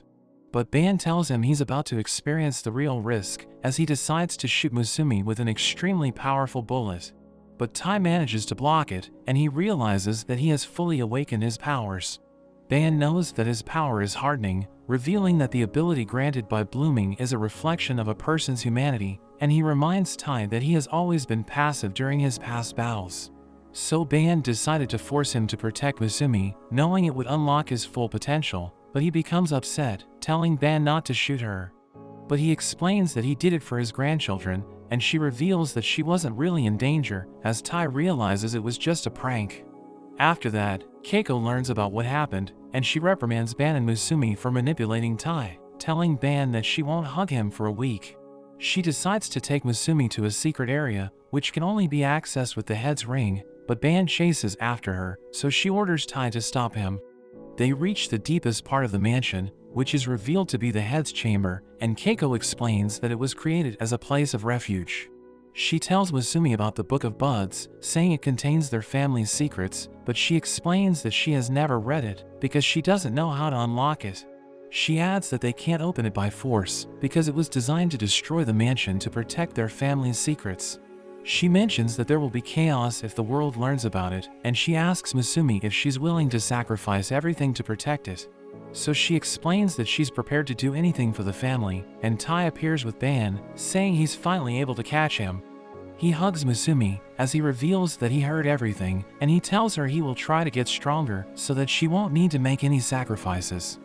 But Ban tells him he's about to experience the real risk, as he decides to shoot Musumi with an extremely powerful bullet. But Tai manages to block it, and he realizes that he has fully awakened his powers. Ban knows that his power is hardening, revealing that the ability granted by blooming is a reflection of a person's humanity, and he reminds Tai that he has always been passive during his past battles. So Ban decided to force him to protect Musumi, knowing it would unlock his full potential, but he becomes upset, telling Ban not to shoot her. But he explains that he did it for his grandchildren, and she reveals that she wasn't really in danger, as Tai realizes it was just a prank. After that, Keiko learns about what happened, and she reprimands Ban and Musumi for manipulating Tai, telling Ban that she won't hug him for a week. She decides to take Musumi to a secret area, which can only be accessed with the head's ring, but Ban chases after her, so she orders Tai to stop him. They reach the deepest part of the mansion, which is revealed to be the head's chamber, and Keiko explains that it was created as a place of refuge. She tells Musumi about the Book of Buds, saying it contains their family's secrets, but she explains that she has never read it because she doesn't know how to unlock it. She adds that they can't open it by force because it was designed to destroy the mansion to protect their family's secrets. She mentions that there will be chaos if the world learns about it, and she asks Musumi if she's willing to sacrifice everything to protect it. So she explains that she's prepared to do anything for the family, and Tai appears with Ban, saying he's finally able to catch him. He hugs Musumi as he reveals that he heard everything, and he tells her he will try to get stronger so that she won't need to make any sacrifices.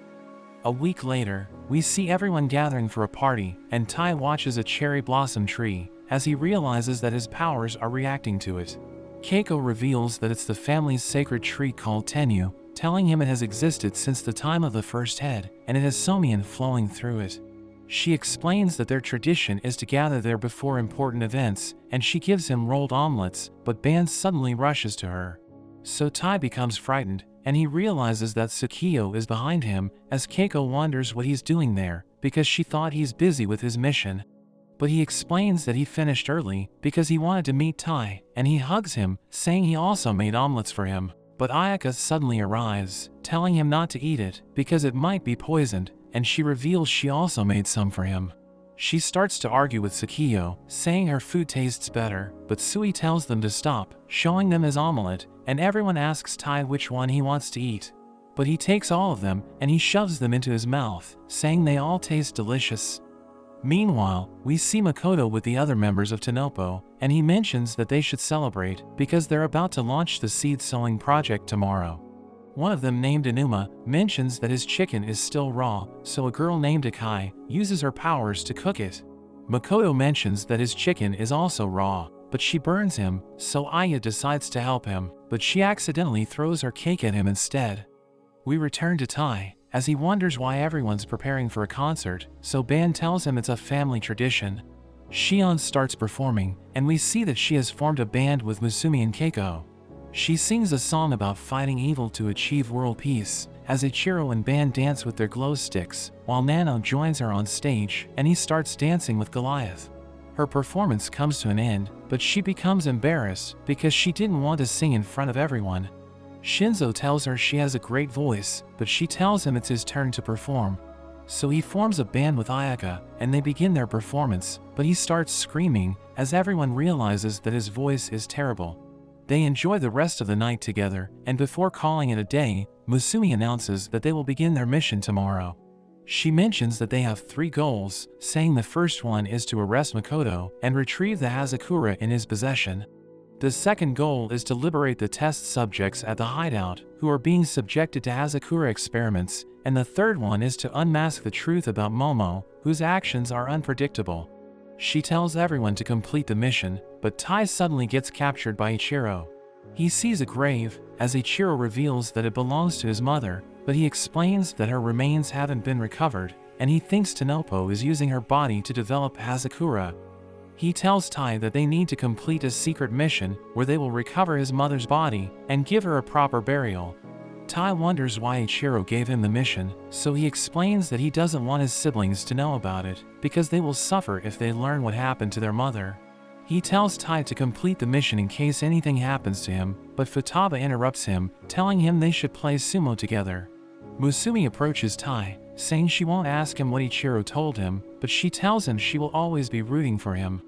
A week later, we see everyone gathering for a party, and Tai watches a cherry blossom tree as he realizes that his powers are reacting to it. Keiko reveals that it's the family's sacred tree called Tenyu, telling him it has existed since the time of the first head, and it has somian flowing through it. She explains that their tradition is to gather there before important events, and she gives him rolled omelets, but Ban suddenly rushes to her. So Tai becomes frightened, and he realizes that Tsukiyo is behind him as Keiko wonders what he's doing there, because she thought he's busy with his mission. But he explains that he finished early because he wanted to meet Tai, and he hugs him, saying he also made omelets for him. But Ayaka suddenly arrives, telling him not to eat it because it might be poisoned, and she reveals she also made some for him. She starts to argue with Tsukiyo, saying her food tastes better, but Sui tells them to stop, showing them his omelet, and everyone asks Tai which one he wants to eat. But he takes all of them, and he shoves them into his mouth, saying they all taste delicious. Meanwhile, we see Makoto with the other members of Tanopo, and he mentions that they should celebrate because they're about to launch the seed sowing project tomorrow. One of them, named Enuma, mentions that his chicken is still raw, so a girl named Akai uses her powers to cook it. Makoto mentions that his chicken is also raw, but she burns him, so Aya decides to help him, but she accidentally throws her cake at him instead. We return to Tai, as he wonders why everyone's preparing for a concert, so Ban tells him it's a family tradition. Shion starts performing, and we see that she has formed a band with Musumi and Keiko. She sings a song about fighting evil to achieve world peace, as Ichiro and Ban dance with their glow sticks, while Nano joins her on stage and he starts dancing with Goliath. Her performance comes to an end, but she becomes embarrassed because she didn't want to sing in front of everyone. Shinzo tells her she has a great voice, but she tells him it's his turn to perform. So he forms a band with Ayaka, and they begin their performance, but he starts screaming as everyone realizes that his voice is terrible. They enjoy the rest of the night together, and before calling it a day, Musumi announces that they will begin their mission tomorrow. She mentions that they have 3 goals, saying the first one is to arrest Makoto and retrieve the Hazakura in his possession. The second goal is to liberate the test subjects at the hideout who are being subjected to Hazakura experiments, and the third one is to unmask the truth about Momo, whose actions are unpredictable. She tells everyone to complete the mission, but Tai suddenly gets captured by Ichiro. He sees a grave, as Ichiro reveals that it belongs to his mother, but he explains that her remains haven't been recovered, and he thinks Tanopo is using her body to develop Hazakura. He tells Tai that they need to complete a secret mission where they will recover his mother's body and give her a proper burial. Tai wonders why Ichiro gave him the mission, so he explains that he doesn't want his siblings to know about it, because they will suffer if they learn what happened to their mother. He tells Tai to complete the mission in case anything happens to him, but Futaba interrupts him, telling him they should play sumo together. Musumi approaches Tai, saying she won't ask him what Ichiro told him, but she tells him she will always be rooting for him.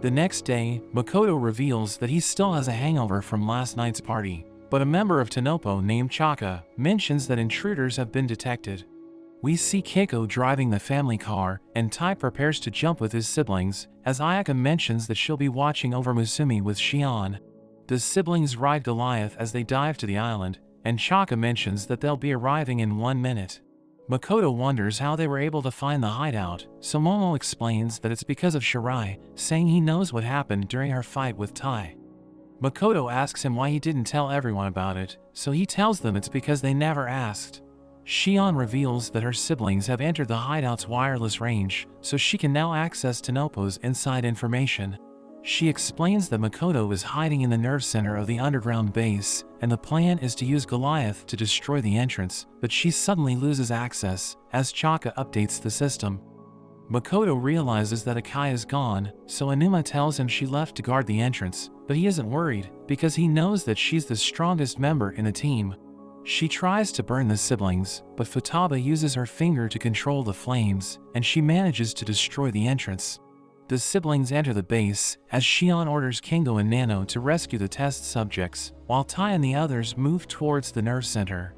The next day, Makoto reveals that he still has a hangover from last night's party. But a member of Tanopo named Chaka mentions that intruders have been detected. We see Keiko driving the family car, and Tai prepares to jump with his siblings, as Ayaka mentions that she'll be watching over Musumi with Shion. The siblings ride Goliath as they dive to the island, and Chaka mentions that they'll be arriving in 1 minute. Makoto wonders how they were able to find the hideout, so Momo explains that it's because of Shirai, saying he knows what happened during her fight with Tai. Makoto asks him why he didn't tell everyone about it, so he tells them it's because they never asked. Shion reveals that her siblings have entered the hideout's wireless range, so she can now access Tanopo's inside information. She explains that Makoto is hiding in the nerve center of the underground base, and the plan is to use Goliath to destroy the entrance, but she suddenly loses access as Chaka updates the system. Makoto realizes that Akai is gone, so Anuma tells him she left to guard the entrance, but he isn't worried because he knows that she's the strongest member in the team. She tries to burn the siblings, but Futaba uses her finger to control the flames, and she manages to destroy the entrance. The siblings enter the base, as Shion orders Kengo and Nano to rescue the test subjects, while Tai and the others move towards the nerve center.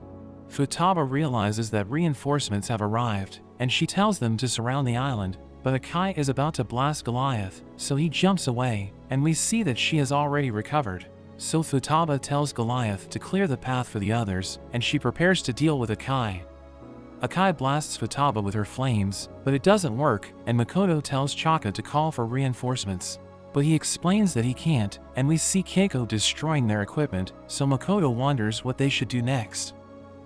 Futaba realizes that reinforcements have arrived, and she tells them to surround the island, but Akai is about to blast Goliath, so he jumps away, and we see that she has already recovered. So Futaba tells Goliath to clear the path for the others, and she prepares to deal with Akai. Akai blasts Futaba with her flames, but it doesn't work, and Makoto tells Chaka to call for reinforcements. But he explains that he can't, and we see Keiko destroying their equipment, so Makoto wonders what they should do next.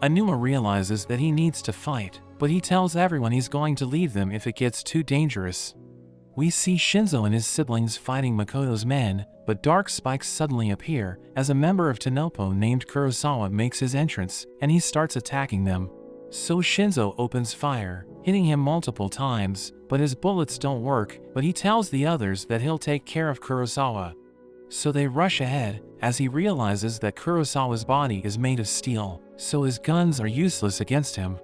Anuma realizes that he needs to fight, but he tells everyone he's going to leave them if it gets too dangerous. We see Shinzo and his siblings fighting Makoto's men, but dark spikes suddenly appear as a member of Tanopo named Kurosawa makes his entrance, and he starts attacking them. So Shinzo opens fire, hitting him multiple times, but his bullets don't work, but he tells the others that he'll take care of Kurosawa. So they rush ahead, as he realizes that Kurosawa's body is made of steel, so his guns are useless against him.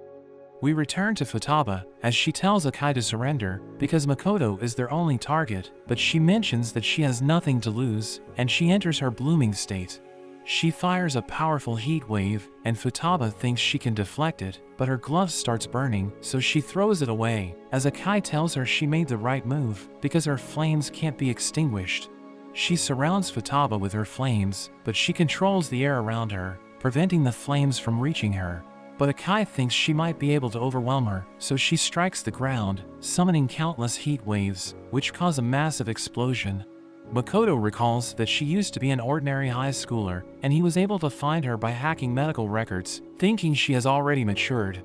We return to Futaba, as she tells Akai to surrender, because Makoto is their only target, but she mentions that she has nothing to lose, and she enters her blooming state. She fires a powerful heat wave, and Futaba thinks she can deflect it, but her glove starts burning, so she throws it away, as Akai tells her she made the right move, because her flames can't be extinguished. She surrounds Futaba with her flames, but she controls the air around her, preventing the flames from reaching her. But Akai thinks she might be able to overwhelm her, so she strikes the ground, summoning countless heat waves, which cause a massive explosion. Makoto recalls that she used to be an ordinary high schooler, and he was able to find her by hacking medical records, thinking she has already matured.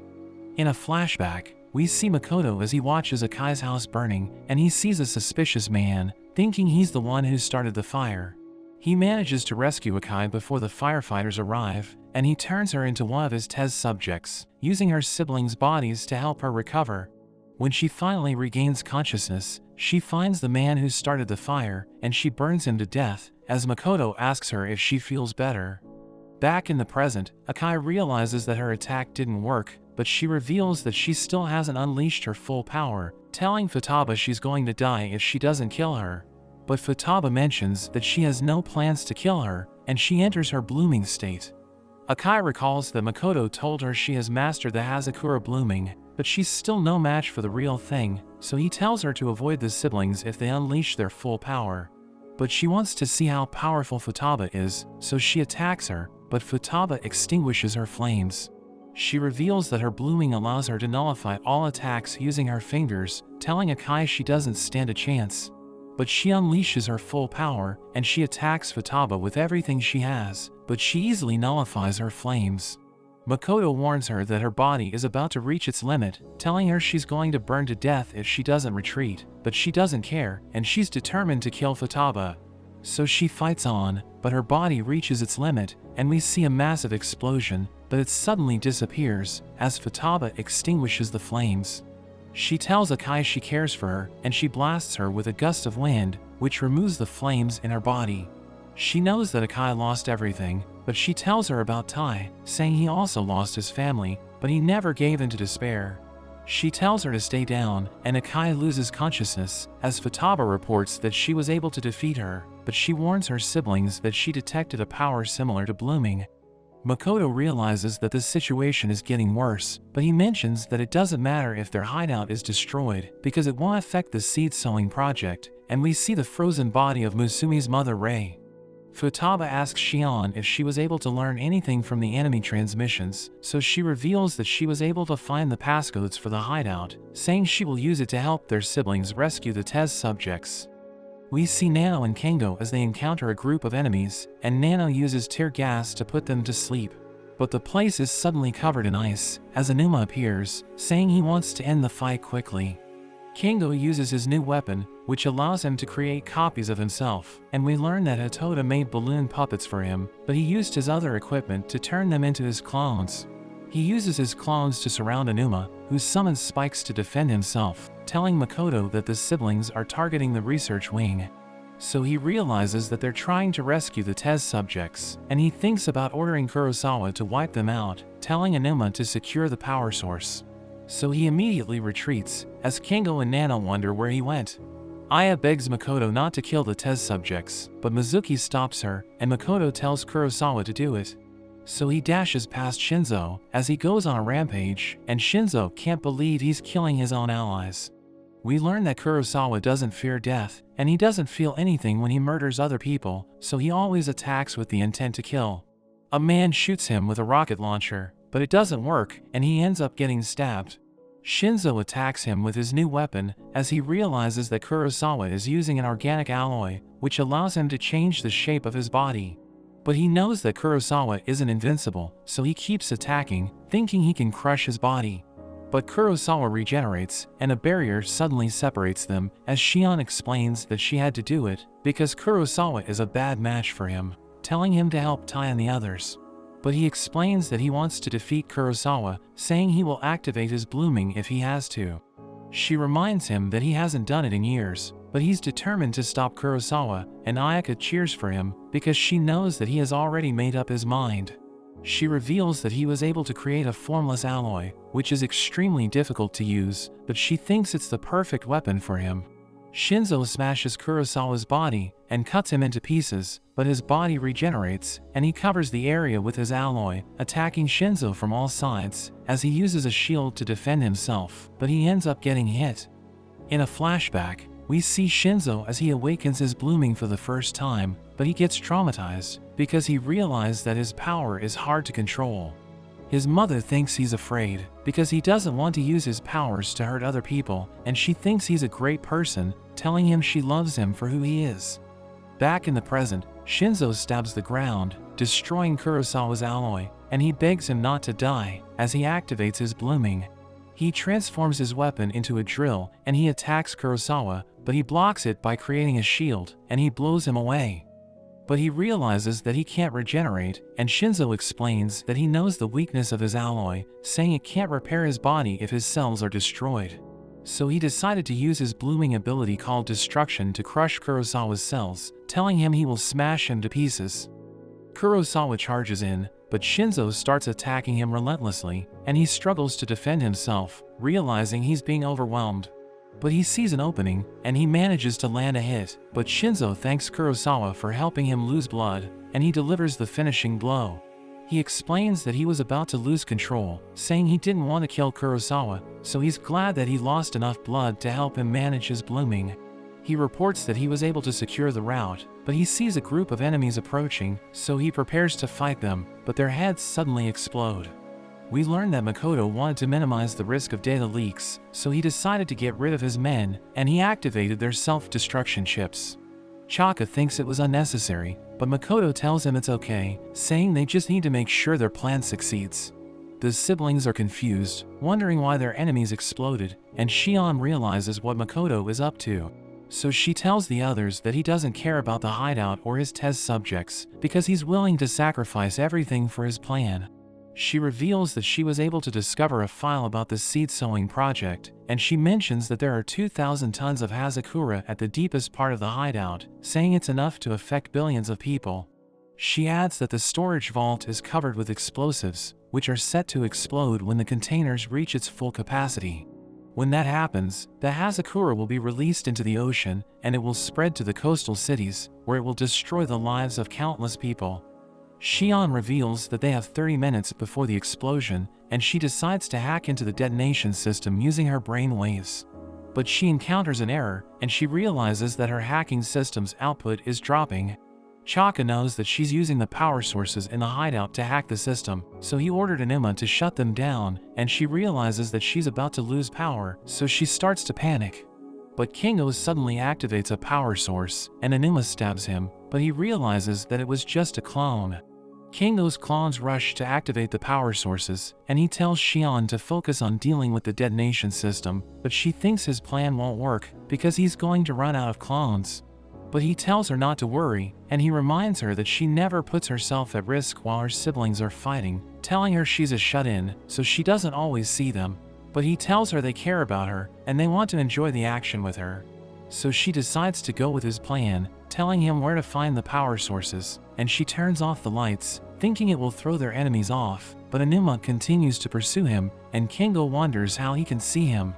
In a flashback, we see Makoto as he watches Akai's house burning, and he sees a suspicious man, thinking he's the one who started the fire. He manages to rescue Akai before the firefighters arrive, and he turns her into one of his test subjects, using her siblings' bodies to help her recover. When she finally regains consciousness, she finds the man who started the fire, and she burns him to death, as Makoto asks her if she feels better. Back in the present, Akai realizes that her attack didn't work, but she reveals that she still hasn't unleashed her full power, telling Futaba she's going to die if she doesn't kill her. But Futaba mentions that she has no plans to kill her, and she enters her blooming state. Akai recalls that Makoto told her she has mastered the Hazakura blooming, but she's still no match for the real thing, so he tells her to avoid the siblings if they unleash their full power. But she wants to see how powerful Futaba is, so she attacks her, but Futaba extinguishes her flames. She reveals that her blooming allows her to nullify all attacks using her fingers, telling Akai she doesn't stand a chance. But she unleashes her full power, and she attacks Futaba with everything she has, but she easily nullifies her flames. Makoto warns her that her body is about to reach its limit, telling her she's going to burn to death if she doesn't retreat, but she doesn't care, and she's determined to kill Futaba. So she fights on, but her body reaches its limit, and we see a massive explosion, but it suddenly disappears, as Futaba extinguishes the flames. She tells Akai she cares for her, and she blasts her with a gust of wind, which removes the flames in her body. She knows that Akai lost everything, but she tells her about Tai, saying he also lost his family, but he never gave in to despair. She tells her to stay down, and Akai loses consciousness, as Futaba reports that she was able to defeat her, but she warns her siblings that she detected a power similar to blooming. Makoto realizes that the situation is getting worse, but he mentions that it doesn't matter if their hideout is destroyed, because it won't affect the seed sowing project, and we see the frozen body of Musumi's mother Rei. Futaba asks Shion if she was able to learn anything from the enemy transmissions, so she reveals that she was able to find the passcodes for the hideout, saying she will use it to help their siblings rescue the test subjects. We see Nano and Kengo as they encounter a group of enemies, and Nano uses tear gas to put them to sleep. But the place is suddenly covered in ice, as Anuma appears, saying he wants to end the fight quickly. Kingo uses his new weapon, which allows him to create copies of himself, and we learn that Hatoda made balloon puppets for him, but he used his other equipment to turn them into his clones. He uses his clones to surround Anuma, who summons spikes to defend himself, telling Makoto that the siblings are targeting the research wing. So he realizes that they're trying to rescue the test subjects, and he thinks about ordering Kurosawa to wipe them out, telling Anuma to secure the power source. So he immediately retreats, as Kingo and Nana wonder where he went. Aya begs Makoto not to kill the test subjects, but Mizuki stops her, and Makoto tells Kurosawa to do it. So he dashes past Shinzo, as he goes on a rampage, and Shinzo can't believe he's killing his own allies. We learn that Kurosawa doesn't fear death, and he doesn't feel anything when he murders other people, so he always attacks with the intent to kill. A man shoots him with a rocket launcher, but it doesn't work, and he ends up getting stabbed. Shinzo attacks him with his new weapon, as he realizes that Kurosawa is using an organic alloy, which allows him to change the shape of his body. But he knows that Kurosawa isn't invincible, so he keeps attacking, thinking he can crush his body. But Kurosawa regenerates, and a barrier suddenly separates them, as Shion explains that she had to do it, because Kurosawa is a bad match for him, telling him to help Tai and the others. But he explains that he wants to defeat Kurosawa, saying he will activate his blooming if he has to. She reminds him that he hasn't done it in years, but he's determined to stop Kurosawa, and Ayaka cheers for him, because she knows that he has already made up his mind. She reveals that he was able to create a formless alloy, which is extremely difficult to use, but she thinks it's the perfect weapon for him. Shinzo smashes Kurosawa's body and cuts him into pieces, but his body regenerates, and he covers the area with his alloy, attacking Shinzo from all sides, as he uses a shield to defend himself, but he ends up getting hit. In a flashback, we see Shinzo as he awakens his blooming for the first time, but he gets traumatized, because he realized that his power is hard to control. His mother thinks he's afraid, because he doesn't want to use his powers to hurt other people, and she thinks he's a great person, telling him she loves him for who he is. Back in the present, Shinzo stabs the ground, destroying Kurosawa's alloy, and he begs him not to die, as he activates his blooming. He transforms his weapon into a drill, and he attacks Kurosawa, but he blocks it by creating a shield, and he blows him away. But he realizes that he can't regenerate, and Shinzo explains that he knows the weakness of his alloy, saying it can't repair his body if his cells are destroyed. So he decided to use his blooming ability called Destruction to crush Kurosawa's cells, telling him he will smash him to pieces. Kurosawa charges in, but Shinzo starts attacking him relentlessly, and he struggles to defend himself, realizing he's being overwhelmed. But he sees an opening, and he manages to land a hit, but Shinzo thanks Kurosawa for helping him lose blood, and he delivers the finishing blow. He explains that he was about to lose control, saying he didn't want to kill Kurosawa, so he's glad that he lost enough blood to help him manage his blooming. He reports that he was able to secure the route, but he sees a group of enemies approaching, so he prepares to fight them, but their heads suddenly explode. We learn that Makoto wanted to minimize the risk of data leaks, so he decided to get rid of his men, and he activated their self-destruction chips. Chaka thinks it was unnecessary, but Makoto tells him it's okay, saying they just need to make sure their plan succeeds. The siblings are confused, wondering why their enemies exploded, and Shion realizes what Makoto is up to. So she tells the others that he doesn't care about the hideout or his test subjects, because he's willing to sacrifice everything for his plan. She reveals that she was able to discover a file about the seed sowing project, and she mentions that there are 2,000 tons of Hazakura at the deepest part of the hideout, saying it's enough to affect billions of people. She adds that the storage vault is covered with explosives, which are set to explode when the containers reach its full capacity. When that happens, the Hazakura will be released into the ocean, and it will spread to the coastal cities, where it will destroy the lives of countless people. Shion reveals that they have 30 minutes before the explosion, and she decides to hack into the detonation system using her brain waves. But she encounters an error, and she realizes that her hacking system's output is dropping. Chaka knows that she's using the power sources in the hideout to hack the system, so he ordered Anima to shut them down, and she realizes that she's about to lose power, so she starts to panic. But Kingo suddenly activates a power source, and Anima stabs him, but he realizes that it was just a clone. Kingo's clones rush to activate the power sources, and he tells Xian to focus on dealing with the detonation system, but she thinks his plan won't work because he's going to run out of clones. But he tells her not to worry, and he reminds her that she never puts herself at risk while her siblings are fighting, telling her she's a shut-in, so she doesn't always see them. But he tells her they care about her, and they want to enjoy the action with her. So she decides to go with his plan, telling him where to find the power sources, and she turns off the lights, thinking it will throw their enemies off, but Anuma continues to pursue him, and Kingo wonders how he can see him.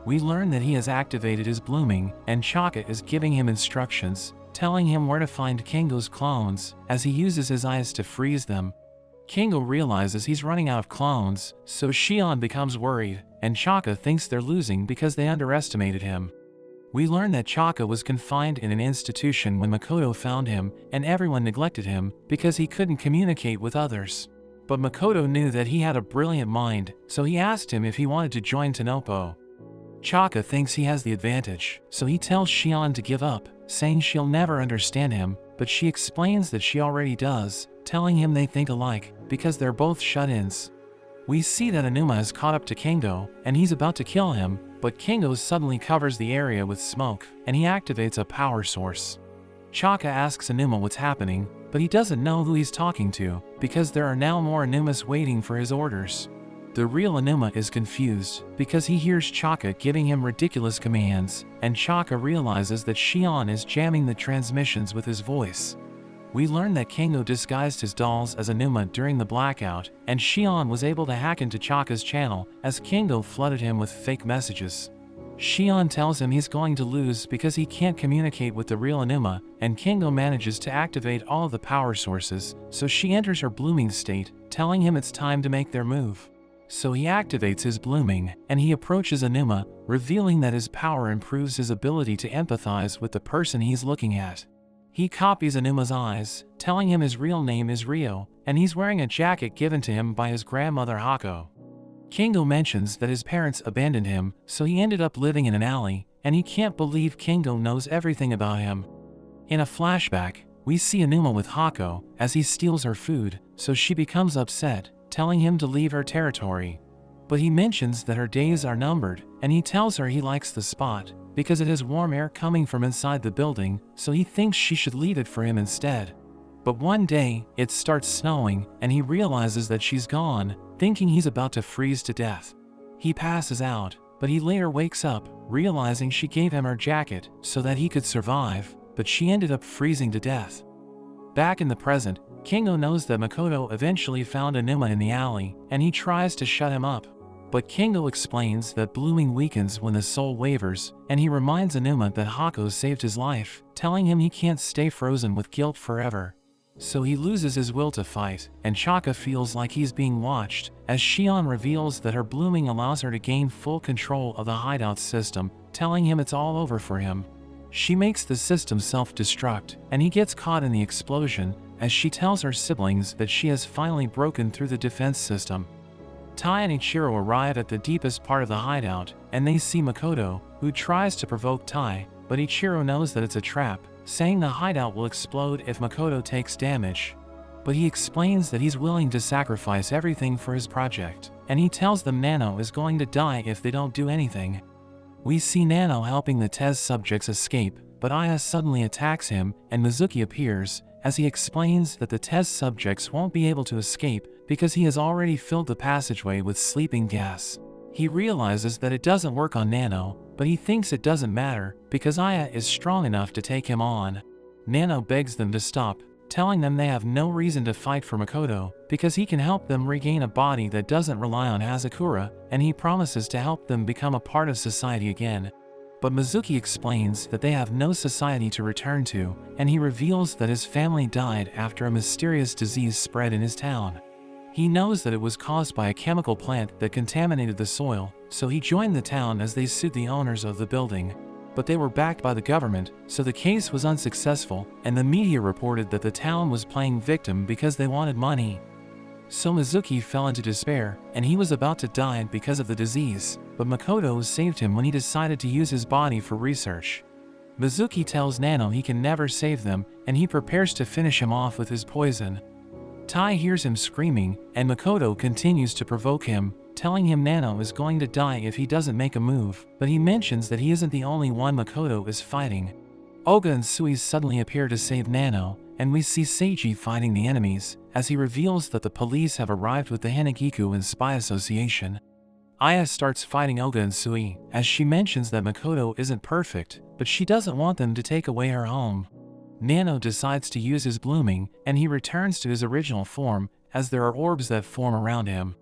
We learn that he has activated his blooming, and Chaka is giving him instructions, telling him where to find Kingo's clones, as he uses his eyes to freeze them. Kingo realizes he's running out of clones, so Xian becomes worried, and Chaka thinks they're losing because they underestimated him. We learn that Chaka was confined in an institution when Makoto found him, and everyone neglected him because he couldn't communicate with others. But Makoto knew that he had a brilliant mind, so he asked him if he wanted to join Tanopo. Chaka thinks he has the advantage, so he tells Xian to give up, saying she'll never understand him, but she explains that she already does, telling him they think alike, because they're both shut-ins. We see that Anuma is caught up to Kingo, and he's about to kill him, but Kingo suddenly covers the area with smoke, and he activates a power source. Chaka asks Anuma what's happening, but he doesn't know who he's talking to, because there are now more Anumas waiting for his orders. The real Anuma is confused, because he hears Chaka giving him ridiculous commands, and Chaka realizes that Xian is jamming the transmissions with his voice. We learn that Kingo disguised his dolls as Anuma during the blackout, and Xian was able to hack into Chaka's channel as Kingo flooded him with fake messages. Xian tells him he's going to lose because he can't communicate with the real Anuma, and Kingo manages to activate all of the power sources, so she enters her blooming state, telling him it's time to make their move. So he activates his blooming, and he approaches Anuma, revealing that his power improves his ability to empathize with the person he's looking at. He copies Anuma's eyes, telling him his real name is Ryo, and he's wearing a jacket given to him by his grandmother Hako. Kingo mentions that his parents abandoned him, so he ended up living in an alley, and he can't believe Kingo knows everything about him. In a flashback, we see Anuma with Hako, as he steals her food, so she becomes upset, telling him to leave her territory. But he mentions that her days are numbered, and he tells her he likes the spot, because it has warm air coming from inside the building, so he thinks she should leave it for him instead. But one day, it starts snowing, and he realizes that she's gone, thinking he's about to freeze to death. He passes out, but he later wakes up, realizing she gave him her jacket so that he could survive, but she ended up freezing to death. Back in the present, Kingo knows that Makoto eventually found Anuma in the alley, and he tries to shut him up. But Kingo explains that blooming weakens when the soul wavers, and he reminds Anuma that Hako saved his life, telling him he can't stay frozen with guilt forever. So he loses his will to fight, and Chaka feels like he's being watched, as Xian reveals that her blooming allows her to gain full control of the hideout system, telling him it's all over for him. She makes the system self-destruct, and he gets caught in the explosion, as she tells her siblings that she has finally broken through the defense system. Tai and Ichiro arrive at the deepest part of the hideout, and they see Makoto, who tries to provoke Tai, but Ichiro knows that it's a trap, saying the hideout will explode if Makoto takes damage. But he explains that he's willing to sacrifice everything for his project, and he tells them Nano is going to die if they don't do anything. We see Nano helping the test subjects escape, but Aya suddenly attacks him, and Mizuki appears, as he explains that the test subjects won't be able to escape because he has already filled the passageway with sleeping gas. He realizes that it doesn't work on Nano, but he thinks it doesn't matter because Aya is strong enough to take him on. Nano begs them to stop, telling them they have no reason to fight for Makoto because he can help them regain a body that doesn't rely on Hazakura, and he promises to help them become a part of society again. But Mizuki explains that they have no society to return to, and he reveals that his family died after a mysterious disease spread in his town. He knows that it was caused by a chemical plant that contaminated the soil, so he joined the town as they sued the owners of the building. But they were backed by the government, so the case was unsuccessful, and the media reported that the town was playing victim because they wanted money. So Mizuki fell into despair, and he was about to die because of the disease, but Makoto saved him when he decided to use his body for research. Mizuki tells Nano he can never save them, and he prepares to finish him off with his poison. Tai hears him screaming, and Makoto continues to provoke him, telling him Nano is going to die if he doesn't make a move, but he mentions that he isn't the only one Makoto is fighting. Oga and Sui suddenly appear to save Nano, and we see Seiji fighting the enemies, as he reveals that the police have arrived with the Hanagiku and Spy Association. Aya starts fighting Oga and Sui, as she mentions that Makoto isn't perfect, but she doesn't want them to take away her home. Nano decides to use his blooming, and he returns to his original form, as there are orbs that form around him.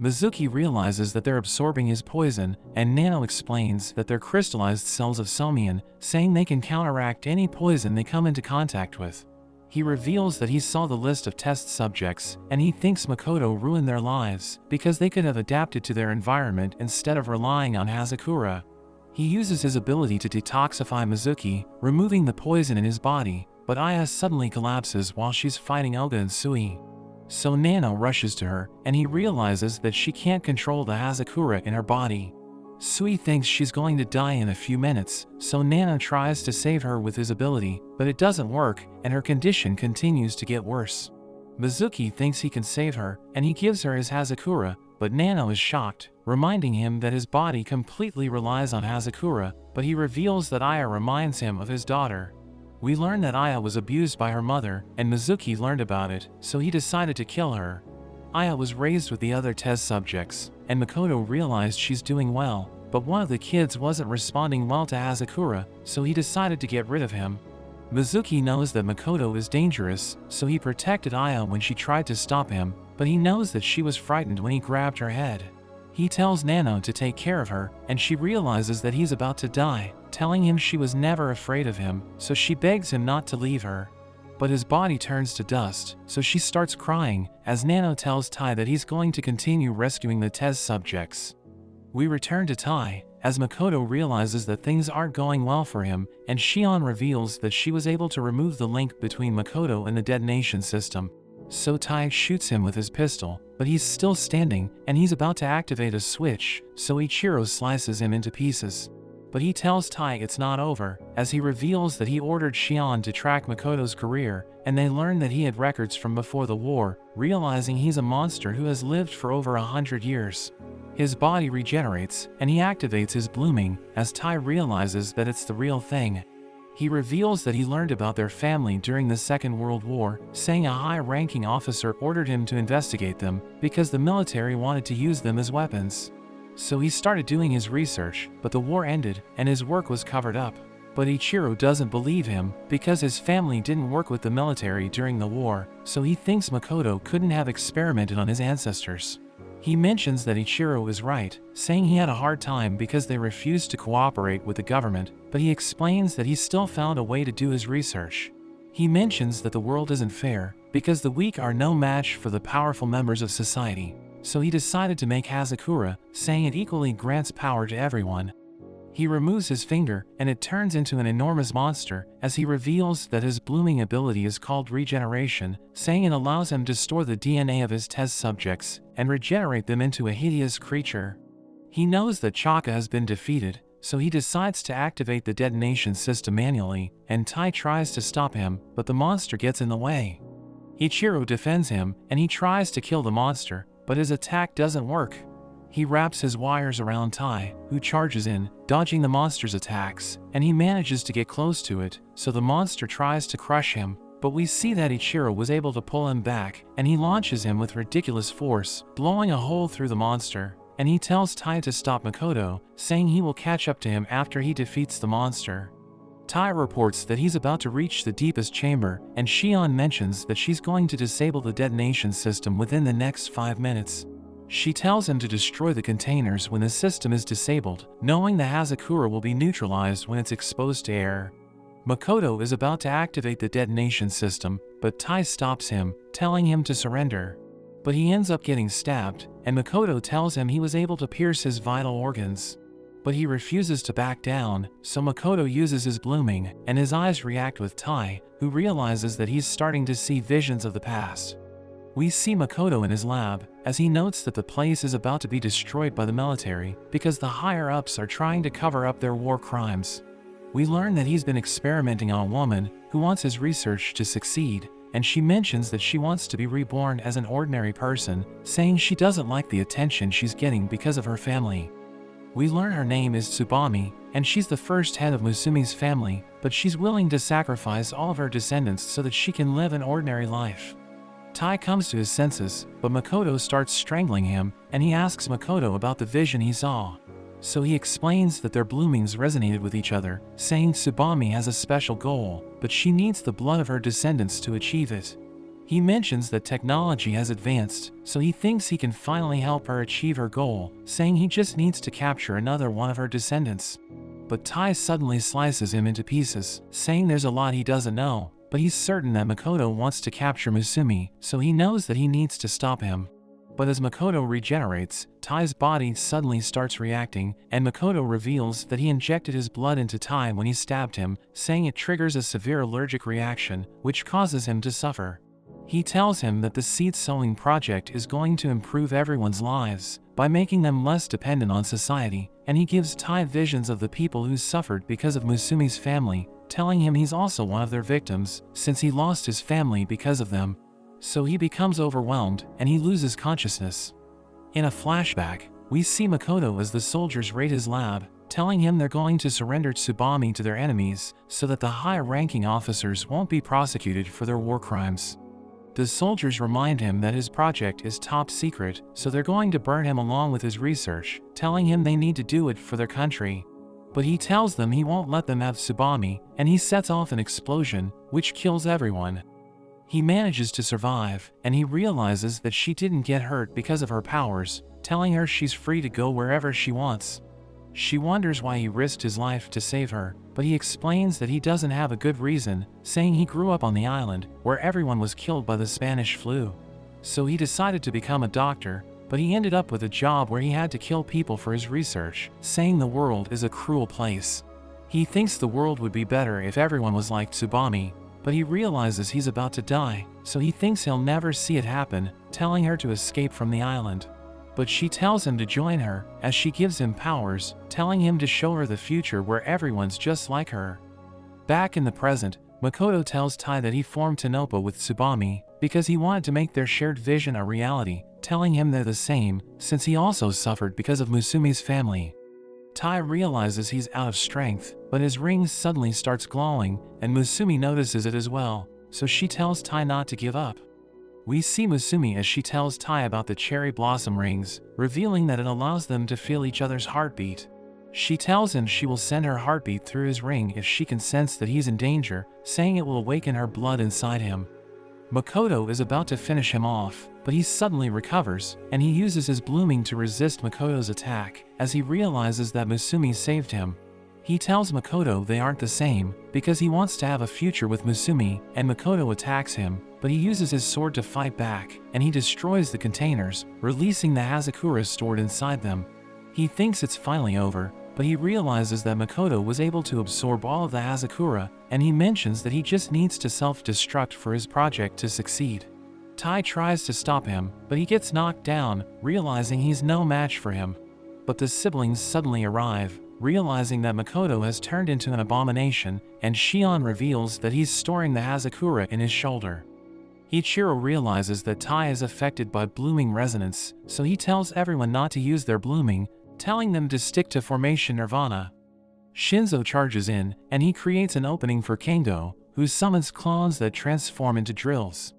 Mizuki realizes that they're absorbing his poison, and Nano explains that they're crystallized cells of Somian, saying they can counteract any poison they come into contact with. He reveals that he saw the list of test subjects, and he thinks Makoto ruined their lives because they could have adapted to their environment instead of relying on Hazakura. He uses his ability to detoxify Mizuki, removing the poison in his body, but Aya suddenly collapses while she's fighting Oga and Sui. So Nano rushes to her, and he realizes that she can't control the Hazakura in her body. Sui thinks she's going to die in a few minutes, so Nano tries to save her with his ability, but it doesn't work, and her condition continues to get worse. Mizuki thinks he can save her, and he gives her his Hazakura, but Nano is shocked, reminding him that his body completely relies on Hazakura, but he reveals that Aya reminds him of his daughter. We learn that Aya was abused by her mother, and Mizuki learned about it, so he decided to kill her. Aya was raised with the other test subjects, and Makoto realized she's doing well, but one of the kids wasn't responding well to Hazakura, so he decided to get rid of him. Mizuki knows that Makoto is dangerous, so he protected Aya when she tried to stop him, but he knows that she was frightened when he grabbed her head. He tells Nano to take care of her, and she realizes that he's about to die, telling him she was never afraid of him, so she begs him not to leave her. But his body turns to dust, so she starts crying, as Nano tells Tai that he's going to continue rescuing the test subjects. We return to Tai, as Makoto realizes that things aren't going well for him, and Shion reveals that she was able to remove the link between Makoto and the detonation system. So Tai shoots him with his pistol, but he's still standing, and he's about to activate a switch, so Ichiro slices him into pieces. But he tells Tai it's not over, as he reveals that he ordered Shion to track Makoto's career, and they learn that he had records from before the war, realizing he's a monster who has lived for over 100 years. His body regenerates, and he activates his blooming, as Tai realizes that it's the real thing. He reveals that he learned about their family during the Second World War, saying a high-ranking officer ordered him to investigate them, because the military wanted to use them as weapons. So he started doing his research, but the war ended, and his work was covered up. But Ichiro doesn't believe him, because his family didn't work with the military during the war, so he thinks Makoto couldn't have experimented on his ancestors. He mentions that Ichiro is right, saying he had a hard time because they refused to cooperate with the government, but he explains that he still found a way to do his research. He mentions that the world isn't fair, because the weak are no match for the powerful members of society. So he decided to make Hazakura, saying it equally grants power to everyone. He removes his finger, and it turns into an enormous monster, as he reveals that his blooming ability is called regeneration, saying it allows him to store the DNA of his test subjects, and regenerate them into a hideous creature. He knows that Chaka has been defeated, so he decides to activate the detonation system manually, and Tai tries to stop him, but the monster gets in the way. Ichiro defends him, and he tries to kill the monster, but his attack doesn't work. He wraps his wires around Tai, who charges in, dodging the monster's attacks, and he manages to get close to it, so the monster tries to crush him, but we see that Ichiro was able to pull him back, and he launches him with ridiculous force, blowing a hole through the monster, and he tells Tai to stop Makoto, saying he will catch up to him after he defeats the monster. Tai reports that he's about to reach the deepest chamber, and Shion mentions that she's going to disable the detonation system within the next 5 minutes. She tells him to destroy the containers when the system is disabled, knowing the Hazakura will be neutralized when it's exposed to air. Makoto is about to activate the detonation system, but Tai stops him, telling him to surrender. But he ends up getting stabbed, and Makoto tells him he was able to pierce his vital organs. But he refuses to back down, so Makoto uses his blooming, and his eyes react with Tai, who realizes that he's starting to see visions of the past. We see Makoto in his lab, as he notes that the place is about to be destroyed by the military, because the higher-ups are trying to cover up their war crimes. We learn that he's been experimenting on a woman, who wants his research to succeed, and she mentions that she wants to be reborn as an ordinary person, saying she doesn't like the attention she's getting because of her family. We learn her name is Tsubame, and she's the first head of Musumi's family, but she's willing to sacrifice all of her descendants so that she can live an ordinary life. Tai comes to his senses, but Makoto starts strangling him, and he asks Makoto about the vision he saw. So he explains that their bloomings resonated with each other, saying Tsubame has a special goal, but she needs the blood of her descendants to achieve it. He mentions that technology has advanced, so he thinks he can finally help her achieve her goal, saying he just needs to capture another one of her descendants. But Tai suddenly slices him into pieces, saying there's a lot he doesn't know, but he's certain that Makoto wants to capture Musumi, so he knows that he needs to stop him. But as Makoto regenerates, Tai's body suddenly starts reacting, and Makoto reveals that he injected his blood into Tai when he stabbed him, saying it triggers a severe allergic reaction, which causes him to suffer. He tells him that the seed sowing project is going to improve everyone's lives by making them less dependent on society, and he gives Tai visions of the people who suffered because of Musumi's family, telling him he's also one of their victims, since he lost his family because of them. So he becomes overwhelmed, and he loses consciousness. In a flashback, we see Makoto as the soldiers raid his lab, telling him they're going to surrender Tsubame to their enemies, so that the high-ranking officers won't be prosecuted for their war crimes. The soldiers remind him that his project is top secret, so they're going to burn him along with his research, telling him they need to do it for their country. But he tells them he won't let them have Tsubame, and he sets off an explosion, which kills everyone. He manages to survive, and he realizes that she didn't get hurt because of her powers, telling her she's free to go wherever she wants. She wonders why he risked his life to save her, but he explains that he doesn't have a good reason, saying he grew up on the island, where everyone was killed by the Spanish flu. So he decided to become a doctor, but he ended up with a job where he had to kill people for his research, saying the world is a cruel place. He thinks the world would be better if everyone was like Tsubame, but he realizes he's about to die, so he thinks he'll never see it happen, telling her to escape from the island. But she tells him to join her, as she gives him powers, telling him to show her the future where everyone's just like her. Back in the present, Makoto tells Tai that he formed Tanopa with Tsubame, because he wanted to make their shared vision a reality, telling him they're the same, since he also suffered because of Musumi's family. Tai realizes he's out of strength, but his ring suddenly starts glowing, and Musumi notices it as well, so she tells Tai not to give up. We see Musumi as she tells Tai about the cherry blossom rings, revealing that it allows them to feel each other's heartbeat. She tells him she will send her heartbeat through his ring if she can sense that he's in danger, saying it will awaken her blood inside him. Makoto is about to finish him off, but he suddenly recovers, and he uses his blooming to resist Makoto's attack, as he realizes that Musumi saved him. He tells Makoto they aren't the same, because he wants to have a future with Musumi, and Makoto attacks him, but he uses his sword to fight back, and he destroys the containers, releasing the Hazakura stored inside them. He thinks it's finally over, but he realizes that Makoto was able to absorb all of the Hazakura, and he mentions that he just needs to self-destruct for his project to succeed. Tai tries to stop him, but he gets knocked down, realizing he's no match for him. But the siblings suddenly arrive, realizing that Makoto has turned into an abomination, and Shion reveals that he's storing the Hazakura in his shoulder. Ichiro realizes that Tai is affected by blooming resonance, so he tells everyone not to use their blooming, telling them to stick to Formation Nirvana. Shinzo charges in, and he creates an opening for Kendo, who summons clones that transform into drills.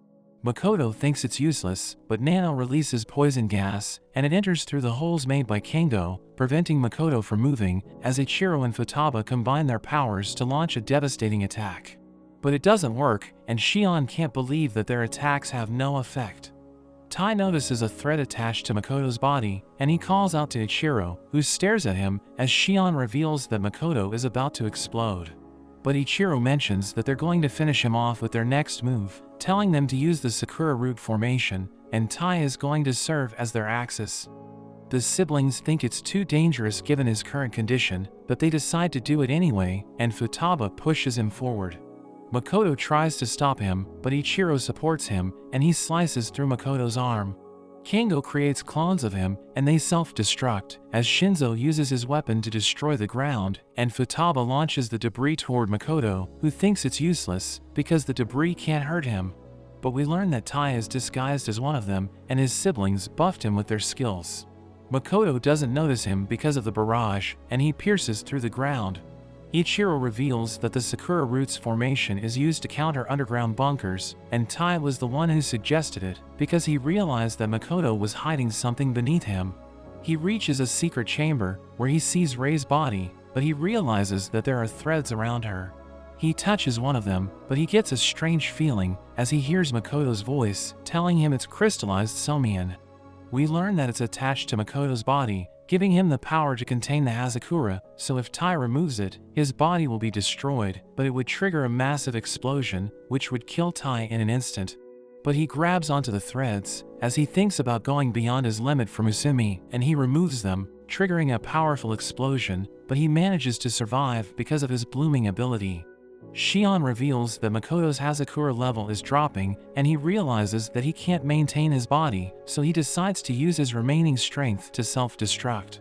Makoto thinks it's useless, but Nano releases poison gas, and it enters through the holes made by Kendo, preventing Makoto from moving, as Ichiro and Futaba combine their powers to launch a devastating attack. But it doesn't work, and Shion can't believe that their attacks have no effect. Tai notices a thread attached to Makoto's body, and he calls out to Ichiro, who stares at him, as Shion reveals that Makoto is about to explode. But Ichiro mentions that they're going to finish him off with their next move, telling them to use the Sakura root formation, and Tai is going to serve as their axis. The siblings think it's too dangerous given his current condition, but they decide to do it anyway, and Futaba pushes him forward. Makoto tries to stop him, but Ichiro supports him, and he slices through Makoto's arm. Kendo creates clones of him, and they self-destruct, as Shinzo uses his weapon to destroy the ground, and Futaba launches the debris toward Makoto, who thinks it's useless, because the debris can't hurt him. but we learn that Tai is disguised as one of them and his siblings buffed him with their skills. Makoto doesn't notice him because of the barrage, and he pierces through the ground. Ichiro reveals that the Sakura Roots formation is used to counter underground bunkers, and Tai was the one who suggested it because he realized that Makoto was hiding something beneath him. He reaches a secret chamber where he sees Rei's body, but he realizes that there are threads around her. He touches one of them, but he gets a strange feeling as he hears Makoto's voice telling him it's crystallized Somian. We learn that it's attached to Makoto's body, giving him the power to contain the Hazakura, so if Tai removes it, his body will be destroyed, but it would trigger a massive explosion, which would kill Tai in an instant. But he grabs onto the threads, as he thinks about going beyond his limit for Musumi, and he removes them, triggering a powerful explosion, but he manages to survive because of his blooming ability. Shion reveals that Makoto's Hazakura level is dropping, and he realizes that he can't maintain his body, so he decides to use his remaining strength to self-destruct.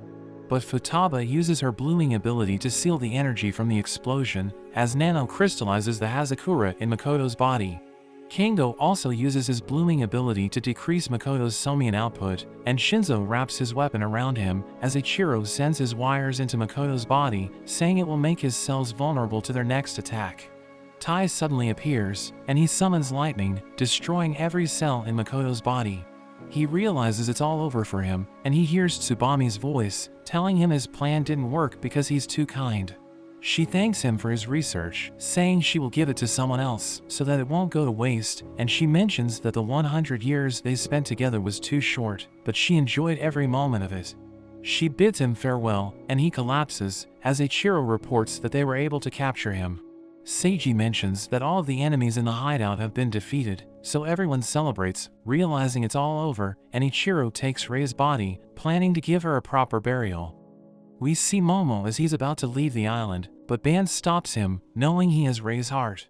But Futaba uses her blooming ability to seal the energy from the explosion, as Nano crystallizes the Hazakura in Makoto's body. Kango also uses his blooming ability to decrease Makoto's Somian output, and Shinzo wraps his weapon around him as Ichiro sends his wires into Makoto's body, saying it will make his cells vulnerable to their next attack. Tai suddenly appears, and he summons lightning, destroying every cell in Makoto's body. He realizes it's all over for him, and he hears Tsubami's voice, telling him his plan didn't work because he's too kind. She thanks him for his research, saying she will give it to someone else so that it won't go to waste, and she mentions that the 100 years they spent together was too short, but she enjoyed every moment of it. She bids him farewell, and he collapses, as Ichiro reports that they were able to capture him. Seiji mentions that all of the enemies in the hideout have been defeated, so everyone celebrates, realizing it's all over, and Ichiro takes Rei's body, planning to give her a proper burial. We see Momo as he's about to leave the island, but Ban stops him, knowing he has Rei's heart.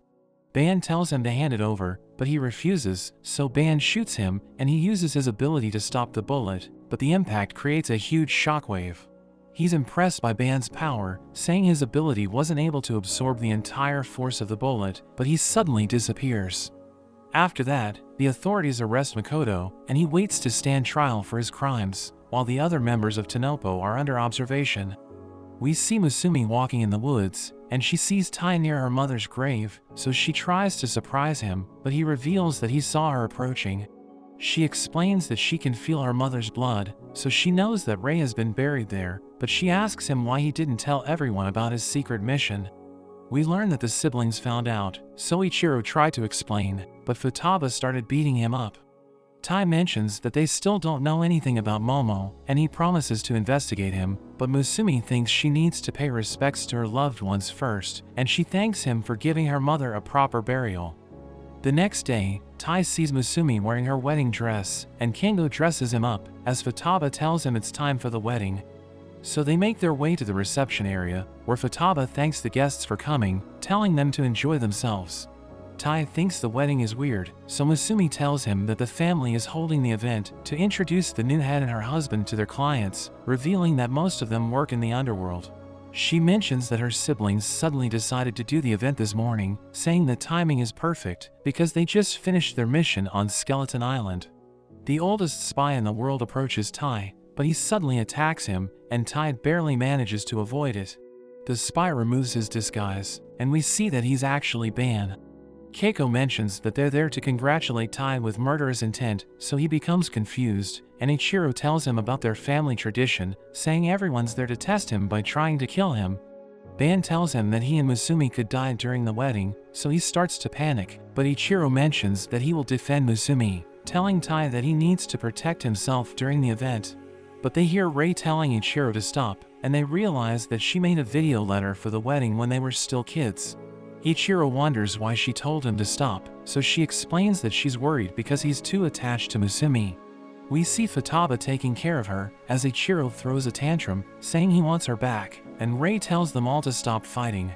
Ban tells him to hand it over, but he refuses, so Ban shoots him, and he uses his ability to stop the bullet, but the impact creates a huge shockwave. He's impressed by Ban's power, saying his ability wasn't able to absorb the entire force of the bullet, but he suddenly disappears. After that, the authorities arrest Makoto, and he waits to stand trial for his crimes, while the other members of Tenopo are under observation. We see Musumi walking in the woods, and she sees Tai near her mother's grave, so she tries to surprise him, but he reveals that he saw her approaching. She explains that she can feel her mother's blood, so she knows that Rei has been buried there, but she asks him why he didn't tell everyone about his secret mission. We learn that the siblings found out, so Ichiro tried to explain, but Futaba started beating him up. Tai mentions that they still don't know anything about Momo, and he promises to investigate him, but Musumi thinks she needs to pay respects to her loved ones first, and she thanks him for giving her mother a proper burial. The next day, Tai sees Musumi wearing her wedding dress, and Kango dresses him up, as Futaba tells him it's time for the wedding. So they make their way to the reception area, where Futaba thanks the guests for coming, telling them to enjoy themselves. Tai thinks the wedding is weird, so Musumi tells him that the family is holding the event to introduce the new head and her husband to their clients, revealing that most of them work in the underworld. She mentions that her siblings suddenly decided to do the event this morning, saying the timing is perfect because they just finished their mission on Skeleton Island. The oldest spy in the world approaches Tai, but he suddenly attacks him, and Tai barely manages to avoid it. The spy removes his disguise, and we see that he's actually Ban. Keiko mentions that they're there to congratulate Tai with murderous intent, so he becomes confused, and Ichiro tells him about their family tradition, saying everyone's there to test him by trying to kill him. Ban tells him that he and Musumi could die during the wedding, so he starts to panic, but Ichiro mentions that he will defend Musumi, telling Tai that he needs to protect himself during the event. But they hear Rei telling Ichiro to stop, and they realize that she made a video letter for the wedding when they were still kids. Ichiro wonders why she told him to stop, so she explains that she's worried because he's too attached to Musumi. We see Futaba taking care of her, as Ichiro throws a tantrum, saying he wants her back, and Rei tells them all to stop fighting.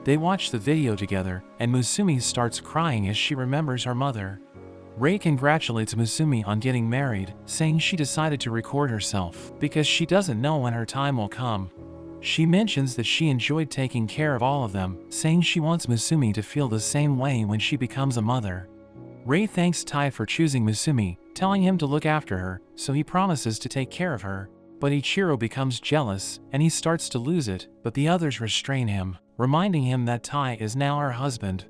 They watch the video together, and Musumi starts crying as she remembers her mother. Rei congratulates Musumi on getting married, saying she decided to record herself, because she doesn't know when her time will come. She mentions that she enjoyed taking care of all of them, saying she wants Musumi to feel the same way when she becomes a mother. Rei thanks Tai for choosing Musumi, telling him to look after her, so he promises to take care of her. But Ichiro becomes jealous, and he starts to lose it, but the others restrain him, reminding him that Tai is now her husband.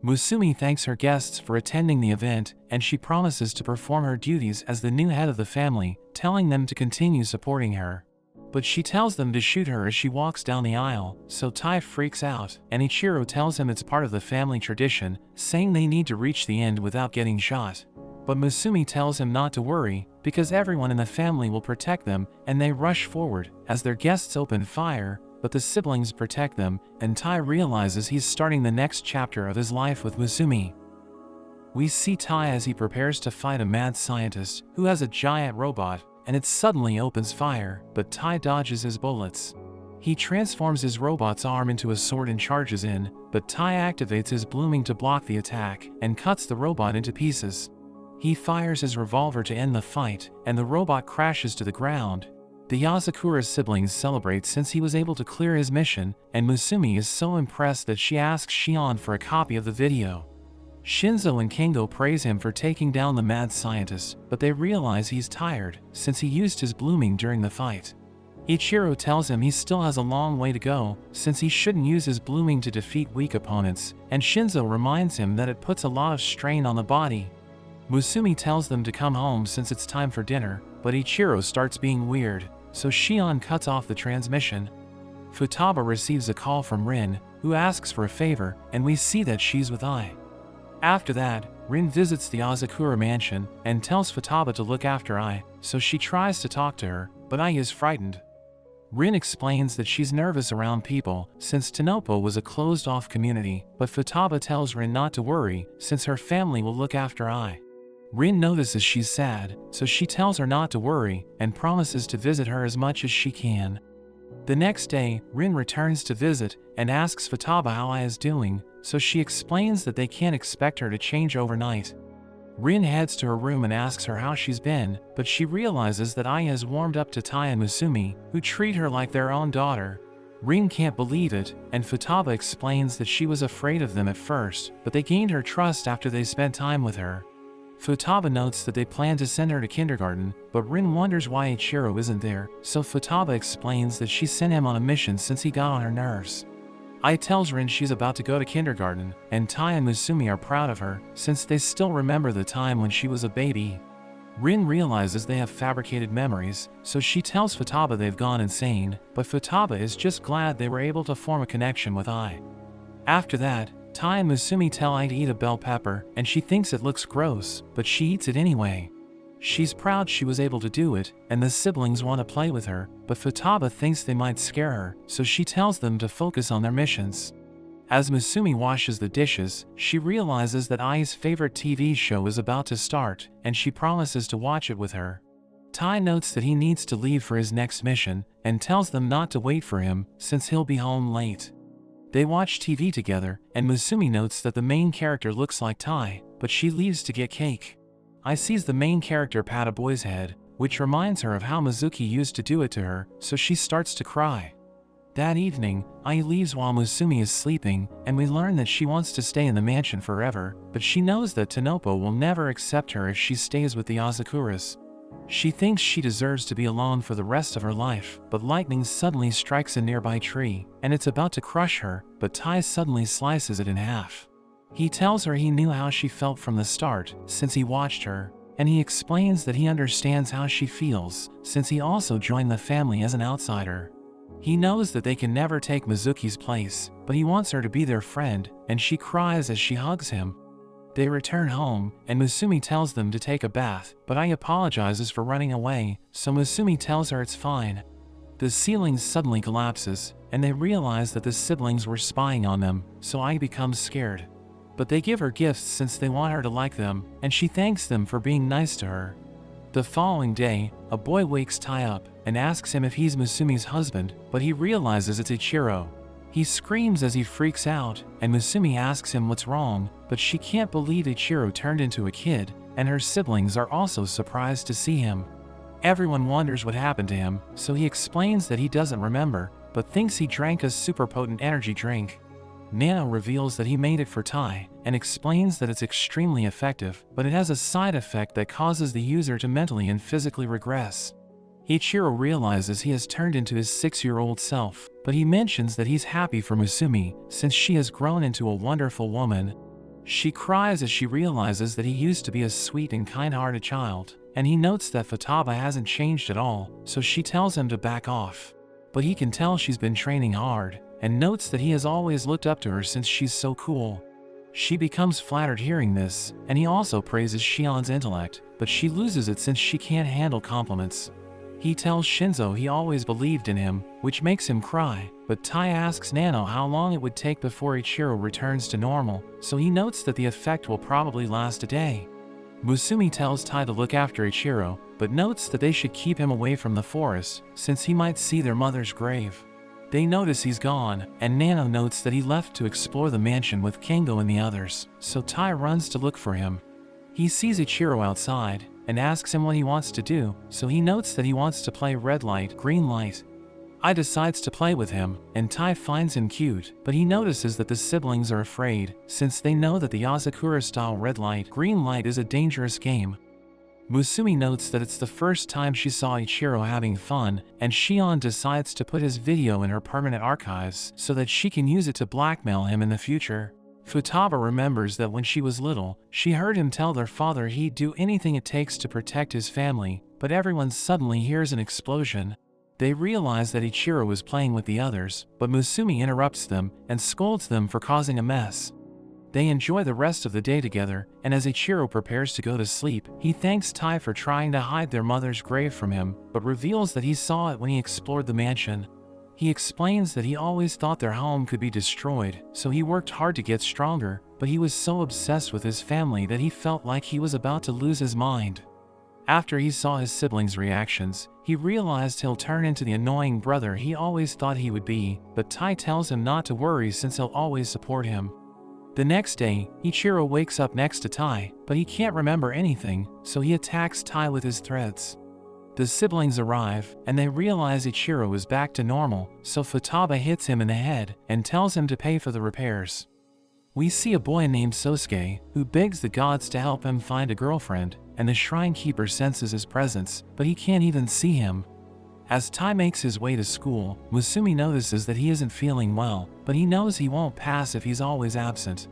Musumi thanks her guests for attending the event, and she promises to perform her duties as the new head of the family, telling them to continue supporting her. But she tells them to shoot her as she walks down the aisle, so Tai freaks out, and Ichiro tells him it's part of the family tradition, saying they need to reach the end without getting shot. But Musumi tells him not to worry, because everyone in the family will protect them, and they rush forward, as their guests open fire, but the siblings protect them, and Tai realizes he's starting the next chapter of his life with Musumi. We see Tai as he prepares to fight a mad scientist, who has a giant robot, and it suddenly opens fire, but Tai dodges his bullets. He transforms his robot's arm into a sword and charges in, but Tai activates his blooming to block the attack, and cuts the robot into pieces. He fires his revolver to end the fight, and the robot crashes to the ground. The Yasakura siblings celebrate since he was able to clear his mission, and Musumi is so impressed that she asks Shion for a copy of the video. Shinzo and Kengo praise him for taking down the mad scientist, but they realize he's tired, since he used his blooming during the fight. Ichiro tells him he still has a long way to go, since he shouldn't use his blooming to defeat weak opponents, and Shinzo reminds him that it puts a lot of strain on the body. Musumi tells them to come home since it's time for dinner, but Ichiro starts being weird, so Shion cuts off the transmission. Futaba receives a call from Rin, who asks for a favor, and we see that she's with Ai. After that, Rin visits the Azakura mansion, and tells Futaba to look after Ai, so she tries to talk to her, but Ai is frightened. Rin explains that she's nervous around people, since Tanopo was a closed-off community, but Futaba tells Rin not to worry, since her family will look after Ai. Rin notices she's sad, so she tells her not to worry, and promises to visit her as much as she can. The next day, Rin returns to visit, and asks Futaba how Ai is doing, so she explains that they can't expect her to change overnight. Rin heads to her room and asks her how she's been, but she realizes that Ai has warmed up to Tai and Musumi, who treat her like their own daughter. Rin can't believe it, and Futaba explains that she was afraid of them at first, but they gained her trust after they spent time with her. Futaba notes that they plan to send her to kindergarten, but Rin wonders why Ichiro isn't there, so Futaba explains that she sent him on a mission since he got on her nerves. Ai tells Rin she's about to go to kindergarten, and Tai and Musumi are proud of her, since they still remember the time when she was a baby. Rin realizes they have fabricated memories, so she tells Futaba they've gone insane, but Futaba is just glad they were able to form a connection with Ai. After that, Tai and Musumi tell Ai to eat a bell pepper, and she thinks it looks gross, but she eats it anyway. She's proud she was able to do it, and the siblings want to play with her, but Futaba thinks they might scare her, so she tells them to focus on their missions. As Musumi washes the dishes, she realizes that Ai's favorite TV show is about to start, and she promises to watch it with her. Tai notes that he needs to leave for his next mission, and tells them not to wait for him, since he'll be home late. They watch TV together, and Musumi notes that the main character looks like Tai, but she leaves to get cake. Ai sees the main character pat a boy's head, which reminds her of how Mizuki used to do it to her, so she starts to cry. That evening, Ai leaves while Musumi is sleeping, and we learn that she wants to stay in the mansion forever, but she knows that Tanopo will never accept her if she stays with the Asakuras. She thinks she deserves to be alone for the rest of her life, but lightning suddenly strikes a nearby tree, and it's about to crush her, but Tai suddenly slices it in half. He tells her he knew how she felt from the start, since he watched her, and he explains that he understands how she feels, since he also joined the family as an outsider. He knows that they can never take Mizuki's place, but he wants her to be their friend, and she cries as she hugs him. They return home, and Musumi tells them to take a bath, but Ai apologizes for running away, so Musumi tells her it's fine. The ceiling suddenly collapses, and they realize that the siblings were spying on them, so Ai becomes scared. But they give her gifts since they want her to like them, and she thanks them for being nice to her. The following day, a boy wakes Tai up and asks him if he's Musumi's husband, but he realizes it's Ichiro. He screams as he freaks out, and Musumi asks him what's wrong, but she can't believe Ichiro turned into a kid, and her siblings are also surprised to see him. Everyone wonders what happened to him, so he explains that he doesn't remember, but thinks he drank a super potent energy drink. Nano reveals that he made it for Tai, and explains that it's extremely effective, but it has a side effect that causes the user to mentally and physically regress. Ichiro realizes he has turned into his 6-year-old self, but he mentions that he's happy for Musumi since she has grown into a wonderful woman. She cries as she realizes that he used to be a sweet and kind-hearted child, and he notes that Futaba hasn't changed at all, so she tells him to back off. But he can tell she's been training hard, and notes that he has always looked up to her since she's so cool. She becomes flattered hearing this, and he also praises Shion's intellect, but she loses it since she can't handle compliments. He tells Shinzo he always believed in him, which makes him cry, but Tai asks Nano how long it would take before Ichiro returns to normal, so he notes that the effect will probably last a day. Musumi tells Tai to look after Ichiro, but notes that they should keep him away from the forest, since he might see their mother's grave. They notice he's gone, and Nano notes that he left to explore the mansion with Kengo and the others, so Tai runs to look for him. He sees Ichiro outside, and asks him what he wants to do, so he notes that he wants to play red light, green light. I decides to play with him, and Tai finds him cute, but he notices that the siblings are afraid, since they know that the Yasakura-style red light, green light is a dangerous game. Musumi notes that it's the first time she saw Ichiro having fun, and Shion decides to put his video in her permanent archives so that she can use it to blackmail him in the future. Futaba remembers that when she was little, she heard him tell their father he'd do anything it takes to protect his family, but everyone suddenly hears an explosion. They realize that Ichiro is playing with the others, but Musumi interrupts them and scolds them for causing a mess. They enjoy the rest of the day together, and as Ichiro prepares to go to sleep, he thanks Tai for trying to hide their mother's grave from him, but reveals that he saw it when he explored the mansion. He explains that he always thought their home could be destroyed, so he worked hard to get stronger, but he was so obsessed with his family that he felt like he was about to lose his mind. After he saw his siblings' reactions, he realized he'll turn into the annoying brother he always thought he would be, but Tai tells him not to worry since he'll always support him. The next day, Ichiro wakes up next to Tai, but he can't remember anything, so he attacks Tai with his threads. The siblings arrive, and they realize Ichiro is back to normal, so Futaba hits him in the head and tells him to pay for the repairs. We see a boy named Sosuke, who begs the gods to help him find a girlfriend, and the shrine keeper senses his presence, but he can't even see him. As Tai makes his way to school, Musumi notices that he isn't feeling well, but he knows he won't pass if he's always absent.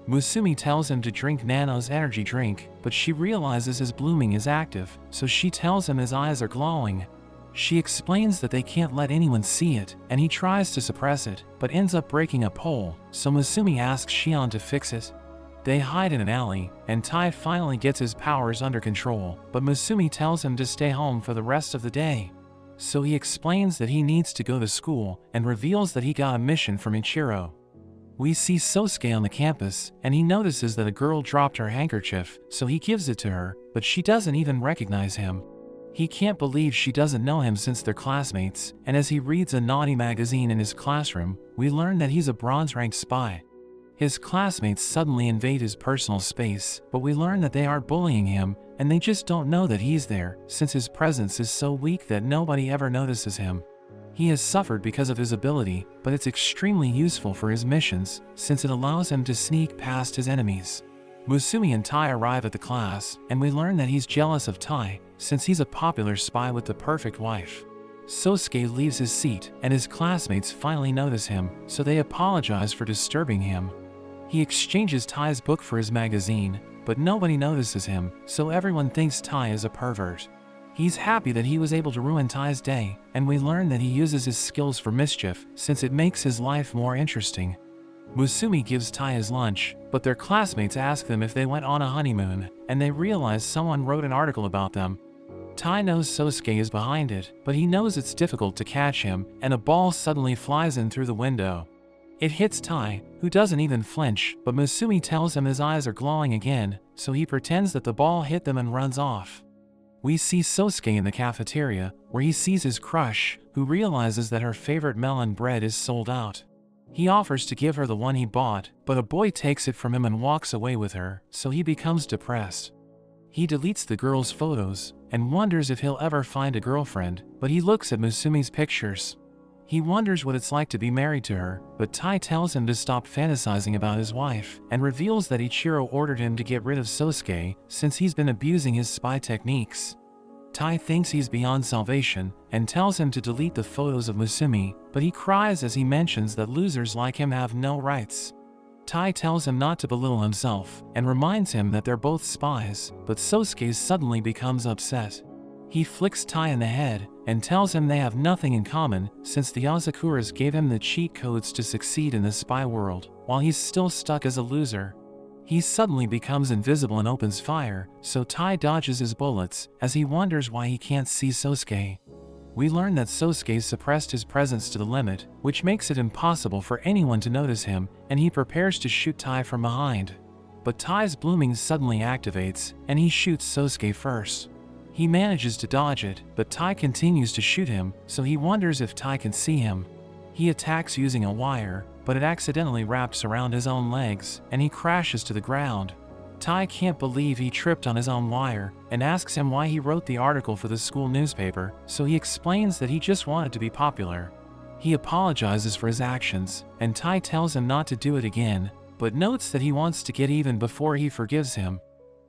Musumi tells him to drink Nano's energy drink, but she realizes his blooming is active, so she tells him his eyes are glowing. She explains that they can't let anyone see it, and he tries to suppress it, but ends up breaking a pole, so Musumi asks Shion to fix it. They hide in an alley, and Tai finally gets his powers under control, but Musumi tells him to stay home for the rest of the day. So he explains that he needs to go to school, and reveals that he got a mission from Ichiro. We see Sosuke on the campus, and he notices that a girl dropped her handkerchief, so he gives it to her, but she doesn't even recognize him. He can't believe she doesn't know him since they're classmates, and as he reads a naughty magazine in his classroom, we learn that he's a bronze-ranked spy. His classmates suddenly invade his personal space, but we learn that they aren't bullying him, and they just don't know that he's there, since his presence is so weak that nobody ever notices him. He has suffered because of his ability, but it's extremely useful for his missions, since it allows him to sneak past his enemies. Musumi and Tai arrive at the class, and we learn that he's jealous of Tai, since he's a popular spy with the perfect wife. Sosuke leaves his seat, and his classmates finally notice him, so they apologize for disturbing him. He exchanges Tai's book for his magazine, but nobody notices him, so everyone thinks Tai is a pervert. He's happy that he was able to ruin Tai's day, and we learn that he uses his skills for mischief, since it makes his life more interesting. Musumi gives Tai his lunch, but their classmates ask them if they went on a honeymoon, and they realize someone wrote an article about them. Tai knows Sosuke is behind it, but he knows it's difficult to catch him, and a ball suddenly flies in through the window. It hits Tai, who doesn't even flinch, but Musumi tells him his eyes are glowing again, so he pretends that the ball hit them and runs off. We see Sosuke in the cafeteria, where he sees his crush, who realizes that her favorite melon bread is sold out. He offers to give her the one he bought, but a boy takes it from him and walks away with her, so he becomes depressed. He deletes the girl's photos, and wonders if he'll ever find a girlfriend, but he looks at Musumi's pictures. He wonders what it's like to be married to her, but Tai tells him to stop fantasizing about his wife and reveals that Ichiro ordered him to get rid of Sosuke since he's been abusing his spy techniques. Tai thinks he's beyond salvation and tells him to delete the photos of Musumi, but he cries as he mentions that losers like him have no rights. Tai tells him not to belittle himself and reminds him that they're both spies, but Sosuke suddenly becomes upset. He flicks Tai in the head and tells him they have nothing in common since the Asakuras gave him the cheat codes to succeed in the spy world, while he's still stuck as a loser. He suddenly becomes invisible and opens fire, so Tai dodges his bullets as he wonders why he can't see Sosuke. We learn that Sosuke suppressed his presence to the limit, which makes it impossible for anyone to notice him, and he prepares to shoot Tai from behind. But Tai's blooming suddenly activates, and he shoots Sosuke first. He manages to dodge it, but Tai continues to shoot him, so he wonders if Tai can see him. He attacks using a wire, but it accidentally wraps around his own legs, and he crashes to the ground. Tai can't believe he tripped on his own wire, and asks him why he wrote the article for the school newspaper, so he explains that he just wanted to be popular. He apologizes for his actions, and Tai tells him not to do it again, but notes that he wants to get even before he forgives him.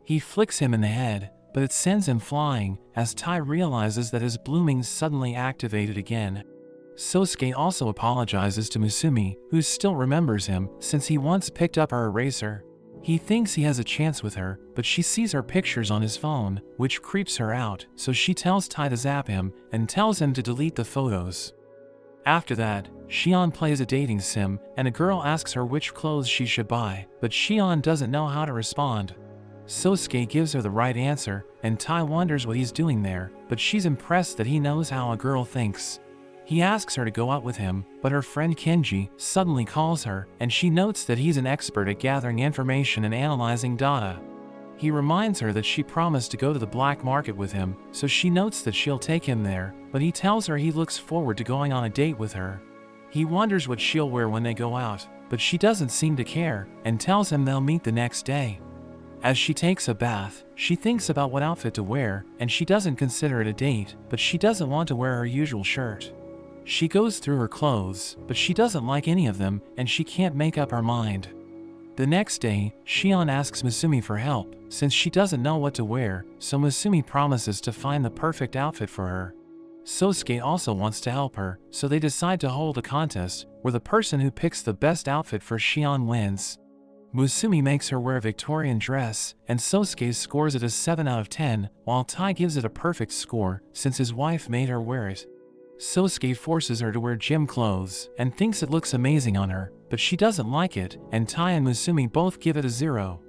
He flicks him in the head, but it sends him flying, as Tai realizes that his blooming suddenly activated again. Sosuke also apologizes to Musumi, who still remembers him since he once picked up her eraser. He thinks he has a chance with her, but she sees her pictures on his phone, which creeps her out, so she tells Tai to zap him and tells him to delete the photos. After that, Shion plays a dating sim, and a girl asks her which clothes she should buy, but Shion doesn't know how to respond. Sosuke gives her the right answer, and Tai wonders what he's doing there, but she's impressed that he knows how a girl thinks. He asks her to go out with him, but her friend Kenji suddenly calls her, and she notes that he's an expert at gathering information and analyzing data. He reminds her that she promised to go to the black market with him, so she notes that she'll take him there, but he tells her he looks forward to going on a date with her. He wonders what she'll wear when they go out, but she doesn't seem to care, and tells him they'll meet the next day. As she takes a bath, she thinks about what outfit to wear, and she doesn't consider it a date, but she doesn't want to wear her usual shirt. She goes through her clothes, but she doesn't like any of them, and she can't make up her mind. The next day, Shion asks Musumi for help, since she doesn't know what to wear, so Musumi promises to find the perfect outfit for her. Sosuke also wants to help her, so they decide to hold a contest, where the person who picks the best outfit for Shion wins. Musumi makes her wear a Victorian dress, and Sosuke scores it a 7 out of 10, while Tai gives it a perfect score, since his wife made her wear it. Sosuke forces her to wear gym clothes, and thinks it looks amazing on her, but she doesn't like it, and Tai and Musumi both give it a 0.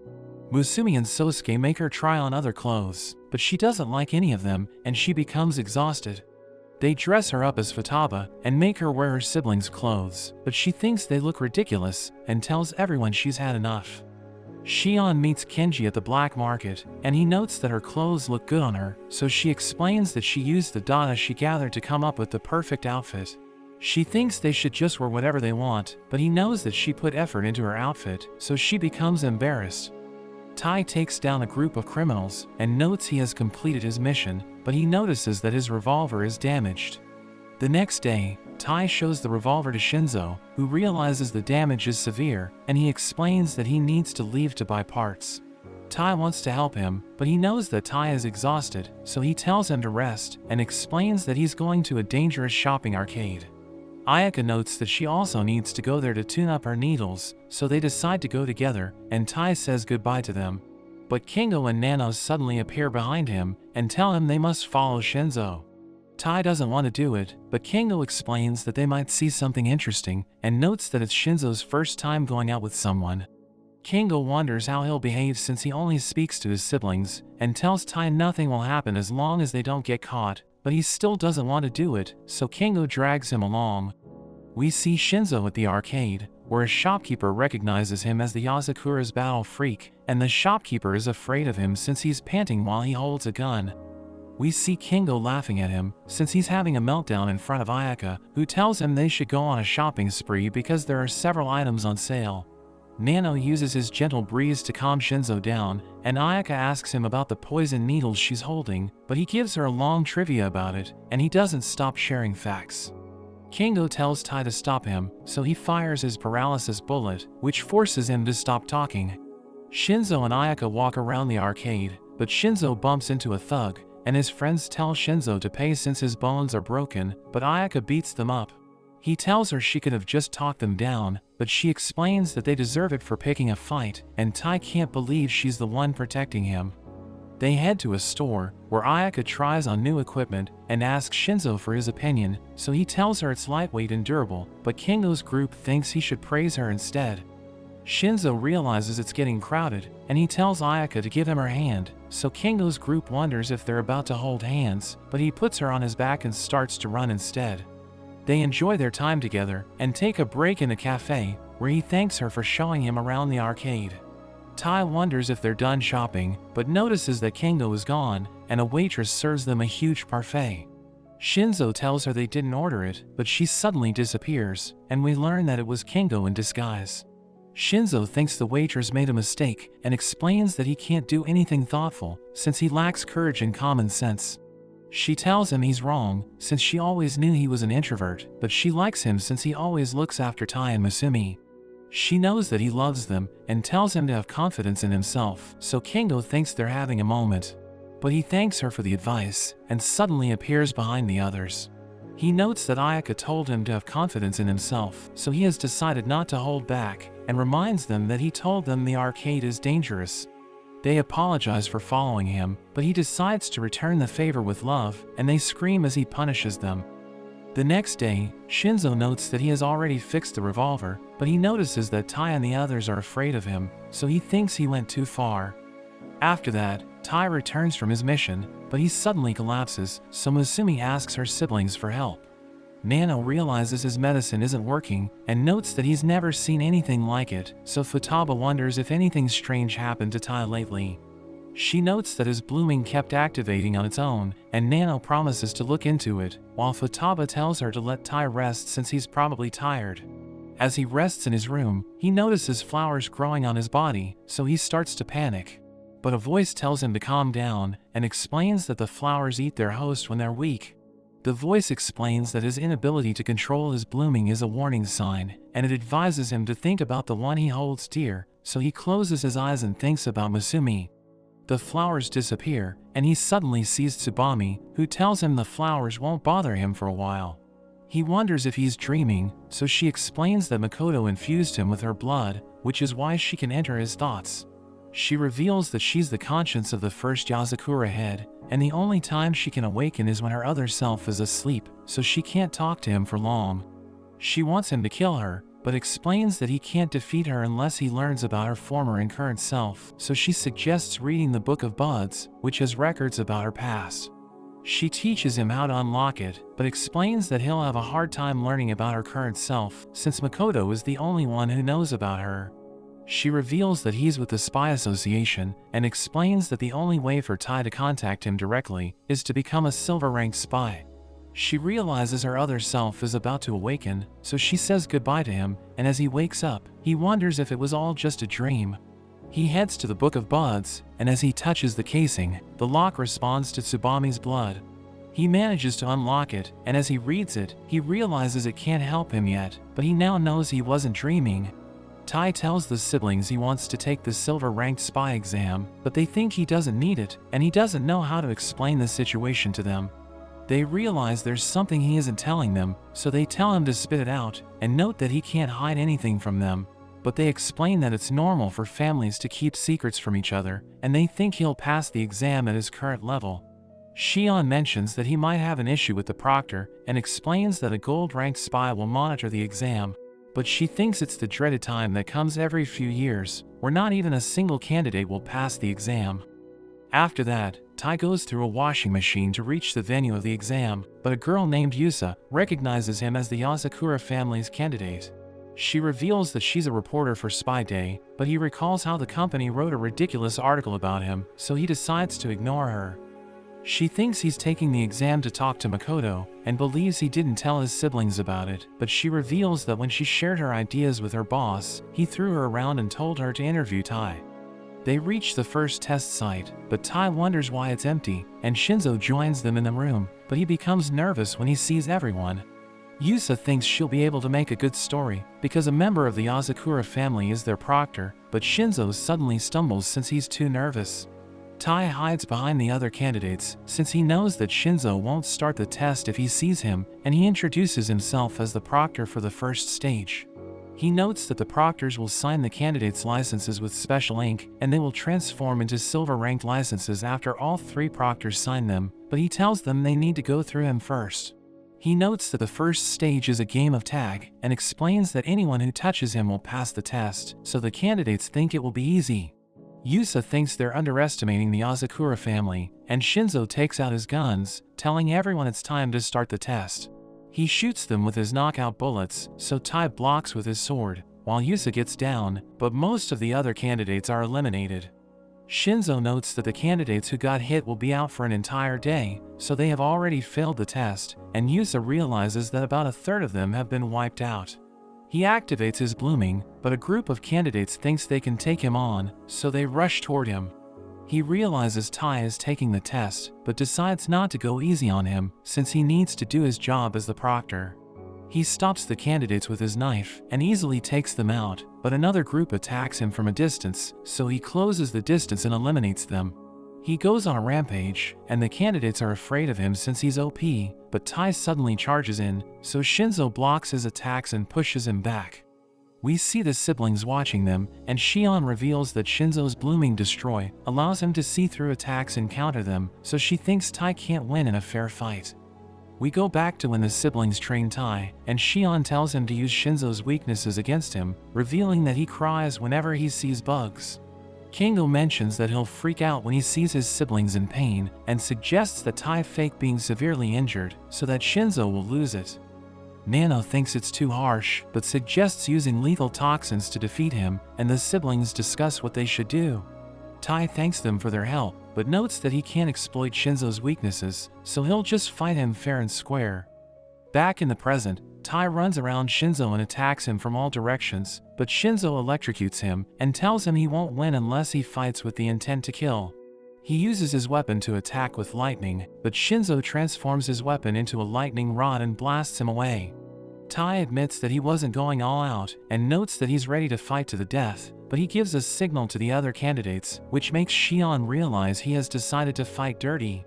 Musumi and Sosuke make her try on other clothes, but she doesn't like any of them, and she becomes exhausted. They dress her up as Futaba, and make her wear her siblings' clothes, but she thinks they look ridiculous, and tells everyone she's had enough. Shion meets Kenji at the black market, and he notes that her clothes look good on her, so she explains that she used the data she gathered to come up with the perfect outfit. She thinks they should just wear whatever they want, but he knows that she put effort into her outfit, so she becomes embarrassed. Tai takes down a group of criminals, and notes he has completed his mission, but he notices that his revolver is damaged. The next day, Tai shows the revolver to Shinzo, who realizes the damage is severe, and he explains that he needs to leave to buy parts. Tai wants to help him, but he knows that Tai is exhausted, so he tells him to rest, and explains that he's going to a dangerous shopping arcade. Ayaka notes that she also needs to go there to tune up her needles, so they decide to go together, and Tai says goodbye to them. But Kingo and Nano suddenly appear behind him, and tell him they must follow Shinzo. Tai doesn't want to do it, but Kingo explains that they might see something interesting, and notes that it's Shinzo's first time going out with someone. Kingo wonders how he'll behave since he only speaks to his siblings, and tells Tai nothing will happen as long as they don't get caught, but he still doesn't want to do it, so Kingo drags him along. We see Shinzo at the arcade, where a shopkeeper recognizes him as the Asakura's battle freak, and the shopkeeper is afraid of him since he's panting while he holds a gun. We see Kingo laughing at him, since he's having a meltdown in front of Ayaka, who tells him they should go on a shopping spree because there are several items on sale. Nano uses his gentle breeze to calm Shinzo down, and Ayaka asks him about the poison needles she's holding, but he gives her a long trivia about it, and he doesn't stop sharing facts. Kingo tells Tai to stop him, so he fires his paralysis bullet, which forces him to stop talking. Shinzo and Ayaka walk around the arcade, but Shinzo bumps into a thug, and his friends tell Shinzo to pay since his bones are broken, but Ayaka beats them up. He tells her she could have just talked them down, but she explains that they deserve it for picking a fight, and Tai can't believe she's the one protecting him. They head to a store, where Ayaka tries on new equipment and asks Shinzo for his opinion, so he tells her it's lightweight and durable, but Kingo's group thinks he should praise her instead. Shinzo realizes it's getting crowded, and he tells Ayaka to give him her hand, so Kingo's group wonders if they're about to hold hands, but he puts her on his back and starts to run instead. They enjoy their time together and take a break in a cafe, where he thanks her for showing him around the arcade. Tai wonders if they're done shopping, but notices that Kingo is gone, and a waitress serves them a huge parfait. Shinzo tells her they didn't order it, but she suddenly disappears, and we learn that it was Kingo in disguise. Shinzo thinks the waitress made a mistake and explains that he can't do anything thoughtful since he lacks courage and common sense. She tells him he's wrong, since she always knew he was an introvert, but she likes him since he always looks after Tai and Masumi. She knows that he loves them and tells him to have confidence in himself, so Kingo thinks they're having a moment. But he thanks her for the advice and suddenly appears behind the others. He notes that Ayaka told him to have confidence in himself, so he has decided not to hold back and reminds them that he told them the arcade is dangerous. They apologize for following him, but he decides to return the favor with love, and they scream as he punishes them. The next day, Shinzo notes that he has already fixed the revolver, but he notices that Tai and the others are afraid of him, so he thinks he went too far. After that, Tai returns from his mission, but he suddenly collapses, so Masumi asks her siblings for help. Nano realizes his medicine isn't working and notes that he's never seen anything like it, so Futaba wonders if anything strange happened to Tai lately. She notes that his blooming kept activating on its own, and Nano promises to look into it, while Futaba tells her to let Tai rest since he's probably tired. As he rests in his room, he notices flowers growing on his body, so he starts to panic. But a voice tells him to calm down and explains that the flowers eat their host when they're weak. The voice explains that his inability to control his blooming is a warning sign, and it advises him to think about the one he holds dear, so he closes his eyes and thinks about Masumi. The flowers disappear, and he suddenly sees Tsubami, who tells him the flowers won't bother him for a while. He wonders if he's dreaming, so she explains that Makoto infused him with her blood, which is why she can enter his thoughts. She reveals that she's the conscience of the first Yasakura head, and the only time she can awaken is when her other self is asleep, so she can't talk to him for long. She wants him to kill her, but explains that he can't defeat her unless he learns about her former and current self, so she suggests reading the Book of Buds, which has records about her past. She teaches him how to unlock it, but explains that he'll have a hard time learning about her current self, since Makoto is the only one who knows about her. She reveals that he's with the Spy Association, and explains that the only way for Tai to contact him directly is to become a silver-ranked spy. She realizes her other self is about to awaken, so she says goodbye to him, and as he wakes up, he wonders if it was all just a dream. He heads to the Book of Buds, and as he touches the casing, the lock responds to Tsubami's blood. He manages to unlock it, and as he reads it, he realizes it can't help him yet, but he now knows he wasn't dreaming. Tai tells the siblings he wants to take the silver-ranked spy exam, but they think he doesn't need it, and he doesn't know how to explain the situation to them. They realize there's something he isn't telling them, so they tell him to spit it out, and note that he can't hide anything from them. But they explain that it's normal for families to keep secrets from each other, and they think he'll pass the exam at his current level. Shion mentions that he might have an issue with the proctor, and explains that a gold-ranked spy will monitor the exam. But she thinks it's the dreaded time that comes every few years, where not even a single candidate will pass the exam. After that, Tai goes through a washing machine to reach the venue of the exam, but a girl named Yusa recognizes him as the Yasakura family's candidate. She reveals that she's a reporter for Spy Day, but he recalls how the company wrote a ridiculous article about him, so he decides to ignore her. She thinks he's taking the exam to talk to Makoto, and believes he didn't tell his siblings about it, but she reveals that when she shared her ideas with her boss, he threw her around and told her to interview Tai. They reach the first test site, but Tai wonders why it's empty, and Shinzo joins them in the room, but he becomes nervous when he sees everyone. Yusa thinks she'll be able to make a good story, because a member of the Asakura family is their proctor, but Shinzo suddenly stumbles since he's too nervous. Tai hides behind the other candidates, since he knows that Shinzo won't start the test if he sees him, and he introduces himself as the proctor for the first stage. He notes that the proctors will sign the candidates' licenses with special ink, and they will transform into silver-ranked licenses after all 3 proctors sign them, but he tells them they need to go through him first. He notes that the first stage is a game of tag, and explains that anyone who touches him will pass the test, so the candidates think it will be easy. Yusa thinks they're underestimating the Asakura family, and Shinzo takes out his guns, telling everyone it's time to start the test. He shoots them with his knockout bullets, so Tai blocks with his sword, while Yusa gets down, but most of the other candidates are eliminated. Shinzo notes that the candidates who got hit will be out for an entire day, so they have already failed the test, and Yusa realizes that about a third of them have been wiped out. He activates his blooming, but a group of candidates thinks they can take him on, so they rush toward him. He realizes Tai is taking the test, but decides not to go easy on him, since he needs to do his job as the proctor. He stops the candidates with his knife, and easily takes them out, but another group attacks him from a distance, so he closes the distance and eliminates them. He goes on a rampage, and the candidates are afraid of him since he's OP, but Tai suddenly charges in, so Shinzo blocks his attacks and pushes him back. We see the siblings watching them, and Shion reveals that Shinzo's blooming destroy allows him to see through attacks and counter them, so she thinks Tai can't win in a fair fight. We go back to when the siblings train Tai, and Shion tells him to use Shinzo's weaknesses against him, revealing that he cries whenever he sees bugs. Kingo mentions that he'll freak out when he sees his siblings in pain, and suggests that Tai fake being severely injured, so that Shinzo will lose it. Nano thinks it's too harsh, but suggests using lethal toxins to defeat him, and the siblings discuss what they should do. Tai thanks them for their help, but notes that he can't exploit Shinzo's weaknesses, so he'll just fight him fair and square. Back in the present, Tai runs around Shinzo and attacks him from all directions, but Shinzo electrocutes him and tells him he won't win unless he fights with the intent to kill. He uses his weapon to attack with lightning, but Shinzo transforms his weapon into a lightning rod and blasts him away. Tai admits that he wasn't going all out, and notes that he's ready to fight to the death, but he gives a signal to the other candidates, which makes Shion realize he has decided to fight dirty.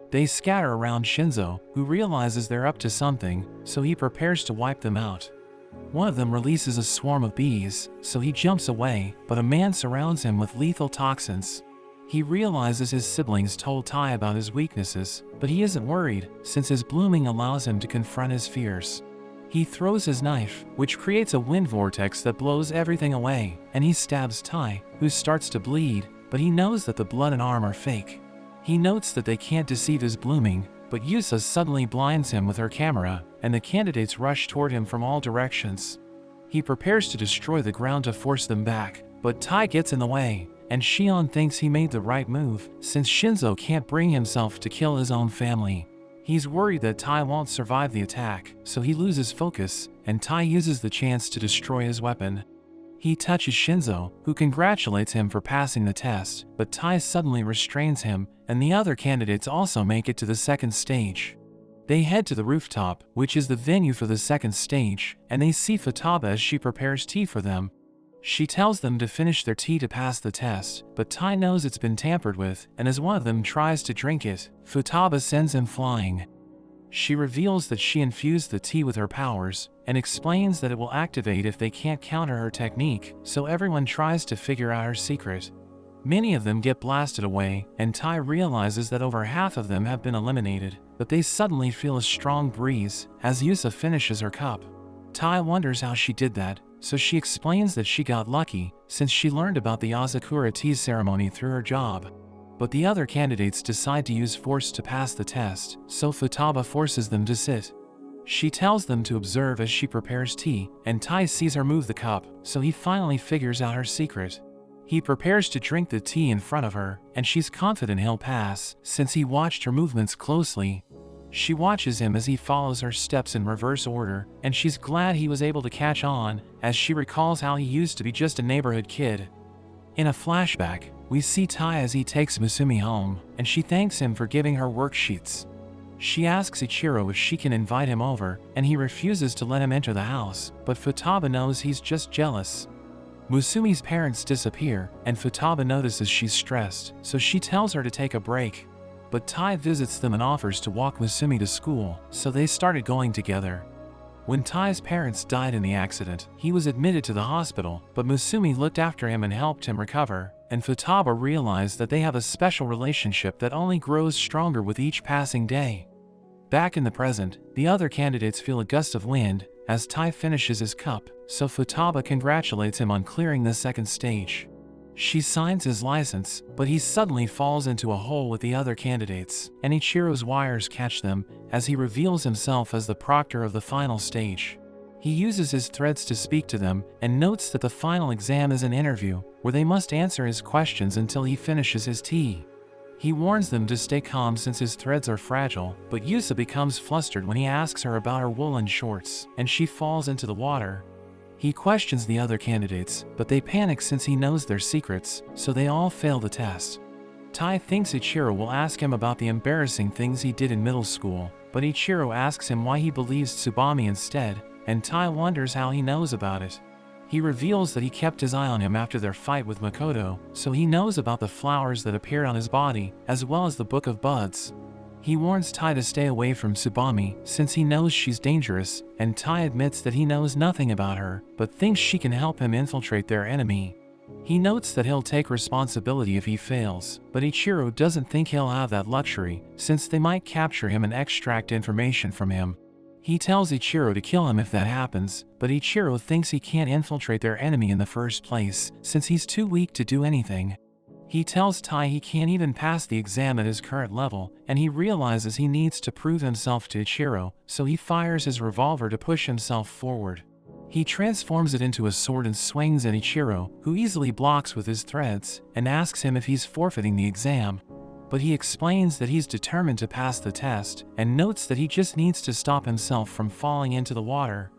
They scatter around Shinzo, who realizes they're up to something, so he prepares to wipe them out. One of them releases a swarm of bees, so he jumps away, but a man surrounds him with lethal toxins. He realizes his siblings told Tai about his weaknesses, but he isn't worried, since his blooming allows him to confront his fears. He throws his knife, which creates a wind vortex that blows everything away, and he stabs Tai, who starts to bleed, but he knows that the blood and arm are fake. He notes that they can't deceive his blooming, but Yusa suddenly blinds him with her camera, and the candidates rush toward him from all directions. He prepares to destroy the ground to force them back, but Tai gets in the way, and Shion thinks he made the right move, since Shinzo can't bring himself to kill his own family. He's worried that Tai won't survive the attack, so he loses focus, and Tai uses the chance to destroy his weapon. He touches Shinzo, who congratulates him for passing the test, but Tai suddenly restrains him, and the other candidates also make it to the second stage. They head to the rooftop, which is the venue for the second stage, and they see Futaba as she prepares tea for them. She tells them to finish their tea to pass the test, but Tai knows it's been tampered with, and as one of them tries to drink it, Futaba sends him flying. She reveals that she infused the tea with her powers, and explains that it will activate if they can't counter her technique, so everyone tries to figure out her secret. Many of them get blasted away, and Tai realizes that over half of them have been eliminated, but they suddenly feel a strong breeze as Yusa finishes her cup. Tai wonders how she did that, so she explains that she got lucky, since she learned about the Asakura tea ceremony through her job. But the other candidates decide to use force to pass the test, so Futaba forces them to sit. She tells them to observe as she prepares tea, and Tai sees her move the cup, so he finally figures out her secret. He prepares to drink the tea in front of her, and she's confident he'll pass, since he watched her movements closely. She watches him as he follows her steps in reverse order, and she's glad he was able to catch on, as she recalls how he used to be just a neighborhood kid. In a flashback, we see Tai as he takes Musumi home, and she thanks him for giving her worksheets. She asks Ichiro if she can invite him over, and he refuses to let him enter the house, but Futaba knows he's just jealous. Musumi's parents disappear, and Futaba notices she's stressed, so she tells her to take a break. But Tai visits them and offers to walk Musumi to school, so they started going together. When Tai's parents died in the accident, he was admitted to the hospital, but Musumi looked after him and helped him recover, and Futaba realized that they have a special relationship that only grows stronger with each passing day. Back in the present, the other candidates feel a gust of wind as Tai finishes his cup, so Futaba congratulates him on clearing the second stage. She signs his license, but he suddenly falls into a hole with the other candidates, and Ichiro's wires catch them as he reveals himself as the proctor of the final stage. He uses his threads to speak to them and notes that the final exam is an interview where they must answer his questions until he finishes his tea. He warns them to stay calm since his threads are fragile, but Yusa becomes flustered when he asks her about her woolen shorts, and she falls into the water. He questions the other candidates, but they panic since he knows their secrets, so they all fail the test. Tai thinks Ichiro will ask him about the embarrassing things he did in middle school, but Ichiro asks him why he believes Tsubame instead, and Tai wonders how he knows about it. He reveals that he kept his eye on him after their fight with Makoto, so he knows about the flowers that appeared on his body, as well as the Book of Buds. He warns Tai to stay away from Tsubame since he knows she's dangerous, and Tai admits that he knows nothing about her, but thinks she can help him infiltrate their enemy. He notes that he'll take responsibility if he fails, but Ichiro doesn't think he'll have that luxury, since they might capture him and extract information from him. He tells Ichiro to kill him if that happens, but Ichiro thinks he can't infiltrate their enemy in the first place, since he's too weak to do anything. He tells Tai he can't even pass the exam at his current level, and he realizes he needs to prove himself to Ichiro, so he fires his revolver to push himself forward. He transforms it into a sword and swings at Ichiro, who easily blocks with his threads, and asks him if he's forfeiting the exam. But he explains that he's determined to pass the test, and notes that he just needs to stop himself from falling into the water.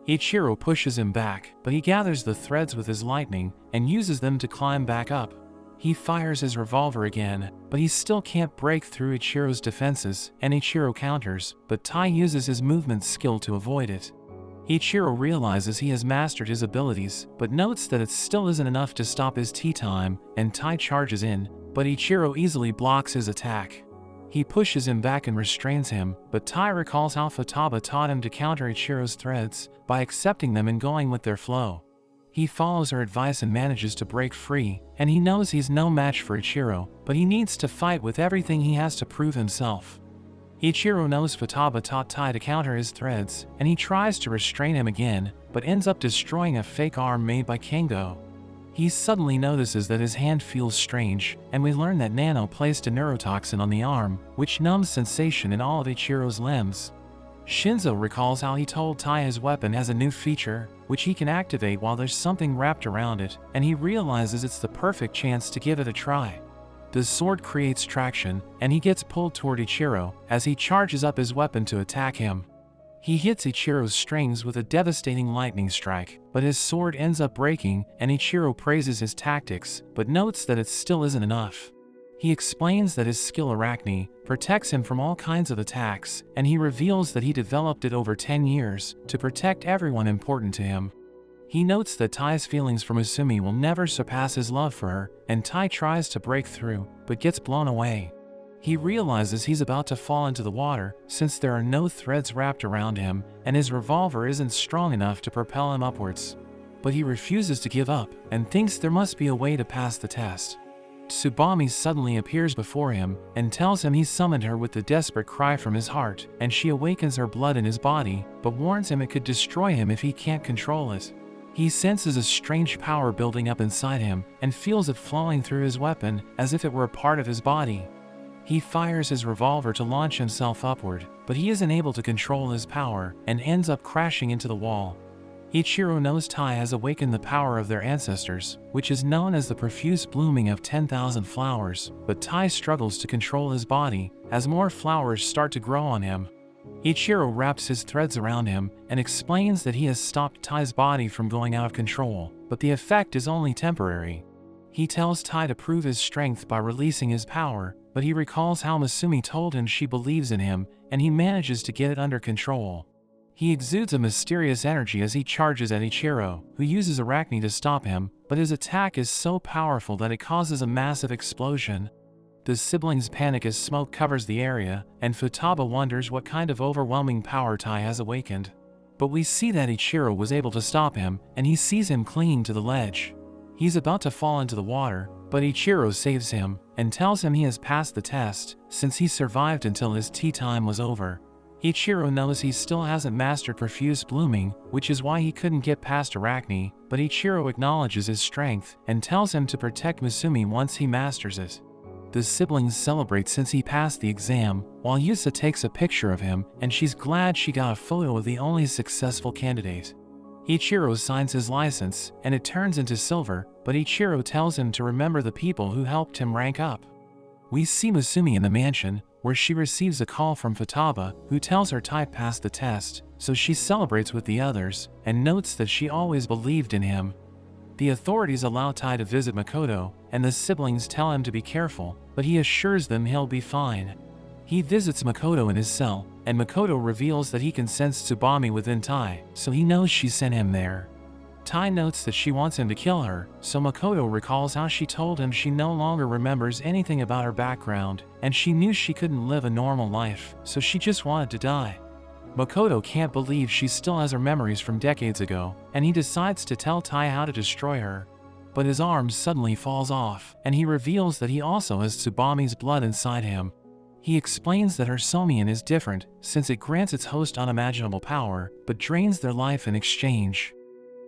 Ichiro pushes him back, but he gathers the threads with his lightning, and uses them to climb back up. He fires his revolver again, but he still can't break through Ichiro's defenses, and Ichiro counters, but Tai uses his movement skill to avoid it. Ichiro realizes he has mastered his abilities, but notes that it still isn't enough to stop his tea time, and Tai charges in, but Ichiro easily blocks his attack. He pushes him back and restrains him, but Tai recalls how Futaba taught him to counter Ichiro's threads by accepting them and going with their flow. He follows her advice and manages to break free, and he knows he's no match for Ichiro, but he needs to fight with everything he has to prove himself. Ichiro knows Futaba taught Tai to counter his threads, and he tries to restrain him again, but ends up destroying a fake arm made by Kengo. He suddenly notices that his hand feels strange, and we learn that Nano placed a neurotoxin on the arm, which numbs sensation in all of Ichiro's limbs. Shinzo recalls how he told Tai his weapon has a new feature, which he can activate while there's something wrapped around it, and he realizes it's the perfect chance to give it a try. The sword creates traction, and he gets pulled toward Ichiro as he charges up his weapon to attack him. He hits Ichiro's strings with a devastating lightning strike, but his sword ends up breaking, and Ichiro praises his tactics, but notes that it still isn't enough. He explains that his skill Arachne protects him from all kinds of attacks, and he reveals that he developed it over 10 years to protect everyone important to him. He notes that Tai's feelings for Musumi will never surpass his love for her, and Tai tries to break through, but gets blown away. He realizes he's about to fall into the water since there are no threads wrapped around him, and his revolver isn't strong enough to propel him upwards. But he refuses to give up, and thinks there must be a way to pass the test. Tsubame suddenly appears before him, and tells him he summoned her with the desperate cry from his heart, and she awakens her blood in his body, but warns him it could destroy him if he can't control it. He senses a strange power building up inside him, and feels it flowing through his weapon, as if it were a part of his body. He fires his revolver to launch himself upward, but he isn't able to control his power, and ends up crashing into the wall. Ichiro knows Tai has awakened the power of their ancestors, which is known as the profuse blooming of 10,000 flowers, but Tai struggles to control his body, as more flowers start to grow on him. Ichiro wraps his threads around him, and explains that he has stopped Tai's body from going out of control, but the effect is only temporary. He tells Tai to prove his strength by releasing his power, but he recalls how Masumi told him she believes in him, and he manages to get it under control. He exudes a mysterious energy as he charges at Ichiro, who uses Arachne to stop him, but his attack is so powerful that it causes a massive explosion. The siblings panic as smoke covers the area, and Futaba wonders what kind of overwhelming power Tai has awakened. But we see that Ichiro was able to stop him, and he sees him clinging to the ledge. He's about to fall into the water, but Ichiro saves him, and tells him he has passed the test, since he survived until his tea time was over. Ichiro knows he still hasn't mastered profuse blooming, which is why he couldn't get past Arachne, but Ichiro acknowledges his strength, and tells him to protect Masumi once he masters it. The siblings celebrate since he passed the exam, while Yusa takes a picture of him, and she's glad she got a photo of the only successful candidate. Ichiro signs his license, and it turns into silver, but Ichiro tells him to remember the people who helped him rank up. We see Masumi in the mansion, where she receives a call from Futaba, who tells her Tai passed the test, so she celebrates with the others, and notes that she always believed in him. The authorities allow Tai to visit Makoto, and the siblings tell him to be careful, but he assures them he'll be fine. He visits Makoto in his cell, and Makoto reveals that he can sense Tsubame within Tai, so he knows she sent him there. Tai notes that she wants him to kill her, so Makoto recalls how she told him she no longer remembers anything about her background, and she knew she couldn't live a normal life, so she just wanted to die. Makoto can't believe she still has her memories from decades ago, and he decides to tell Tai how to destroy her. But his arm suddenly falls off, and he reveals that he also has Tsubame's blood inside him. He explains that her somian is different, since it grants its host unimaginable power, but drains their life in exchange.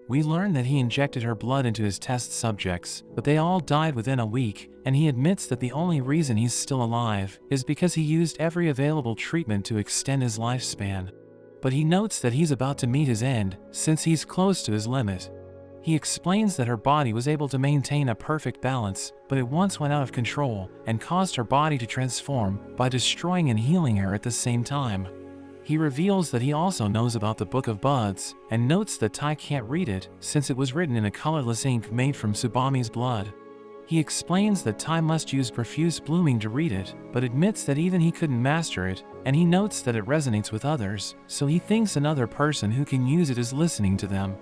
We learn that he injected her blood into his test subjects, but they all died within a week, and he admits that the only reason he's still alive is because he used every available treatment to extend his lifespan. But he notes that he's about to meet his end, since he's close to his limit. He explains that her body was able to maintain a perfect balance, but it once went out of control, and caused her body to transform by destroying and healing her at the same time. He reveals that he also knows about the Book of Buds, and notes that Tai can't read it, since it was written in a colorless ink made from Tsubame's blood. He explains that Tai must use profuse blooming to read it, but admits that even he couldn't master it, and he notes that it resonates with others, so he thinks another person who can use it is listening to them.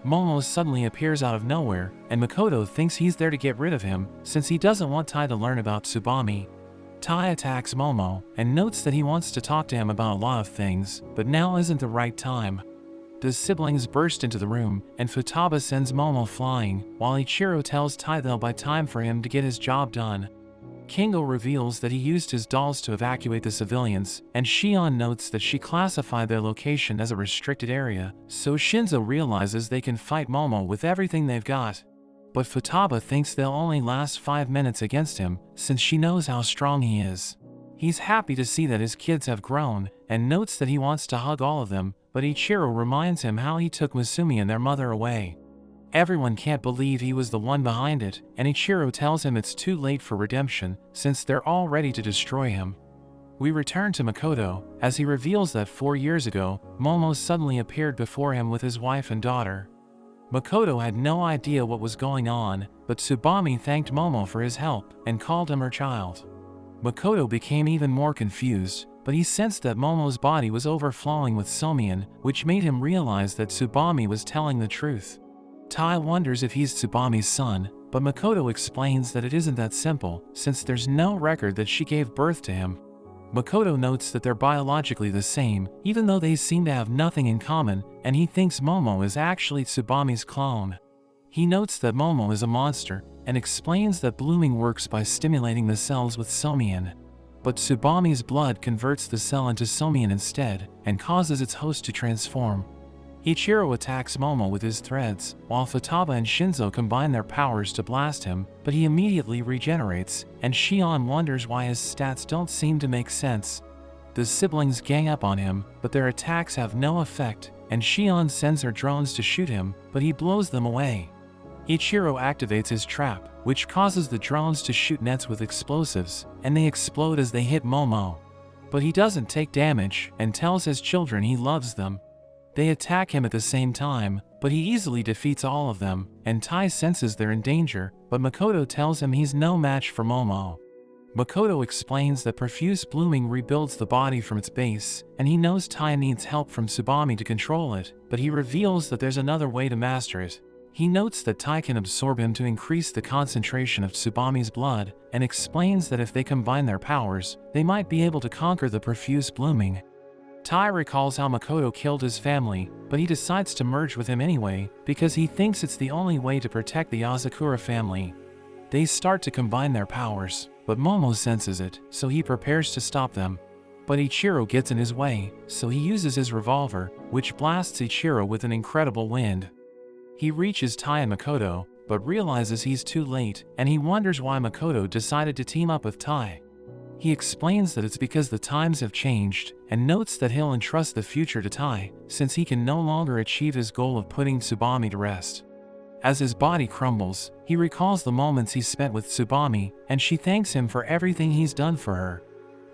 Momo suddenly appears out of nowhere, and Makoto thinks he's there to get rid of him, since he doesn't want Tai to learn about Tsubame. Tai attacks Momo, and notes that he wants to talk to him about a lot of things, but now isn't the right time. The siblings burst into the room, and Futaba sends Momo flying, while Ichiro tells Tai they'll buy time for him to get his job done. Kingo reveals that he used his dolls to evacuate the civilians, and Shion notes that she classified their location as a restricted area, so Shinzo realizes they can fight Momo with everything they've got. But Futaba thinks they'll only last 5 minutes against him, since she knows how strong he is. He's happy to see that his kids have grown, and notes that he wants to hug all of them, but Ichiro reminds him how he took Masumi and their mother away. Everyone can't believe he was the one behind it, and Ichiro tells him it's too late for redemption, since they're all ready to destroy him. We return to Makoto, as he reveals that 4 years ago, Momo suddenly appeared before him with his wife and daughter. Makoto had no idea what was going on, but Tsubame thanked Momo for his help, and called him her child. Makoto became even more confused, but he sensed that Momo's body was overflowing with somian, which made him realize that Tsubame was telling the truth. Tai wonders if he's Tsubame's son, but Makoto explains that it isn't that simple, since there's no record that she gave birth to him. Makoto notes that they're biologically the same, even though they seem to have nothing in common, and he thinks Momo is actually Tsubame's clone. He notes that Momo is a monster, and explains that blooming works by stimulating the cells with somian. But Tsubame's blood converts the cell into somian instead, and causes its host to transform. Ichiro attacks Momo with his threads, while Futaba and Shinzo combine their powers to blast him, but he immediately regenerates, and Shion wonders why his stats don't seem to make sense. The siblings gang up on him, but their attacks have no effect, and Shion sends her drones to shoot him, but he blows them away. Ichiro activates his trap, which causes the drones to shoot nets with explosives, and they explode as they hit Momo. But he doesn't take damage, and tells his children he loves them. They attack him at the same time, but he easily defeats all of them, and Tai senses they're in danger, but Makoto tells him he's no match for Momo. Makoto explains that profuse blooming rebuilds the body from its base, and he knows Tai needs help from Tsubame to control it, but he reveals that there's another way to master it. He notes that Tai can absorb him to increase the concentration of Tsubame's blood, and explains that if they combine their powers, they might be able to conquer the profuse blooming. Tai recalls how Makoto killed his family, but he decides to merge with him anyway, because he thinks it's the only way to protect the Asakura family. They start to combine their powers, but Momo senses it, so he prepares to stop them. But Ichiro gets in his way, so he uses his revolver, which blasts Ichiro with an incredible wind. He reaches Tai and Makoto, but realizes he's too late, and he wonders why Makoto decided to team up with Tai. He explains that it's because the times have changed, and notes that he'll entrust the future to Tai, since he can no longer achieve his goal of putting Tsubame to rest. As his body crumbles, he recalls the moments he spent with Tsubame, and she thanks him for everything he's done for her.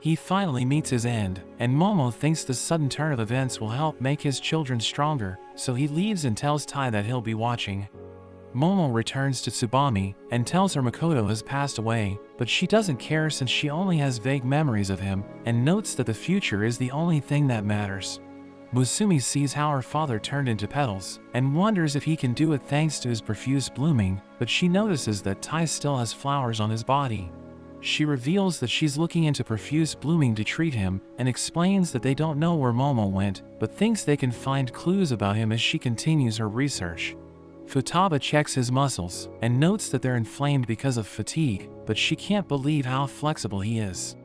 He finally meets his end, and Momo thinks the sudden turn of events will help make his children stronger, so he leaves and tells Tai that he'll be watching. Momo returns to Tsubame and tells her Makoto has passed away, but she doesn't care since she only has vague memories of him, and notes that the future is the only thing that matters. Musumi sees how her father turned into petals, and wonders if he can do it thanks to his profuse blooming, but she notices that Tai still has flowers on his body. She reveals that she's looking into profuse blooming to treat him, and explains that they don't know where Momo went, but thinks they can find clues about him as she continues her research. Futaba checks his muscles, and notes that they're inflamed because of fatigue, but she can't believe how flexible he is.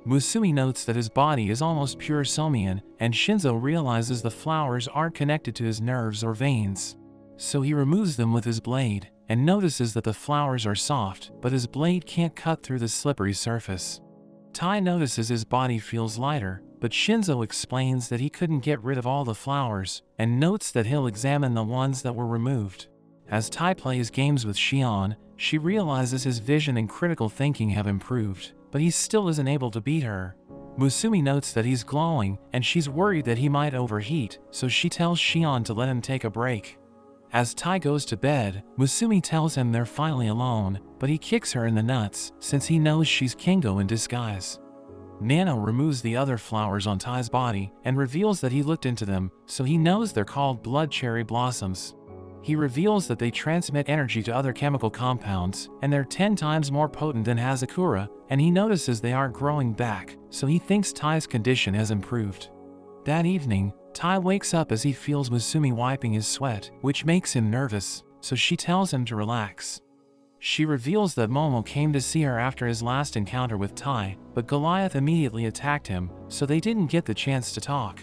Musumi notes that his body is almost pure Somian, and Shinzo realizes the flowers aren't connected to his nerves or veins. So he removes them with his blade, and notices that the flowers are soft, but his blade can't cut through the slippery surface. Tai notices his body feels lighter, but Shinzo explains that he couldn't get rid of all the flowers, and notes that he'll examine the ones that were removed. As Tai plays games with Shion, she realizes his vision and critical thinking have improved, but he still isn't able to beat her. Musumi notes that he's glowing, and she's worried that he might overheat, so she tells Shion to let him take a break. As Tai goes to bed, Musumi tells him they're finally alone, but he kicks her in the nuts, since he knows she's Kingo in disguise. Nano removes the other flowers on Tai's body, and reveals that he looked into them, so he knows they're called blood cherry blossoms. He reveals that they transmit energy to other chemical compounds, and they're 10 times more potent than Hazakura, and he notices they aren't growing back, so he thinks Tai's condition has improved. That evening, Tai wakes up as he feels Musumi wiping his sweat, which makes him nervous, so she tells him to relax. She reveals that Momo came to see her after his last encounter with Tai, but Goliath immediately attacked him, so they didn't get the chance to talk.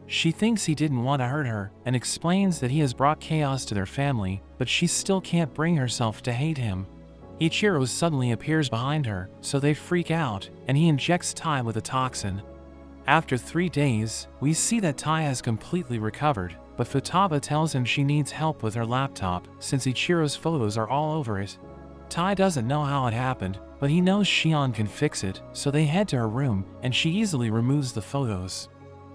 She thinks he didn't want to hurt her, and explains that he has brought chaos to their family, but she still can't bring herself to hate him. Ichiro suddenly appears behind her, so they freak out, and he injects Tai with a toxin. After 3 days, we see that Tai has completely recovered, but Futaba tells him she needs help with her laptop, since Ichiro's photos are all over it. Tai doesn't know how it happened, but he knows Shion can fix it, so they head to her room, and she easily removes the photos.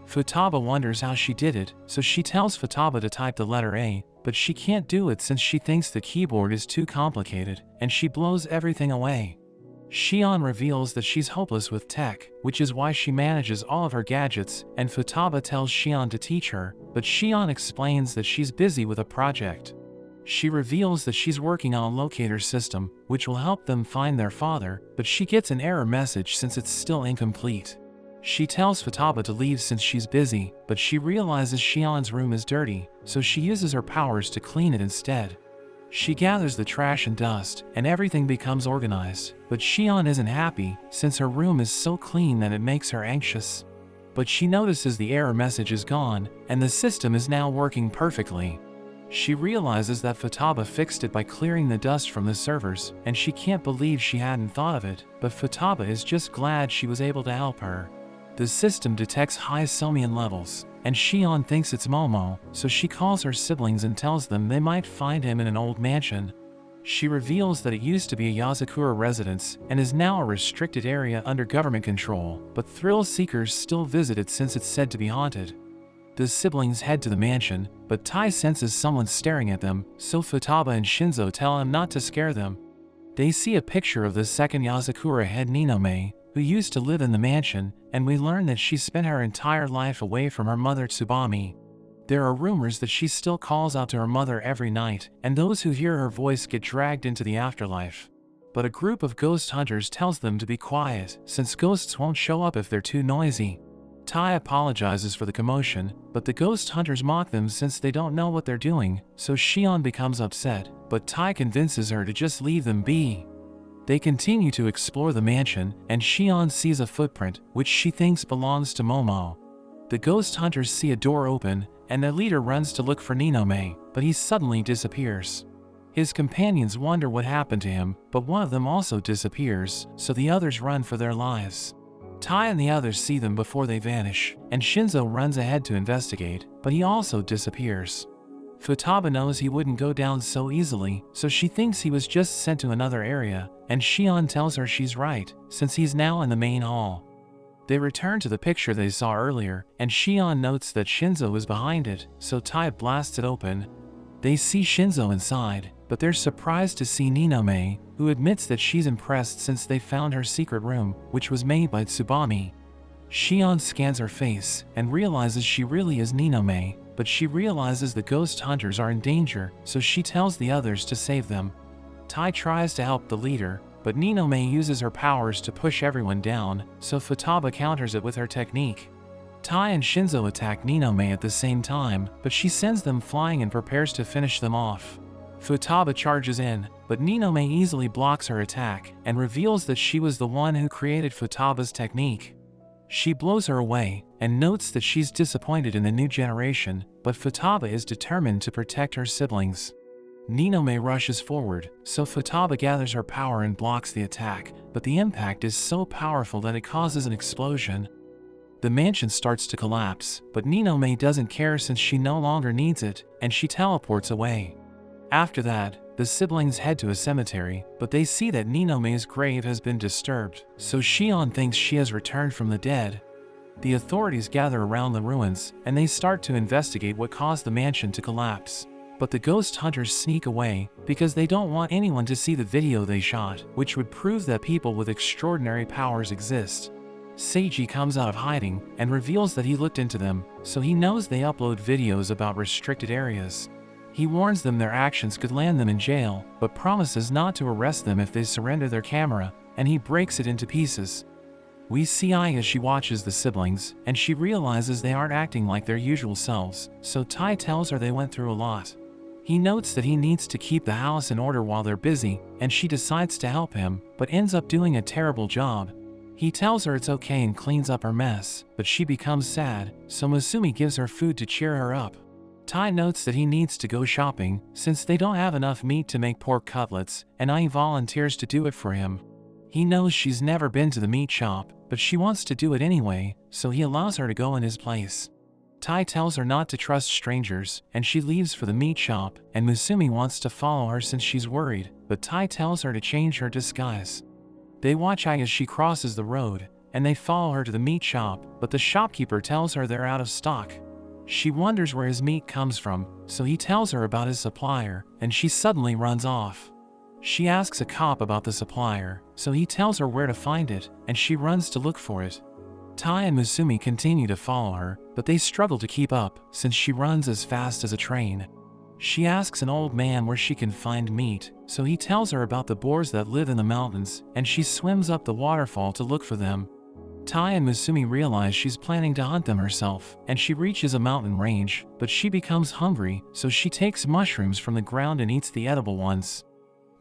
Futaba wonders how she did it, so she tells Futaba to type the letter A, but she can't do it since she thinks the keyboard is too complicated, and she blows everything away. Shion reveals that she's hopeless with tech, which is why she manages all of her gadgets, and Futaba tells Shion to teach her, but Shion explains that she's busy with a project. She reveals that she's working on a locator system, which will help them find their father, but she gets an error message since it's still incomplete. She tells Futaba to leave since she's busy, but she realizes Shion's room is dirty, so she uses her powers to clean it instead. She gathers the trash and dust, and everything becomes organized, but Shion isn't happy, since her room is so clean that it makes her anxious. But she notices the error message is gone, and the system is now working perfectly. She realizes that Futaba fixed it by clearing the dust from the servers, and she can't believe she hadn't thought of it, but Futaba is just glad she was able to help her. The system detects high Somian levels, and Shion thinks it's Momo, so she calls her siblings and tells them they might find him in an old mansion. She reveals that it used to be a Yasakura residence and is now a restricted area under government control, but thrill seekers still visit it since it's said to be haunted. The siblings head to the mansion, but Tai senses someone staring at them, so Futaba and Shinzo tell him not to scare them. They see a picture of the second Yasakura head Ninome, who used to live in the mansion, and we learn that she spent her entire life away from her mother Tsubami. There are rumors that she still calls out to her mother every night, and those who hear her voice get dragged into the afterlife. But a group of ghost hunters tells them to be quiet, since ghosts won't show up if they're too noisy. Tai apologizes for the commotion, but the ghost hunters mock them since they don't know what they're doing, so Shion becomes upset, but Tai convinces her to just leave them be. They continue to explore the mansion, and Shion sees a footprint, which she thinks belongs to Momo. The ghost hunters see a door open, and their leader runs to look for Ninome, but he suddenly disappears. His companions wonder what happened to him, but one of them also disappears, so the others run for their lives. Tai and the others see them before they vanish, and Shinzo runs ahead to investigate, but he also disappears. Futaba knows he wouldn't go down so easily, so she thinks he was just sent to another area, and Shion tells her she's right, since he's now in the main hall. They return to the picture they saw earlier, and Shion notes that Shinzo is behind it, so Tai blasts it open. They see Shinzo inside, but they're surprised to see Ninome, who admits that she's impressed since they found her secret room, which was made by Tsubami. Shion scans her face and realizes she really is Ninome, but she realizes the ghost hunters are in danger, so she tells the others to save them. Tai tries to help the leader, but Ninome uses her powers to push everyone down, so Futaba counters it with her technique. Tai and Shinzo attack Ninome at the same time, but she sends them flying and prepares to finish them off. Futaba charges in, but Ninome easily blocks her attack and reveals that she was the one who created Futaba's technique. She blows her away and notes that she's disappointed in the new generation, but Futaba is determined to protect her siblings. Ninome rushes forward, so Futaba gathers her power and blocks the attack, but the impact is so powerful that it causes an explosion. The mansion starts to collapse, but Ninome doesn't care since she no longer needs it, and she teleports away. After that, the siblings head to a cemetery, but they see that Ninome's grave has been disturbed, so Shion thinks she has returned from the dead. The authorities gather around the ruins, and they start to investigate what caused the mansion to collapse. But the ghost hunters sneak away, because they don't want anyone to see the video they shot, which would prove that people with extraordinary powers exist. Seiji comes out of hiding, and reveals that he looked into them, so he knows they upload videos about restricted areas. He warns them their actions could land them in jail, but promises not to arrest them if they surrender their camera, and he breaks it into pieces. We see Ai as she watches the siblings, and she realizes they aren't acting like their usual selves, so Tai tells her they went through a lot. He notes that he needs to keep the house in order while they're busy, and she decides to help him, but ends up doing a terrible job. He tells her it's okay and cleans up her mess, but she becomes sad, so Musumi gives her food to cheer her up. Tai notes that he needs to go shopping, since they don't have enough meat to make pork cutlets, and Ai volunteers to do it for him. He knows she's never been to the meat shop, but she wants to do it anyway, so he allows her to go in his place. Tai tells her not to trust strangers, and she leaves for the meat shop, and Musumi wants to follow her since she's worried, but Tai tells her to change her disguise. They watch Ai as she crosses the road, and they follow her to the meat shop, but the shopkeeper tells her they're out of stock. She wonders where his meat comes from, so he tells her about his supplier, and she suddenly runs off. She asks a cop about the supplier, so he tells her where to find it, and she runs to look for it. Tai and Musumi continue to follow her, but they struggle to keep up, since she runs as fast as a train. She asks an old man where she can find meat, so he tells her about the boars that live in the mountains, and she swims up the waterfall to look for them. Tai and Musumi realize she's planning to hunt them herself, and she reaches a mountain range, but she becomes hungry, so she takes mushrooms from the ground and eats the edible ones.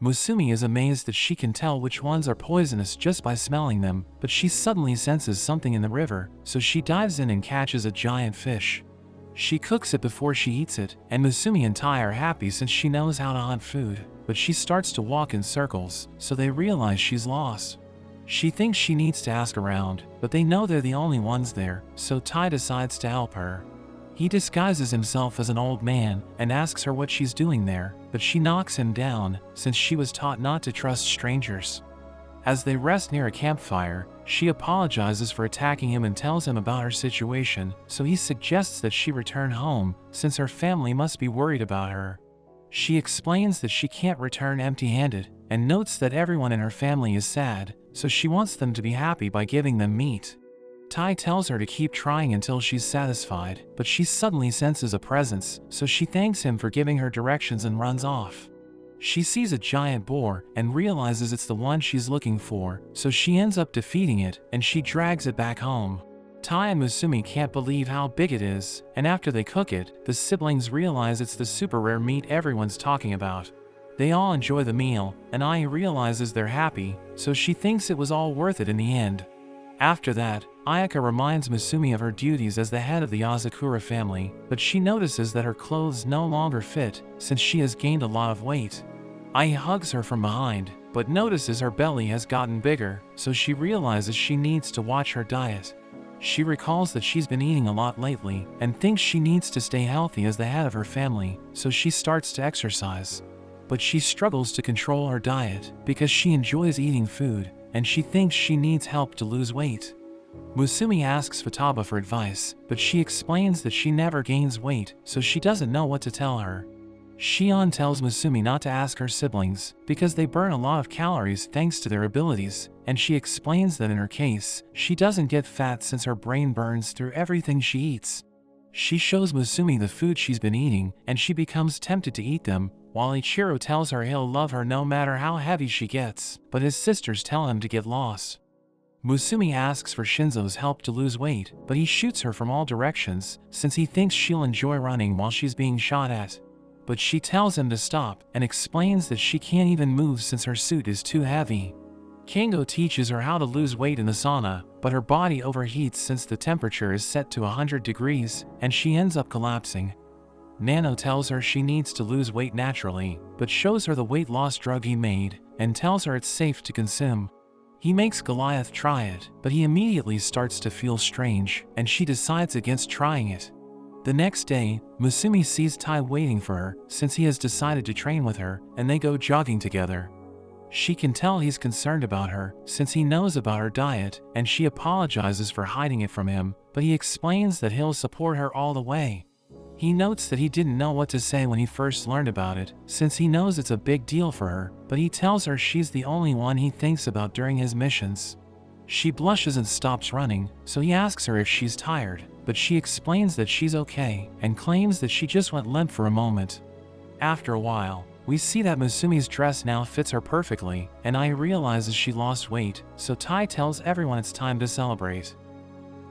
Musumi is amazed that she can tell which ones are poisonous just by smelling them, but she suddenly senses something in the river, so she dives in and catches a giant fish. She cooks it before she eats it, and Musumi and Tai are happy since she knows how to hunt food, but she starts to walk in circles, so they realize she's lost. She thinks she needs to ask around, but they know they're the only ones there, so Tai decides to help her. He disguises himself as an old man and asks her what she's doing there, but she knocks him down since she was taught not to trust strangers. As they rest near a campfire, she apologizes for attacking him and tells him about her situation, so he suggests that she return home since her family must be worried about her. She explains that she can't return empty-handed, and notes that everyone in her family is sad, so she wants them to be happy by giving them meat. Tai tells her to keep trying until she's satisfied, but she suddenly senses a presence, so she thanks him for giving her directions and runs off. She sees a giant boar and realizes it's the one she's looking for, so she ends up defeating it and she drags it back home. Tai and Musumi can't believe how big it is, and after they cook it, the siblings realize it's the super rare meat everyone's talking about. They all enjoy the meal, and Ai realizes they're happy, so she thinks it was all worth it in the end. After that, Ayaka reminds Musumi of her duties as the head of the Yazakura family, but she notices that her clothes no longer fit since she has gained a lot of weight. Ai hugs her from behind, but notices her belly has gotten bigger, so she realizes she needs to watch her diet. She recalls that she's been eating a lot lately and thinks she needs to stay healthy as the head of her family, so she starts to exercise. But she struggles to control her diet because she enjoys eating food and she thinks she needs help to lose weight. Musumi asks Futaba for advice, but she explains that she never gains weight, so she doesn't know what to tell her. Shion tells Musumi not to ask her siblings because they burn a lot of calories thanks to their abilities, and she explains that in her case, she doesn't get fat since her brain burns through everything she eats. She shows Musumi the food she's been eating, and she becomes tempted to eat them, while Ichiro tells her he'll love her no matter how heavy she gets, but his sisters tell him to get lost. Musumi asks for Shinzo's help to lose weight, but he shoots her from all directions since he thinks she'll enjoy running while she's being shot at. But she tells him to stop and explains that she can't even move since her suit is too heavy. Kingo teaches her how to lose weight in the sauna, but her body overheats since the temperature is set to 100 degrees, and she ends up collapsing. Nano tells her she needs to lose weight naturally, but shows her the weight loss drug he made, and tells her it's safe to consume. He makes Goliath try it, but he immediately starts to feel strange, and she decides against trying it. The next day, Musumi sees Tai waiting for her since he has decided to train with her, and they go jogging together. She can tell he's concerned about her since he knows about her diet, and she apologizes for hiding it from him, but he explains that he'll support her all the way. He notes that he didn't know what to say when he first learned about it, since he knows it's a big deal for her, but he tells her she's the only one he thinks about during his missions. She blushes and stops running, so he asks her if she's tired, but she explains that she's okay, and claims that she just went limp for a moment. After a while, we see that Musumi's dress now fits her perfectly, and Ai realizes she lost weight, so Tai tells everyone it's time to celebrate.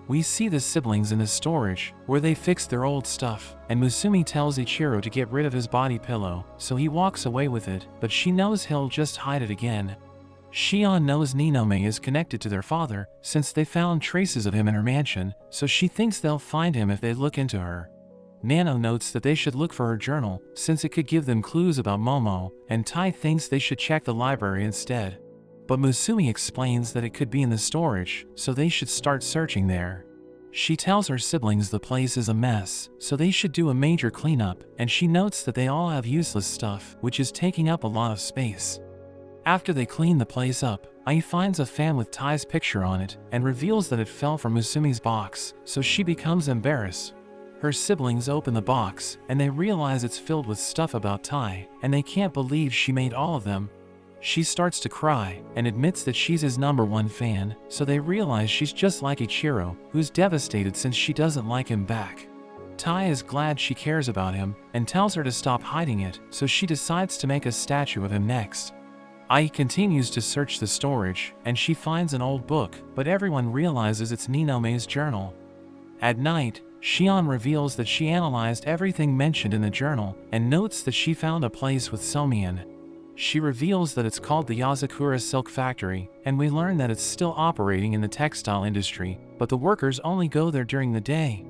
We see the siblings in the storage, where they fix their old stuff, and Musumi tells Ichiro to get rid of his body pillow, so he walks away with it, but she knows he'll just hide it again. Shion knows Ninome is connected to their father, since they found traces of him in her mansion, so she thinks they'll find him if they look into her. Nano notes that they should look for her journal, since it could give them clues about Momo, and Tai thinks they should check the library instead. But Musumi explains that it could be in the storage, so they should start searching there. She tells her siblings the place is a mess, so they should do a major cleanup, and she notes that they all have useless stuff, which is taking up a lot of space. After they clean the place up, Ai finds a fan with Tai's picture on it, and reveals that it fell from Musumi's box, so she becomes embarrassed. Her siblings open the box, and they realize it's filled with stuff about Tai, and they can't believe she made all of them. She starts to cry, and admits that she's his #1 fan, so they realize she's just like Ichiro, who's devastated since she doesn't like him back. Tai is glad she cares about him, and tells her to stop hiding it, so she decides to make a statue of him next. Ai continues to search the storage, and she finds an old book, but everyone realizes it's Ninome's journal. At night, Shion reveals that she analyzed everything mentioned in the journal, and notes that she found a place with Somian. She reveals that it's called the Yazakura Silk Factory, and we learn that it's still operating in the textile industry, but the workers only go there during the day.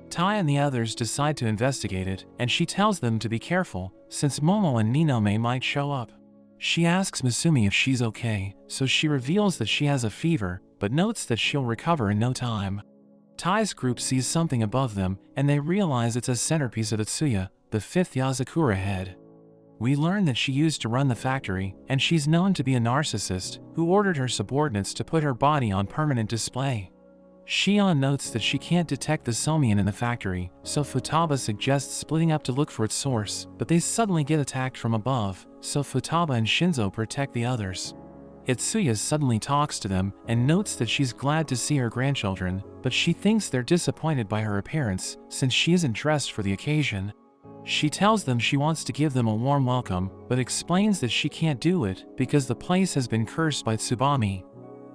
Tai and the others decide to investigate it, and she tells them to be careful, since Momo and Ninome might show up. She asks Musumi if she's okay, so she reveals that she has a fever, but notes that she'll recover in no time. Tai's group sees something above them, and they realize it's a centerpiece of Itsuya, the 5th Yazakura head. We learn that she used to run the factory, and she's known to be a narcissist who ordered her subordinates to put her body on permanent display. Shion notes that she can't detect the Somian in the factory, so Futaba suggests splitting up to look for its source, but they suddenly get attacked from above, so Futaba and Shinzo protect the others. Itsuya suddenly talks to them and notes that she's glad to see her grandchildren, but she thinks they're disappointed by her appearance since she isn't dressed for the occasion. She tells them she wants to give them a warm welcome, but explains that she can't do it because the place has been cursed by Tsubame.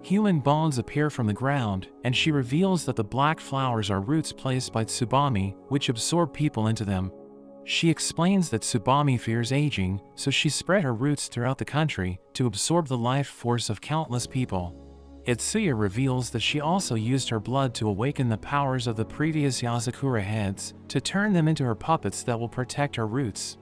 Human bones appear from the ground, and she reveals that the black flowers are roots placed by Tsubame, which absorb people into them. She explains that Tsubame fears aging, so she spread her roots throughout the country to absorb the life force of countless people. Itsuya reveals that she also used her blood to awaken the powers of the previous Yasakura heads, to turn them into her puppets that will protect her roots.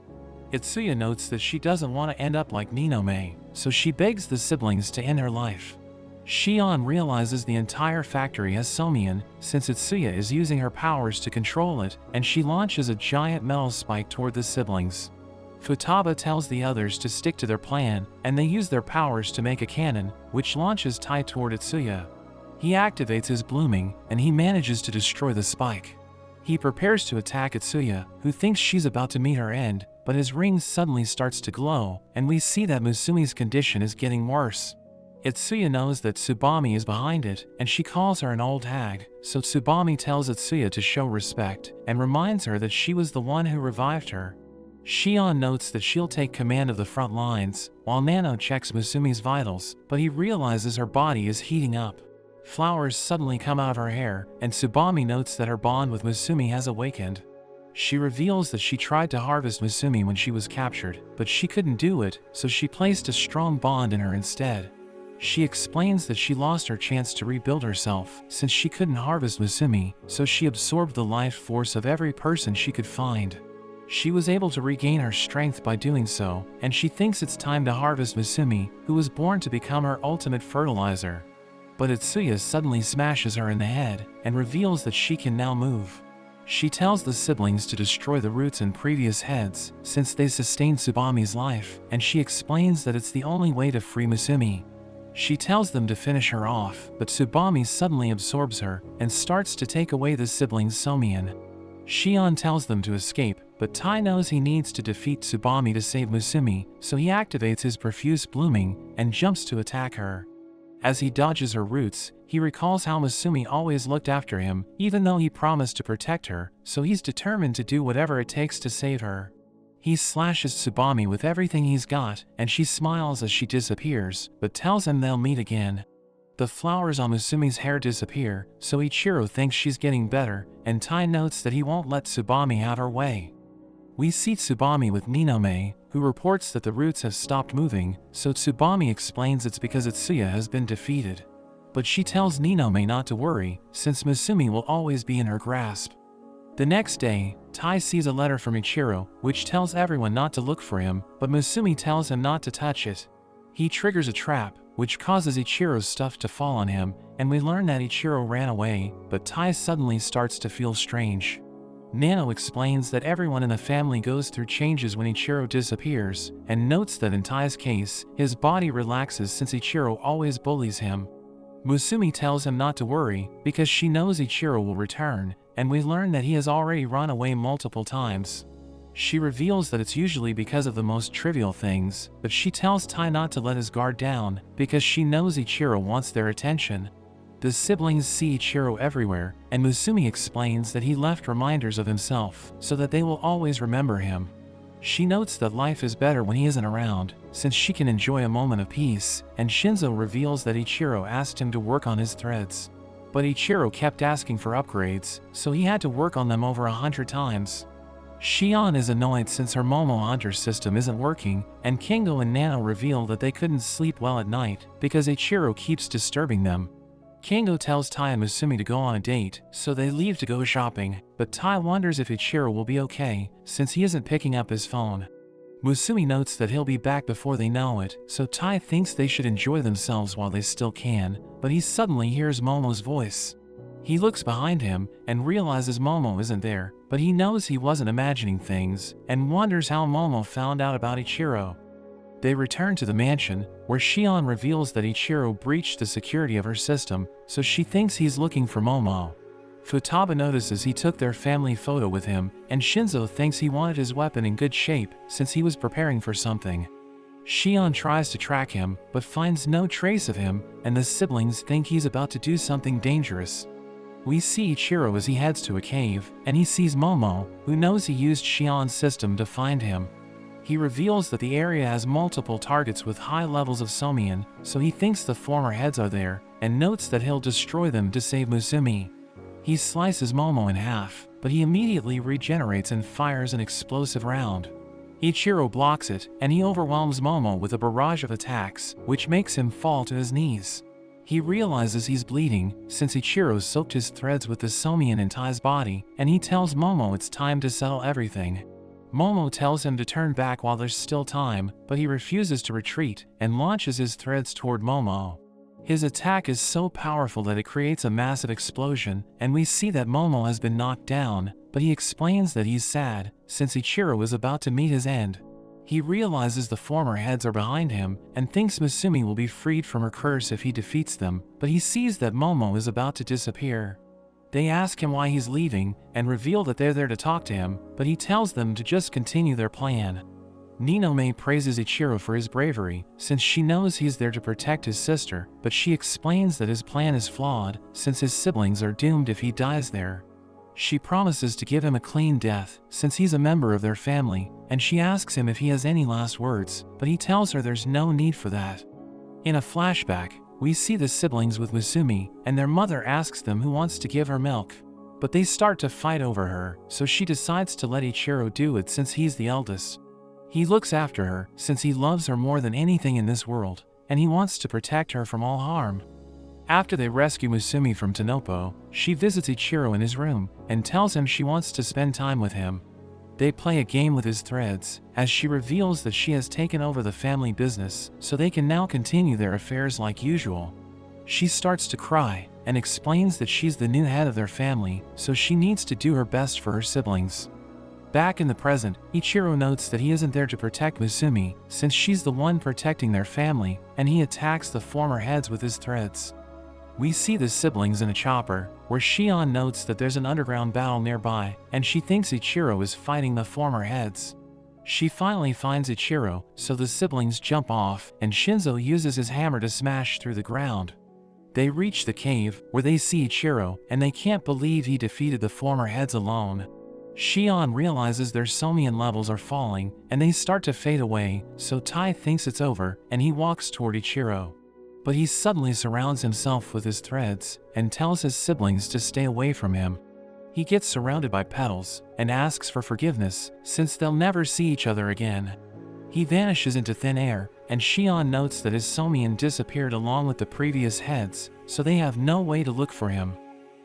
Itsuya notes that she doesn't want to end up like Ninome, so she begs the siblings to end her life. Shion realizes the entire factory has Somian, since Itsuya is using her powers to control it, and she launches a giant metal spike toward the siblings. Futaba tells the others to stick to their plan, and they use their powers to make a cannon, which launches Tai toward Itsuya. He activates his blooming, and he manages to destroy the spike. He prepares to attack Itsuya, who thinks she's about to meet her end, but his ring suddenly starts to glow, and we see that Musumi's condition is getting worse. Itsuya knows that Tsubame is behind it, and she calls her an old hag, so Tsubame tells Itsuya to show respect, and reminds her that she was the one who revived her. Shion notes that she'll take command of the front lines, while Nano checks Musumi's vitals, but he realizes her body is heating up. Flowers suddenly come out of her hair, and Tsubame notes that her bond with Musumi has awakened. She reveals that she tried to harvest Musumi when she was captured, but she couldn't do it, so she placed a strong bond in her instead. She explains that she lost her chance to rebuild herself since she couldn't harvest Musumi, so she absorbed the life force of every person she could find. She was able to regain her strength by doing so, and she thinks it's time to harvest Musumi, who was born to become her ultimate fertilizer. But Itsuya suddenly smashes her in the head and reveals that she can now move. She tells the siblings to destroy the roots in previous heads since they sustained Tsubame's life, and she explains that it's the only way to free Musumi. She tells them to finish her off, but Tsubame suddenly absorbs her and starts to take away the siblings' Somian. Shion tells them to escape, but Tai knows he needs to defeat Tsubame to save Musumi, so he activates his profuse blooming and jumps to attack her. As he dodges her roots, he recalls how Musumi always looked after him, even though he promised to protect her, so he's determined to do whatever it takes to save her. He slashes Tsubame with everything he's got, and she smiles as she disappears, but tells him they'll meet again. The flowers on Musumi's hair disappear, so Ichiro thinks she's getting better, and Tai notes that he won't let Tsubame have her way. We see Tsubame with Ninome, who reports that the roots have stopped moving, so Tsubame explains it's because Itsuya has been defeated. But she tells Ninome not to worry, since Musumi will always be in her grasp. The next day, Tai sees a letter from Ichiro, which tells everyone not to look for him, but Musumi tells him not to touch it. He triggers a trap, which causes Ichiro's stuff to fall on him, and we learn that Ichiro ran away, but Tai suddenly starts to feel strange. Nano explains that everyone in the family goes through changes when Ichiro disappears, and notes that in Tai's case, his body relaxes since Ichiro always bullies him. Musumi tells him not to worry, because she knows Ichiro will return, and we learn that he has already run away multiple times. She reveals that it's usually because of the most trivial things, but she tells Tai not to let his guard down, because she knows Ichiro wants their attention. The siblings see Ichiro everywhere, and Musumi explains that he left reminders of himself, so that they will always remember him. She notes that life is better when he isn't around, since she can enjoy a moment of peace, and Shinzo reveals that Ichiro asked him to work on his threads. But Ichiro kept asking for upgrades, so he had to work on them over 100 times. Shion is annoyed since her Momo Hunter system isn't working, and Kingo and Nano reveal that they couldn't sleep well at night because Ichiro keeps disturbing them. Kingo tells Tai and Musumi to go on a date, so they leave to go shopping, but Tai wonders if Ichiro will be okay, since he isn't picking up his phone. Musumi notes that he'll be back before they know it, so Tai thinks they should enjoy themselves while they still can, but he suddenly hears Momo's voice. He looks behind him and realizes Momo isn't there, but he knows he wasn't imagining things, and wonders how Momo found out about Ichiro. They return to the mansion, where Shion reveals that Ichiro breached the security of her system, so she thinks he's looking for Momo. Futaba notices he took their family photo with him, and Shinzo thinks he wanted his weapon in good shape since he was preparing for something. Shion tries to track him, but finds no trace of him, and the siblings think he's about to do something dangerous. We see Ichiro as he heads to a cave, and he sees Momo, who knows he used Shion's system to find him. He reveals that the area has multiple targets with high levels of somian, so he thinks the former heads are there, and notes that he'll destroy them to save Musumi. He slices Momo in half, but he immediately regenerates and fires an explosive round. Ichiro blocks it, and he overwhelms Momo with a barrage of attacks, which makes him fall to his knees. He realizes he's bleeding, since Ichiro soaked his threads with the somian in Tai's body, and he tells Momo it's time to settle everything. Momo tells him to turn back while there's still time, but he refuses to retreat, and launches his threads toward Momo. His attack is so powerful that it creates a massive explosion, and we see that Momo has been knocked down, but he explains that he's sad, since Ichiro is about to meet his end. He realizes the former heads are behind him, and thinks Musumi will be freed from her curse if he defeats them, but he sees that Momo is about to disappear. They ask him why he's leaving, and reveal that they're there to talk to him, but he tells them to just continue their plan. Ninome praises Ichiro for his bravery, since she knows he's there to protect his sister, but she explains that his plan is flawed, since his siblings are doomed if he dies there. She promises to give him a clean death, since he's a member of their family, and she asks him if he has any last words, but he tells her there's no need for that. In a flashback, we see the siblings with Musumi, and their mother asks them who wants to give her milk. But they start to fight over her, so she decides to let Ichiro do it since he's the eldest. He looks after her, since he loves her more than anything in this world, and he wants to protect her from all harm. After they rescue Musumi from Tanopo, she visits Ichiro in his room, and tells him she wants to spend time with him. They play a game with his threads, as she reveals that she has taken over the family business, so they can now continue their affairs like usual. She starts to cry, and explains that she's the new head of their family, so she needs to do her best for her siblings. Back in the present, Ichiro notes that he isn't there to protect Musumi, since she's the one protecting their family, and he attacks the former heads with his threads. We see the siblings in a chopper, where Shion notes that there's an underground battle nearby, and she thinks Ichiro is fighting the former heads. She finally finds Ichiro, so the siblings jump off, and Shinzo uses his hammer to smash through the ground. They reach the cave, where they see Ichiro, and they can't believe he defeated the former heads alone. Shion realizes their somian levels are falling, and they start to fade away, so Tai thinks it's over, and he walks toward Ichiro. But he suddenly surrounds himself with his threads, and tells his siblings to stay away from him. He gets surrounded by petals, and asks for forgiveness, since they'll never see each other again. He vanishes into thin air, and Shion notes that his somian disappeared along with the previous heads, so they have no way to look for him.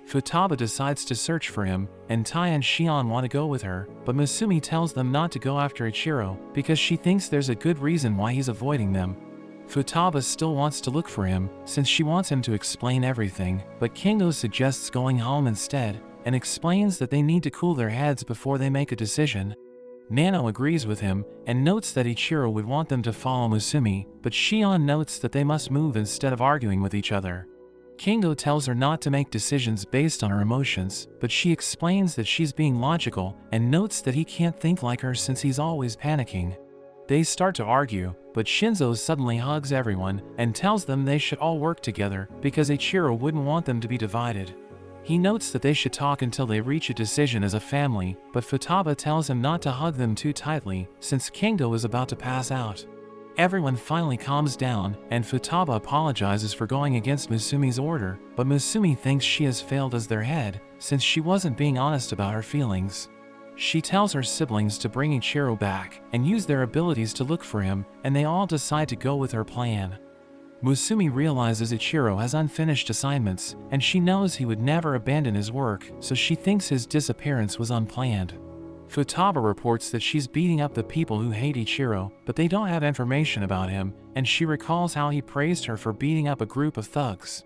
Futaba decides to search for him, and Tai and Shion want to go with her, but Musumi tells them not to go after Ichiro, because she thinks there's a good reason why he's avoiding them. Futaba still wants to look for him, since she wants him to explain everything, but Kingo suggests going home instead, and explains that they need to cool their heads before they make a decision. Nano agrees with him, and notes that Ichiro would want them to follow Musumi, but Shion notes that they must move instead of arguing with each other. Kingo tells her not to make decisions based on her emotions, but she explains that she's being logical, and notes that he can't think like her since he's always panicking. They start to argue, but Shinzo suddenly hugs everyone, and tells them they should all work together, because Ichiro wouldn't want them to be divided. He notes that they should talk until they reach a decision as a family, but Futaba tells him not to hug them too tightly, since Kingo is about to pass out. Everyone finally calms down, and Futaba apologizes for going against Musumi's order, but Musumi thinks she has failed as their head, since she wasn't being honest about her feelings. She tells her siblings to bring Ichiro back, and use their abilities to look for him, and they all decide to go with her plan. Musumi realizes Ichiro has unfinished assignments, and she knows he would never abandon his work, so she thinks his disappearance was unplanned. Futaba reports that she's beating up the people who hate Ichiro, but they don't have information about him, and she recalls how he praised her for beating up a group of thugs.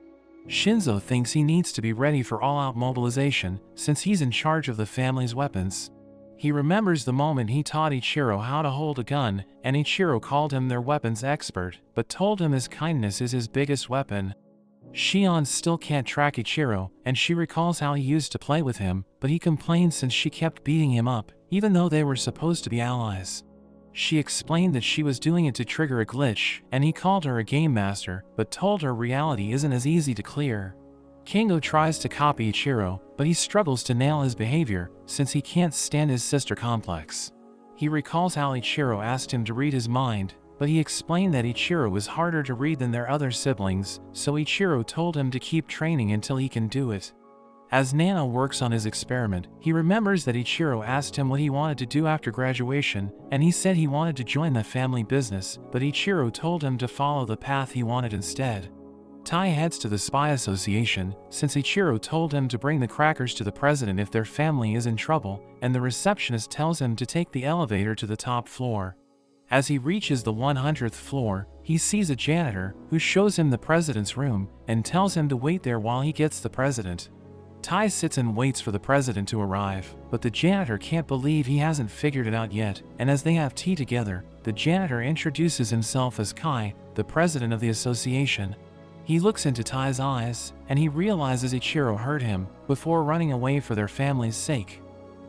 Shinzo thinks he needs to be ready for all-out mobilization, since he's in charge of the family's weapons. He remembers the moment he taught Ichiro how to hold a gun, and Ichiro called him their weapons expert, but told him his kindness is his biggest weapon. Shion still can't track Ichiro, and she recalls how he used to play with him, but he complains since she kept beating him up, even though they were supposed to be allies. She explained that she was doing it to trigger a glitch, and he called her a game master, but told her reality isn't as easy to clear. Kingo tries to copy Ichiro, but he struggles to nail his behavior, since he can't stand his sister complex. He recalls how Ichiro asked him to read his mind, but he explained that Ichiro is harder to read than their other siblings, so Ichiro told him to keep training until he can do it. As Nano works on his experiment, he remembers that Ichiro asked him what he wanted to do after graduation, and he said he wanted to join the family business, but Ichiro told him to follow the path he wanted instead. Tai heads to the Spy Association, since Ichiro told him to bring the crackers to the president if their family is in trouble, and the receptionist tells him to take the elevator to the top floor. As he reaches the 100th floor, he sees a janitor, who shows him the president's room, and tells him to wait there while he gets the president. Tai sits and waits for the president to arrive, but the janitor can't believe he hasn't figured it out yet, and as they have tea together, the janitor introduces himself as Kai, the president of the association. He looks into Tai's eyes, and he realizes Ichiro hurt him, before running away for their family's sake.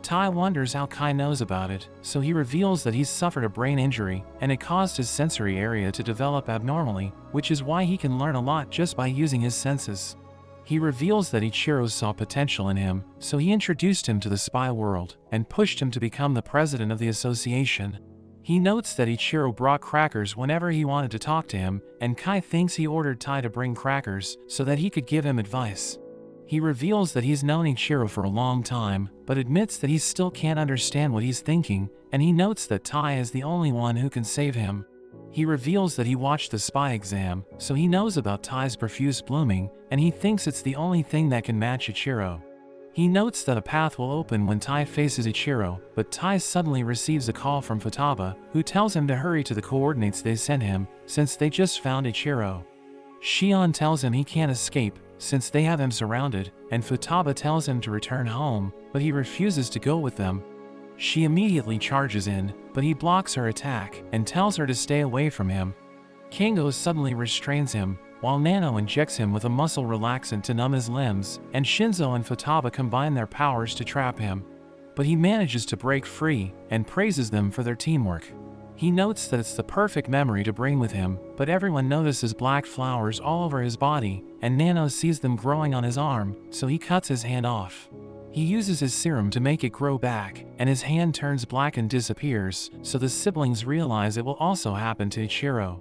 Tai wonders how Kai knows about it, so he reveals that he's suffered a brain injury, and it caused his sensory area to develop abnormally, which is why he can learn a lot just by using his senses. He reveals that Ichiro saw potential in him, so he introduced him to the spy world, and pushed him to become the president of the association. He notes that Ichiro brought crackers whenever he wanted to talk to him, and Kai thinks he ordered Tai to bring crackers, so that he could give him advice. He reveals that he's known Ichiro for a long time, but admits that he still can't understand what he's thinking, and he notes that Tai is the only one who can save him. He reveals that he watched the spy exam, so he knows about Tai's profuse blooming, and he thinks it's the only thing that can match Ichiro. He notes that a path will open when Tai faces Ichiro, but Tai suddenly receives a call from Futaba, who tells him to hurry to the coordinates they sent him, since they just found Ichiro. Shion tells him he can't escape, since they have him surrounded, and Futaba tells him to return home, but he refuses to go with them. She immediately charges in, but he blocks her attack, and tells her to stay away from him. Kingo suddenly restrains him, while Nano injects him with a muscle relaxant to numb his limbs, and Shinzo and Futaba combine their powers to trap him. But he manages to break free, and praises them for their teamwork. He notes that it's the perfect memory to bring with him, but everyone notices black flowers all over his body, and Nano sees them growing on his arm, so he cuts his hand off. He uses his serum to make it grow back, and his hand turns black and disappears, so the siblings realize it will also happen to Ichiro.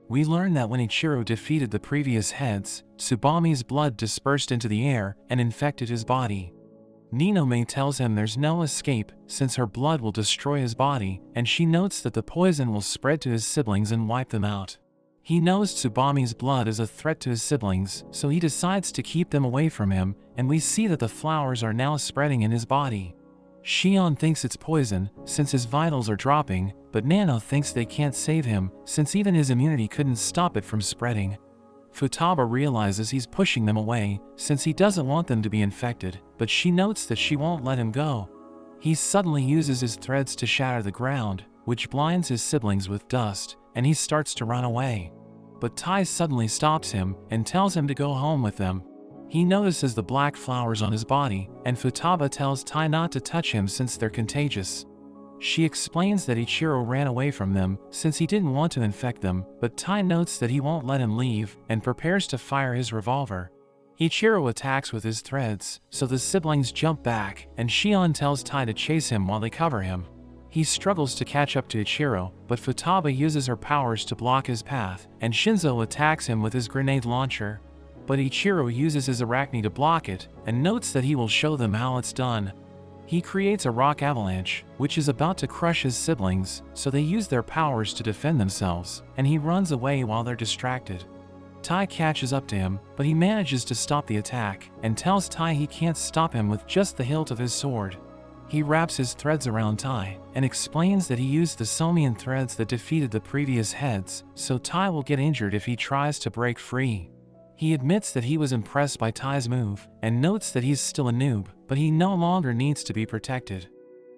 We learn that when Ichiro defeated the previous heads, Tsubami's blood dispersed into the air and infected his body. Ninome tells him there's no escape, since her blood will destroy his body, and she notes that the poison will spread to his siblings and wipe them out. He knows Tsubami's blood is a threat to his siblings, so he decides to keep them away from him, and we see that the flowers are now spreading in his body. Shion thinks it's poison, since his vitals are dropping, but Nano thinks they can't save him, since even his immunity couldn't stop it from spreading. Futaba realizes he's pushing them away, since he doesn't want them to be infected, but she notes that she won't let him go. He suddenly uses his threads to shatter the ground, which blinds his siblings with dust, and he starts to run away. But Tai suddenly stops him, and tells him to go home with them. He notices the black flowers on his body, and Futaba tells Tai not to touch him since they're contagious. She explains that Ichiro ran away from them, since he didn't want to infect them, but Tai notes that he won't let him leave, and prepares to fire his revolver. Ichiro attacks with his threads, so the siblings jump back, and Shion tells Tai to chase him while they cover him. He struggles to catch up to Ichiro, but Futaba uses her powers to block his path, and Shinzo attacks him with his grenade launcher. But Ichiro uses his arachne to block it, and notes that he will show them how it's done. He creates a rock avalanche, which is about to crush his siblings, so they use their powers to defend themselves, and he runs away while they're distracted. Tai catches up to him, but he manages to stop the attack, and tells Tai he can't stop him with just the hilt of his sword. He wraps his threads around Tai, and explains that he used the Somian threads that defeated the previous heads, so Tai will get injured if he tries to break free. He admits that he was impressed by Tai's move, and notes that he's still a noob, but he no longer needs to be protected.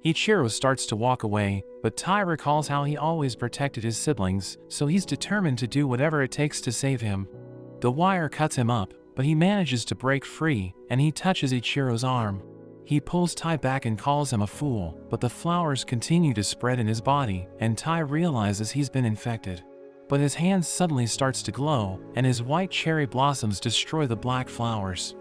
Ichiro starts to walk away, but Tai recalls how he always protected his siblings, so he's determined to do whatever it takes to save him. The wire cuts him up, but he manages to break free, and he touches Ichiro's arm. He pulls Tai back and calls him a fool, but the flowers continue to spread in his body, and Tai realizes he's been infected. But his hand suddenly starts to glow, and his white cherry blossoms destroy the black flowers.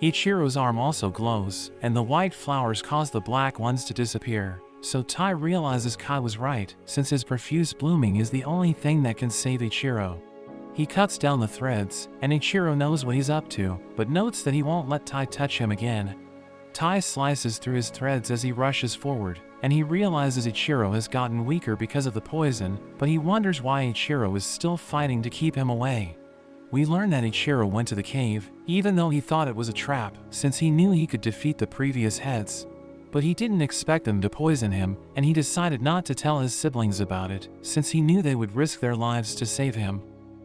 Ichiro's arm also glows, and the white flowers cause the black ones to disappear. So Tai realizes Kai was right, since his profuse blooming is the only thing that can save Ichiro. He cuts down the threads, and Ichiro knows what he's up to, but notes that he won't let Tai touch him again. Tai slices through his threads as he rushes forward, and he realizes Ichiro has gotten weaker because of the poison, but he wonders why Ichiro is still fighting to keep him away. We learn that Ichiro went to the cave, even though he thought it was a trap, since he knew he could defeat the previous heads. But he didn't expect them to poison him, and he decided not to tell his siblings about it, since he knew they would risk their lives to save him.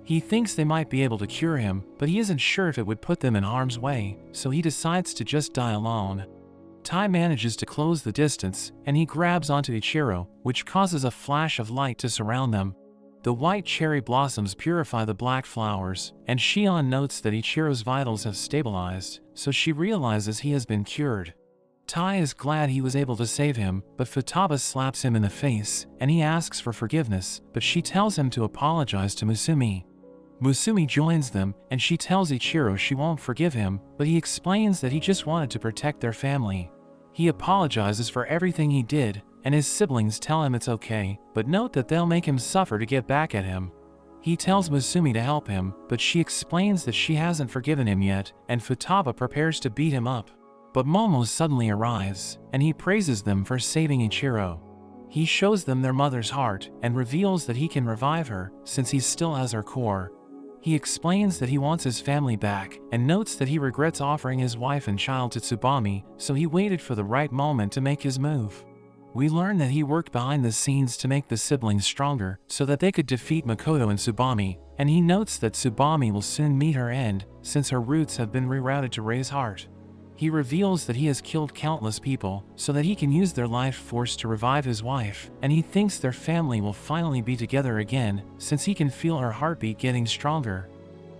He thinks they might be able to cure him, but he isn't sure if it would put them in harm's way, so he decides to just die alone. Tai manages to close the distance, and he grabs onto Ichiro, which causes a flash of light to surround them. The white cherry blossoms purify the black flowers, and Shion notes that Ichiro's vitals have stabilized, so she realizes he has been cured. Tai is glad he was able to save him, but Futaba slaps him in the face, and he asks for forgiveness, but she tells him to apologize to Musumi. Musumi joins them, and she tells Ichiro she won't forgive him, but he explains that he just wanted to protect their family. He apologizes for everything he did, and his siblings tell him it's okay, but note that they'll make him suffer to get back at him. He tells Musumi to help him, but she explains that she hasn't forgiven him yet, and Futaba prepares to beat him up. But Momo suddenly arrives, and he praises them for saving Ichiro. He shows them their mother's heart, and reveals that he can revive her, since he still has her core. He explains that he wants his family back, and notes that he regrets offering his wife and child to Tsubami, so he waited for the right moment to make his move. We learn that he worked behind the scenes to make the siblings stronger, so that they could defeat Makoto and Tsubami, and he notes that Tsubami will soon meet her end, since her roots have been rerouted to Rei's heart. He reveals that he has killed countless people, so that he can use their life force to revive his wife, and he thinks their family will finally be together again, since he can feel her heartbeat getting stronger.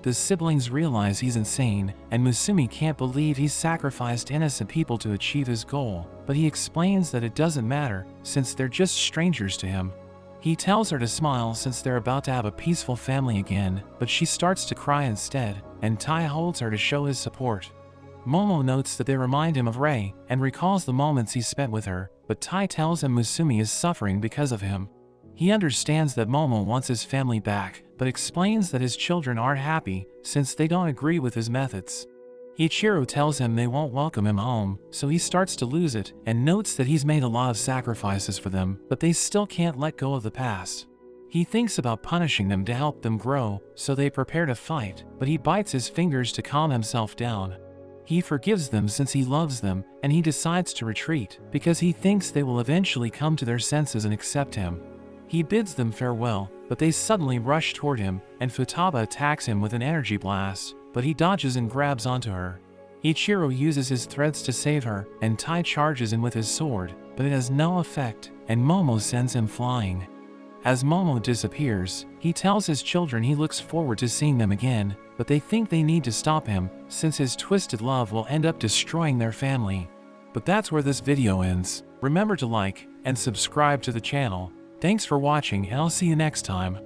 The siblings realize he's insane, and Musumi can't believe he's sacrificed innocent people to achieve his goal, but he explains that it doesn't matter, since they're just strangers to him. He tells her to smile since they're about to have a peaceful family again, but she starts to cry instead, and Tai holds her to show his support. Momo notes that they remind him of Rei, and recalls the moments he spent with her, but Tai tells him Musumi is suffering because of him. He understands that Momo wants his family back, but explains that his children aren't happy, since they don't agree with his methods. Ichiro tells him they won't welcome him home, so he starts to lose it, and notes that he's made a lot of sacrifices for them, but they still can't let go of the past. He thinks about punishing them to help them grow, so they prepare to fight, but he bites his fingers to calm himself down. He forgives them since he loves them, and he decides to retreat, because he thinks they will eventually come to their senses and accept him. He bids them farewell, but they suddenly rush toward him, and Futaba attacks him with an energy blast, but he dodges and grabs onto her. Ichiro uses his threads to save her, and Tai charges him with his sword, but it has no effect, and Momo sends him flying. As Momo disappears, he tells his children he looks forward to seeing them again, but they think they need to stop him, since his twisted love will end up destroying their family. But that's where this video ends. Remember to like and subscribe to the channel. Thanks for watching, and I'll see you next time.